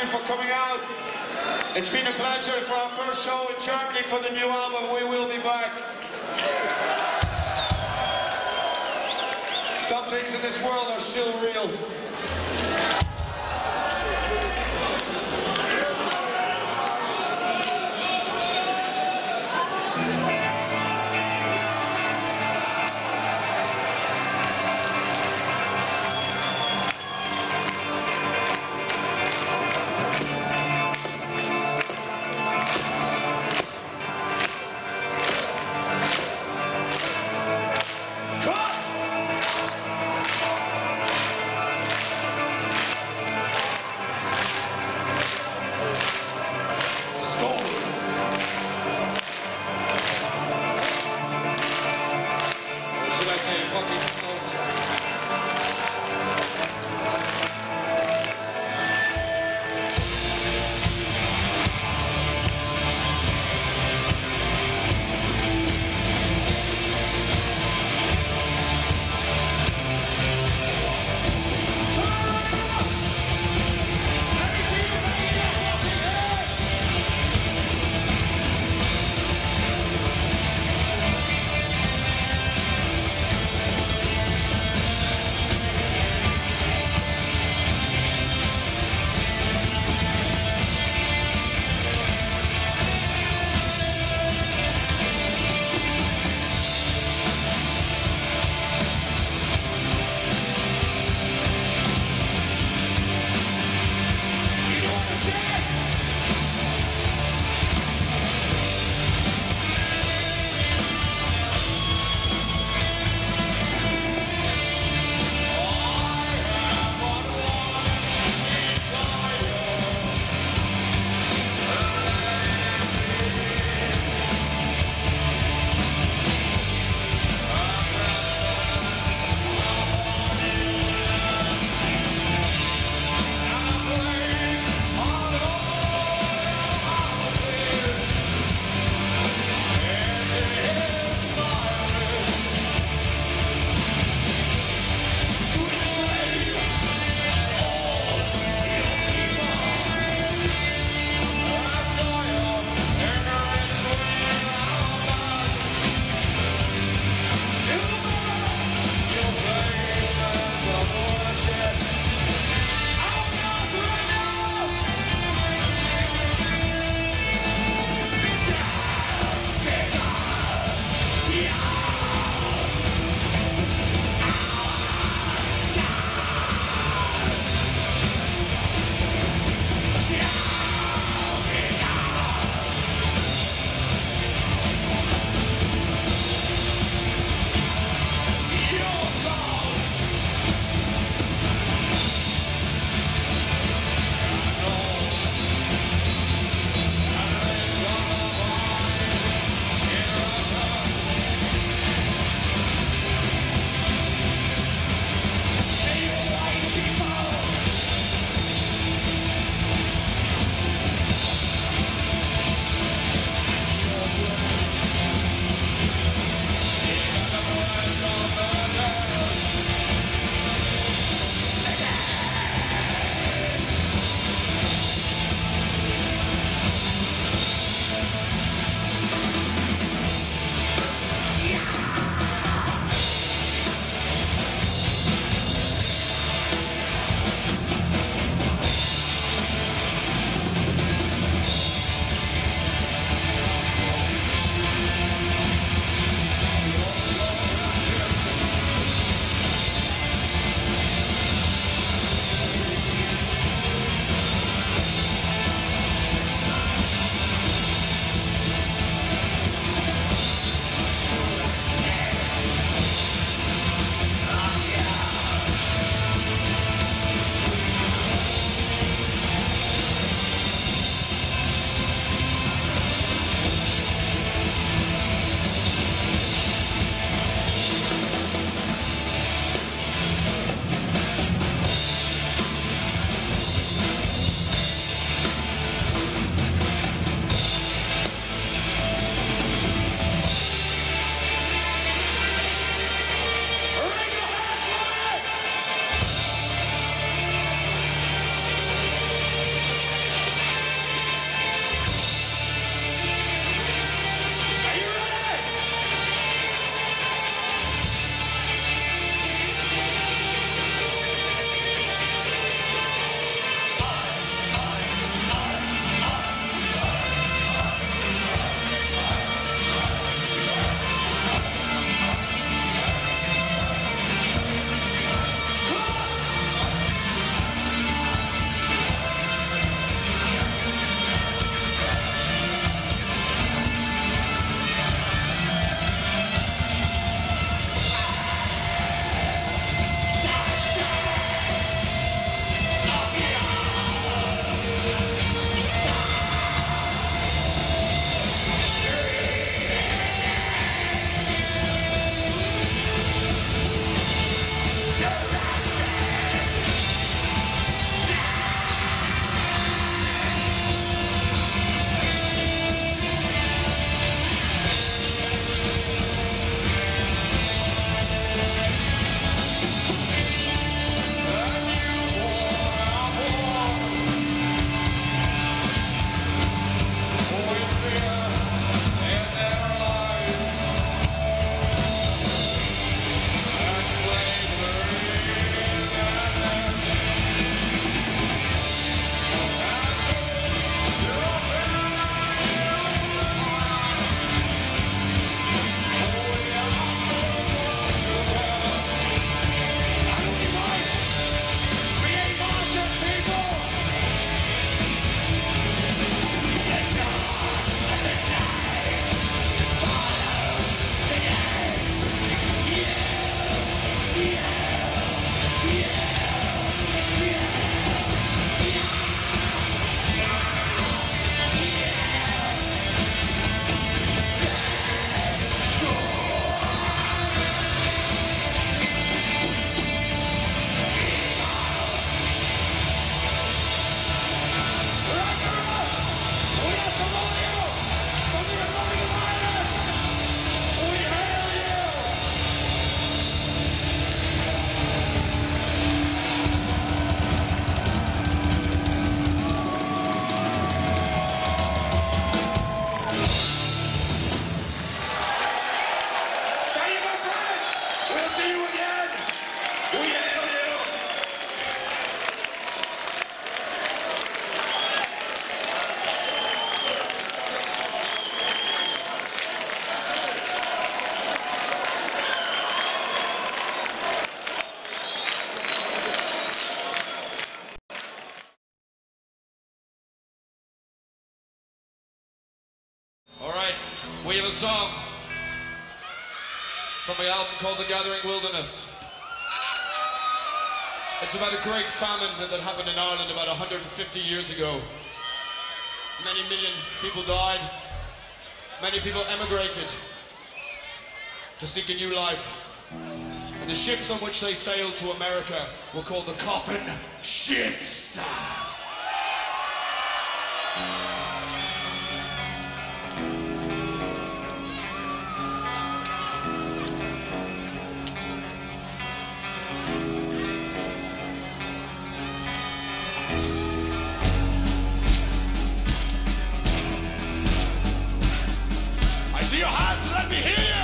Speaker 11: for coming out. It's been a pleasure for our first show in Germany for the new album. We will be back. Some things in this world are still real. song from my album called The Gathering Wilderness. It's about a great famine that happened in Ireland about 150 years ago. Many million people died. Many people emigrated to seek a new life. And the ships on which they sailed to America were called the Coffin Ships. I see your hands, let me hear you!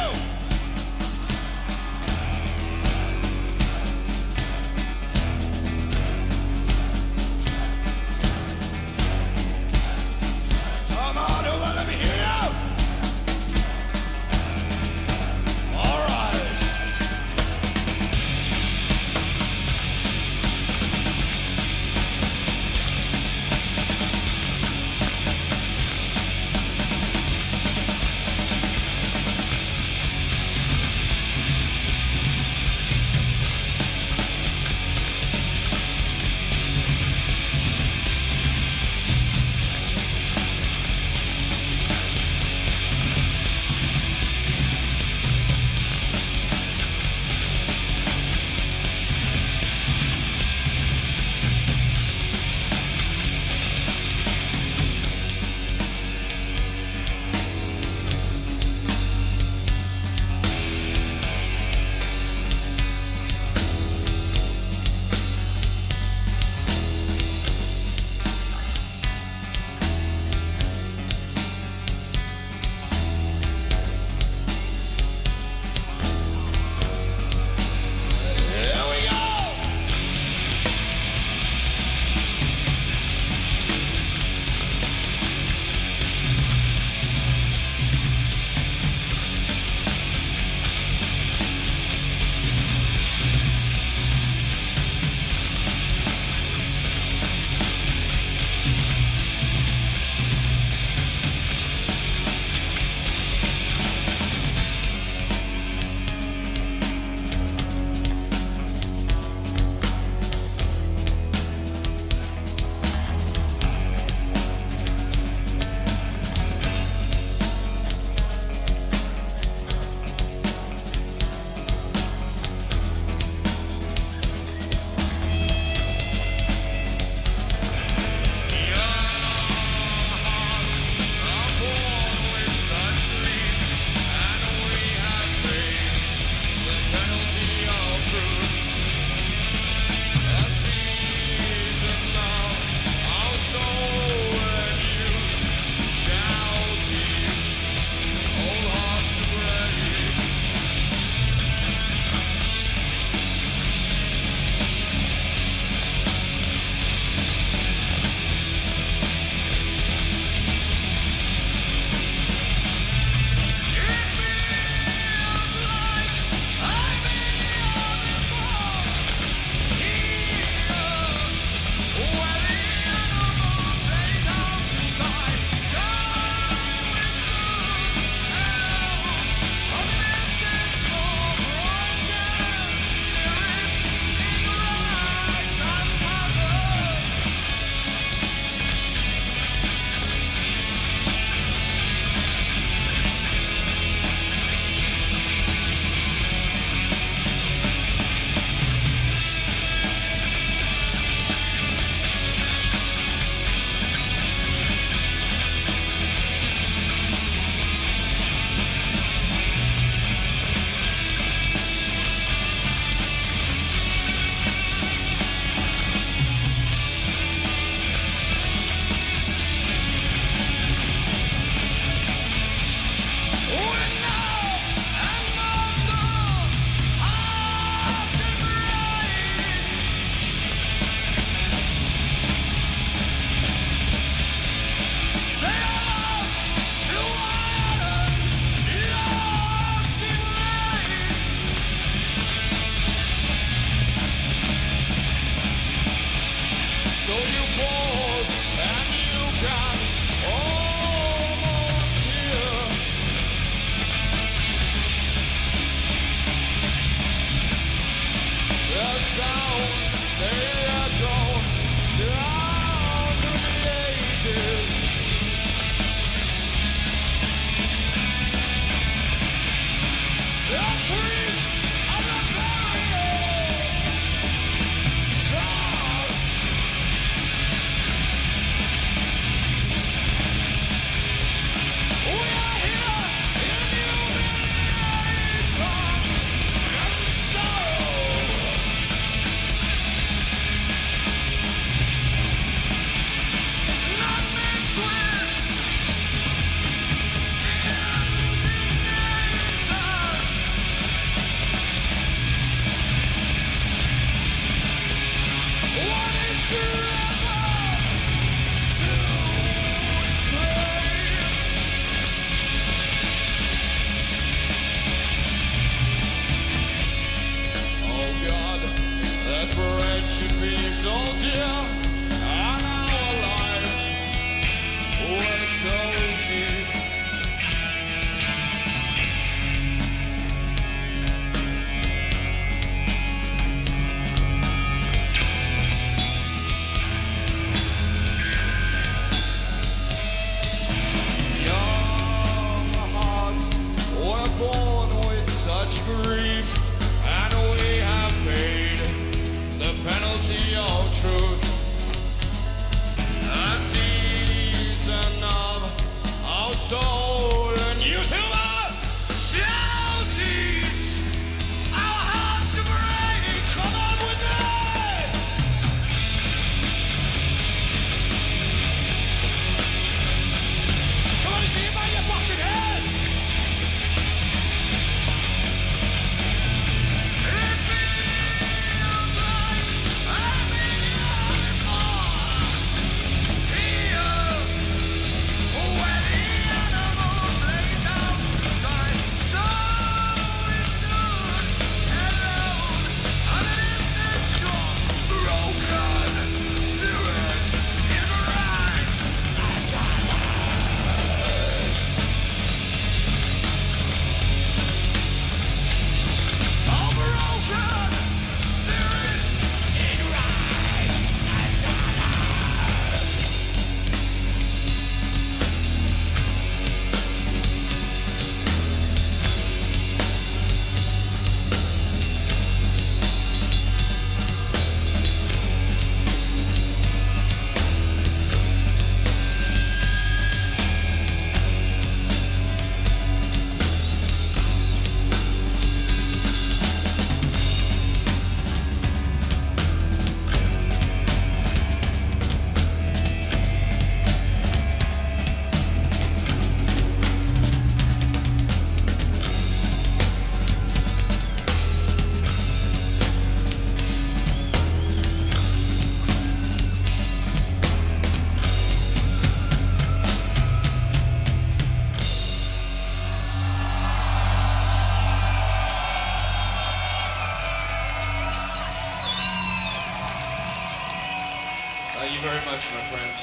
Speaker 11: Thank you very much, my friends.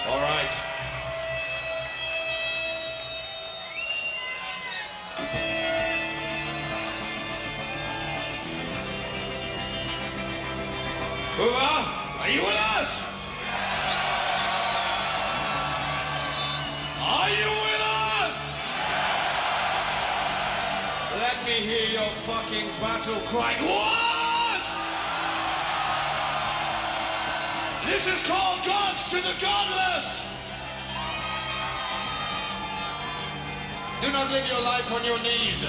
Speaker 11: All right. Hoorah! Are you with us? Are you with us? Let me hear your fucking battle cry. What? This is called Gods to the Godless. Do not live your life on your knees.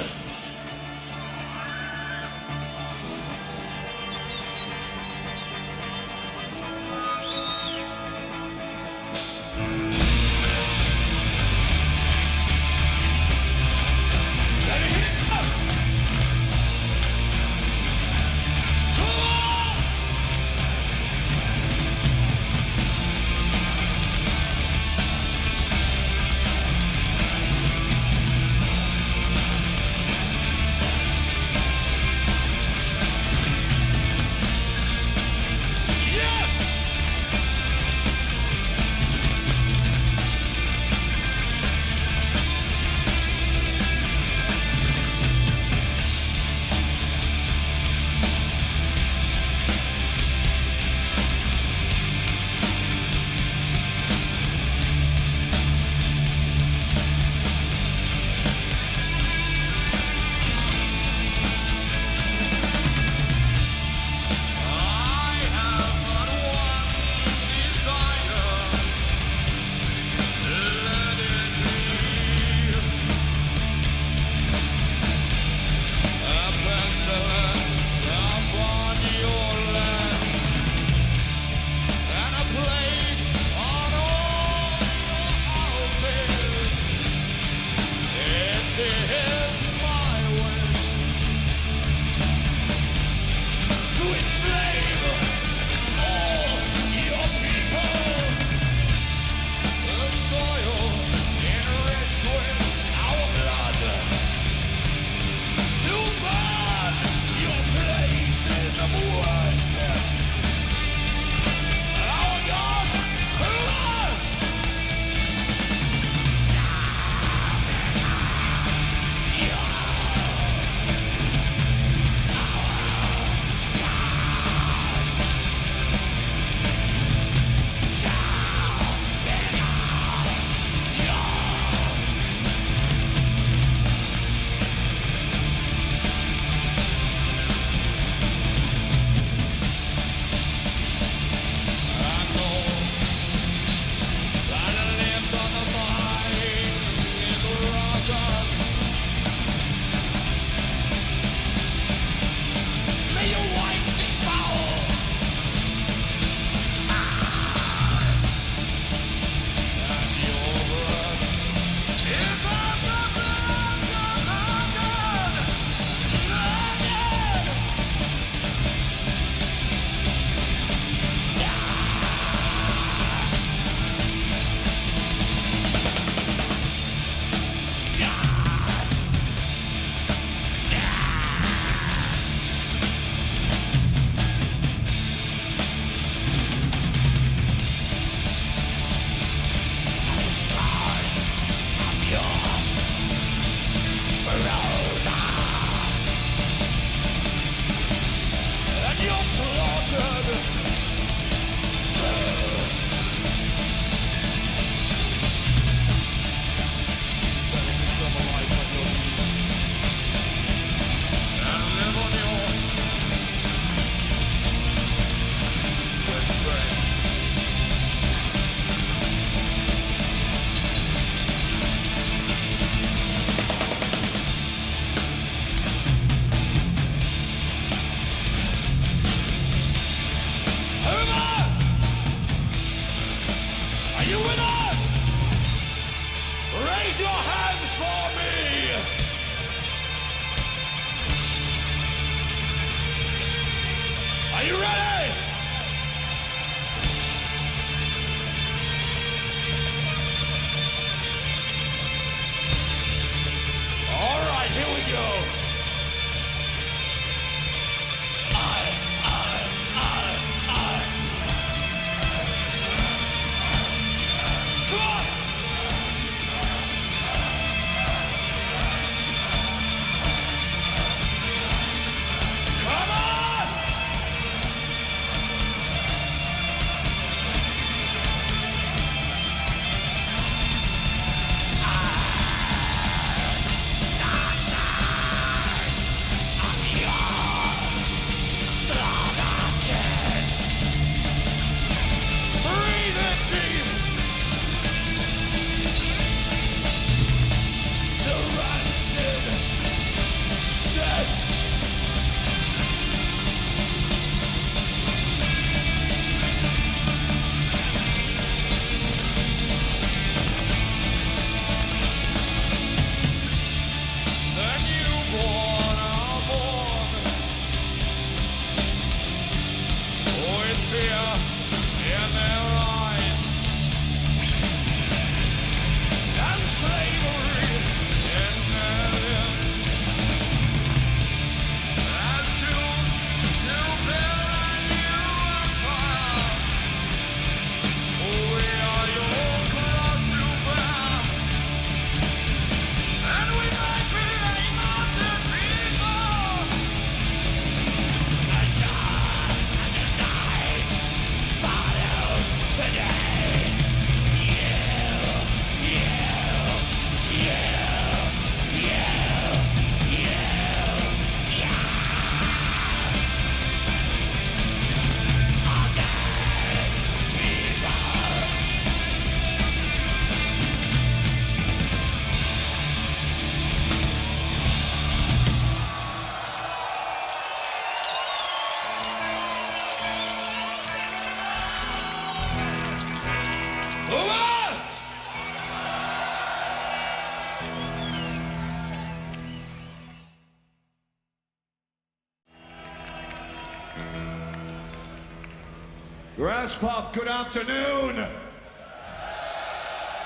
Speaker 11: GRASPOP, good afternoon.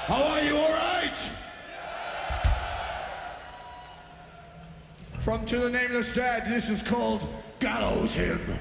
Speaker 11: How are you, all right? From To The Nameless Dead, this is called Gallows Hymn.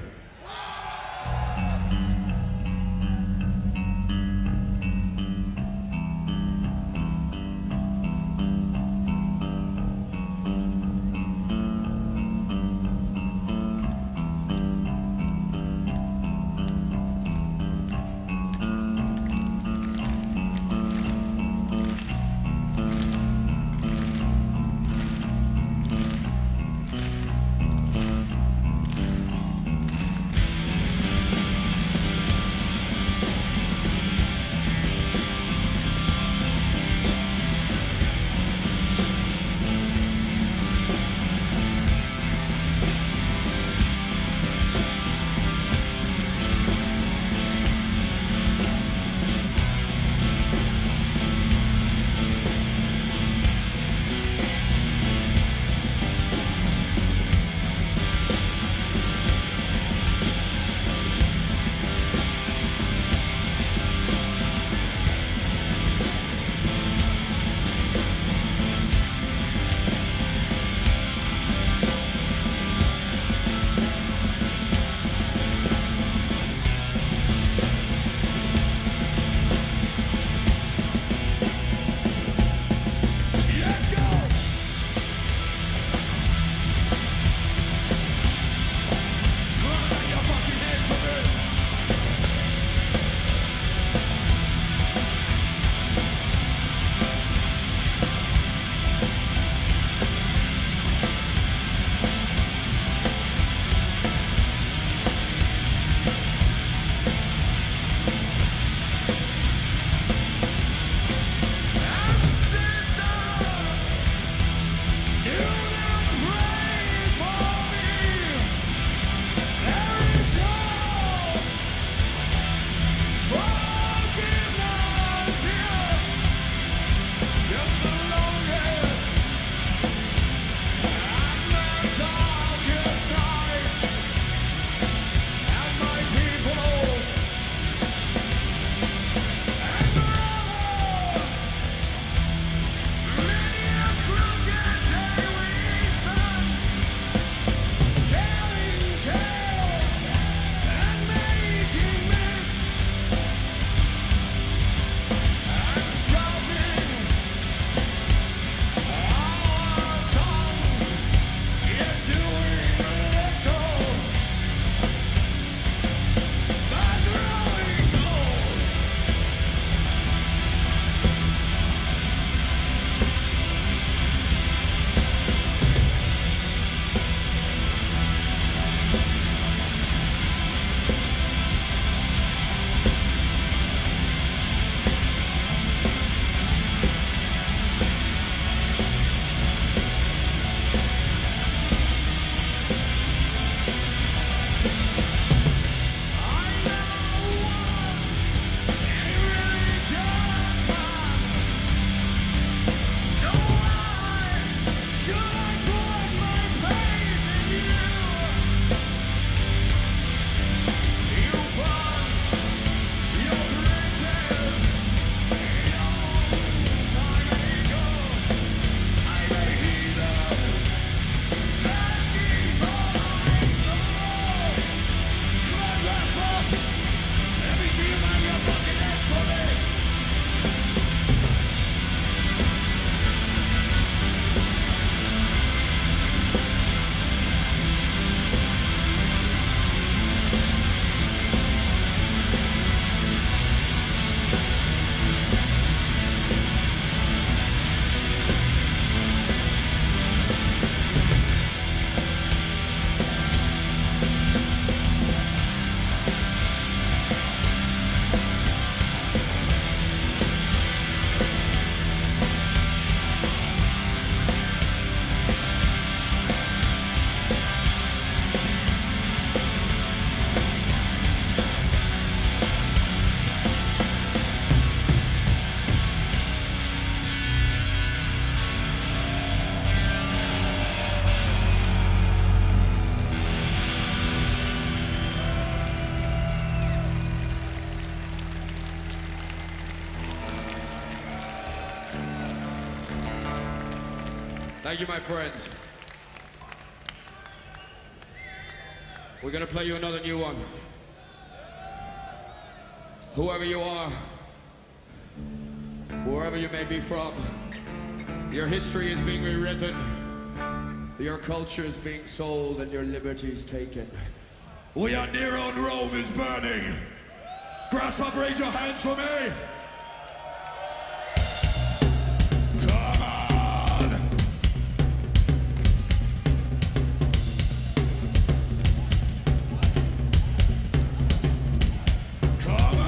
Speaker 11: Thank you, my friends. We're gonna play you another new one. Whoever you are, wherever you may be from, your history is being rewritten, your culture is being sold, and your liberties taken. We are Nero and Rome is burning. GRASPOP, raise your hands for me. Come on. Come on.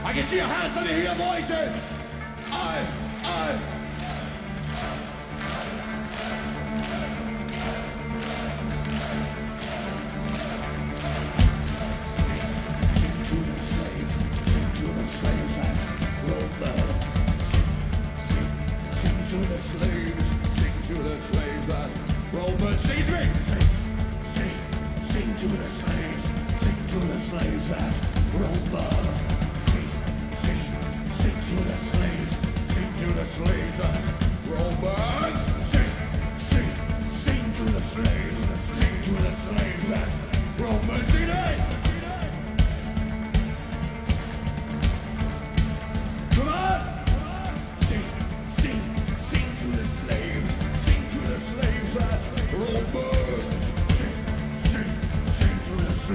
Speaker 11: I can see your hands, let me hear your voices. I. Sing to the slaves that roll bells. Sing to the slaves that roll bells. Sing to the slaves that roll bells. Sing to the slaves that roll birds. Sing to the slaves that roll birds. Sing it! Come on! Sing to the slaves that roll birds. Sing to the slaves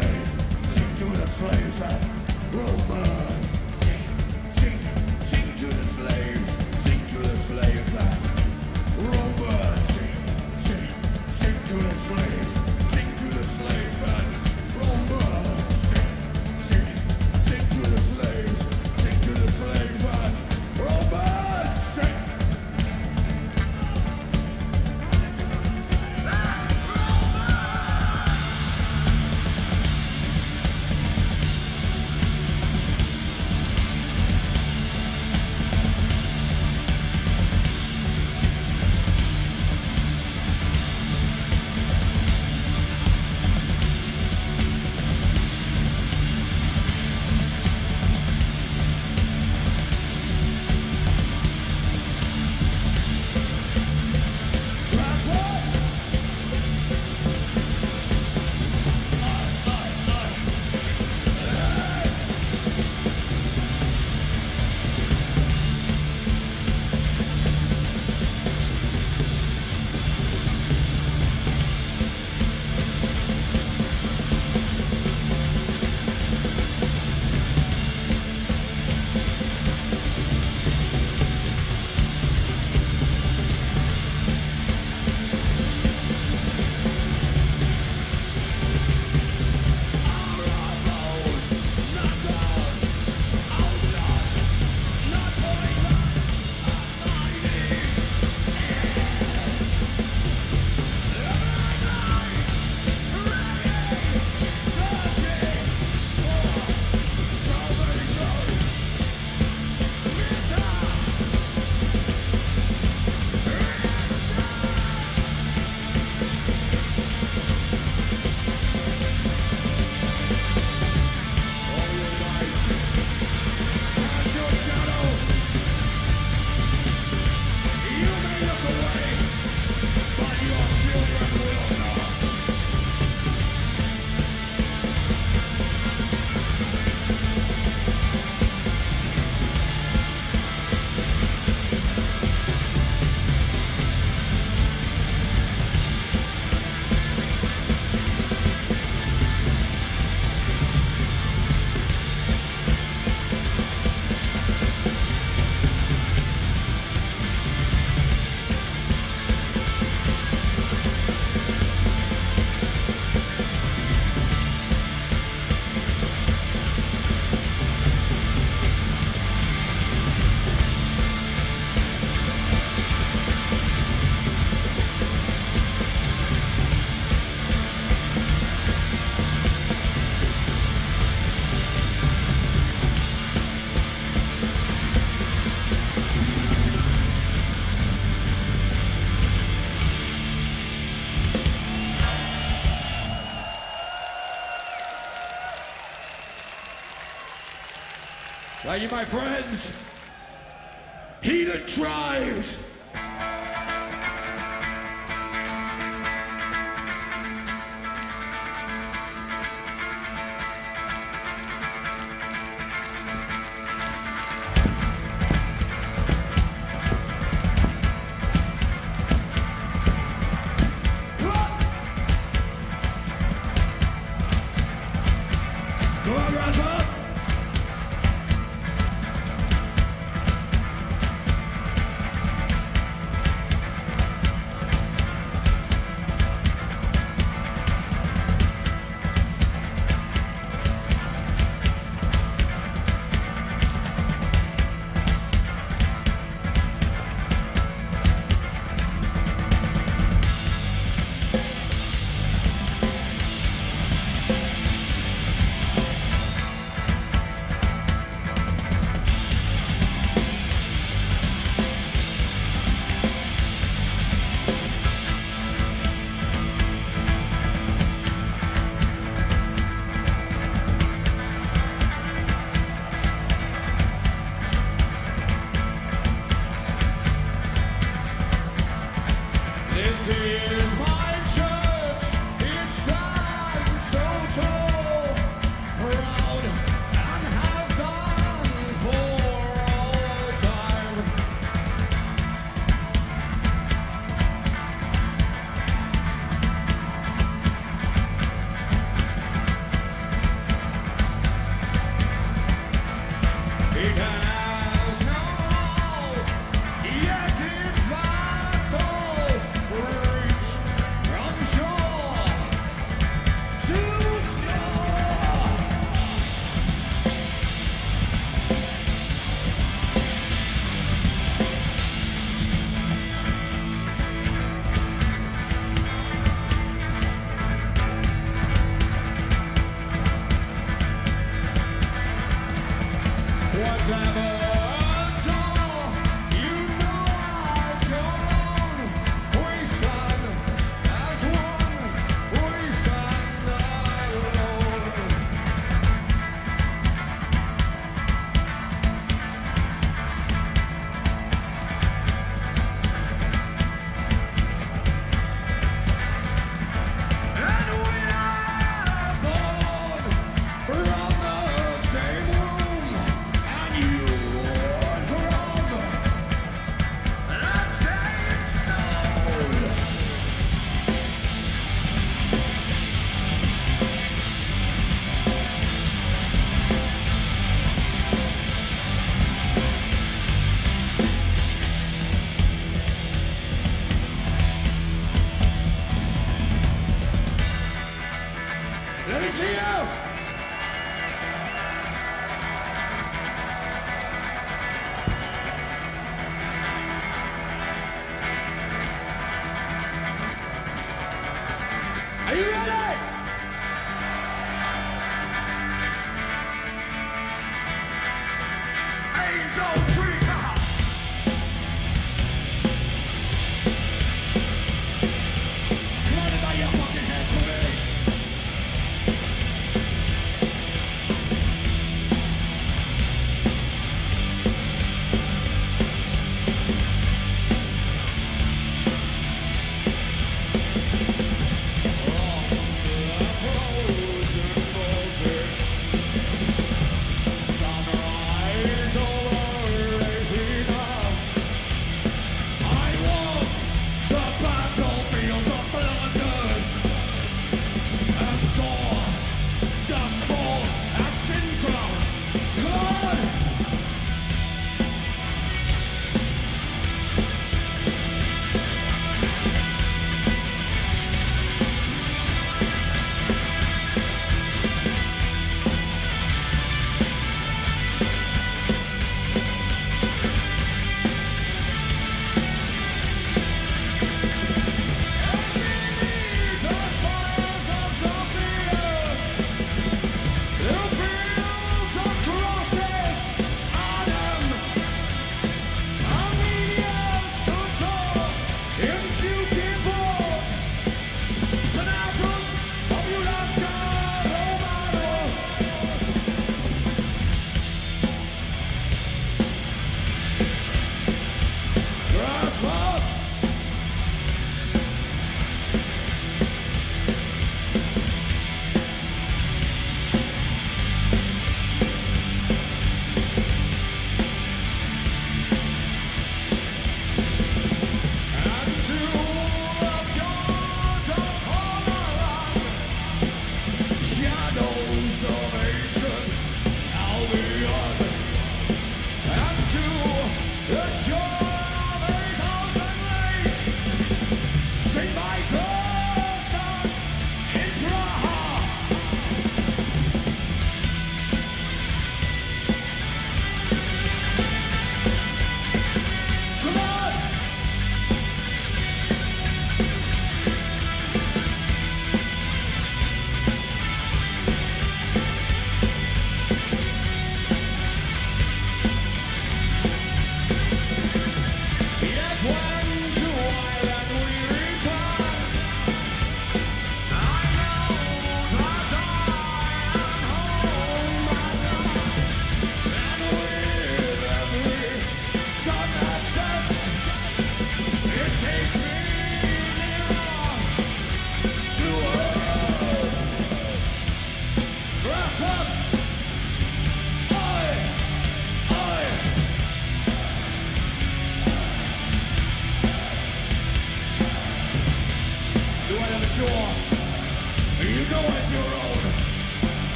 Speaker 11: Are you my friends? Heathen Tribes!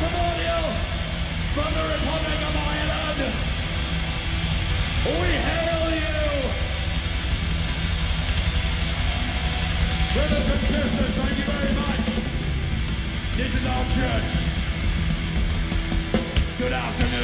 Speaker 11: Primordial from the Republic of Ireland. We hail you. Brothers and sisters, thank you very much. This is our church. Good afternoon.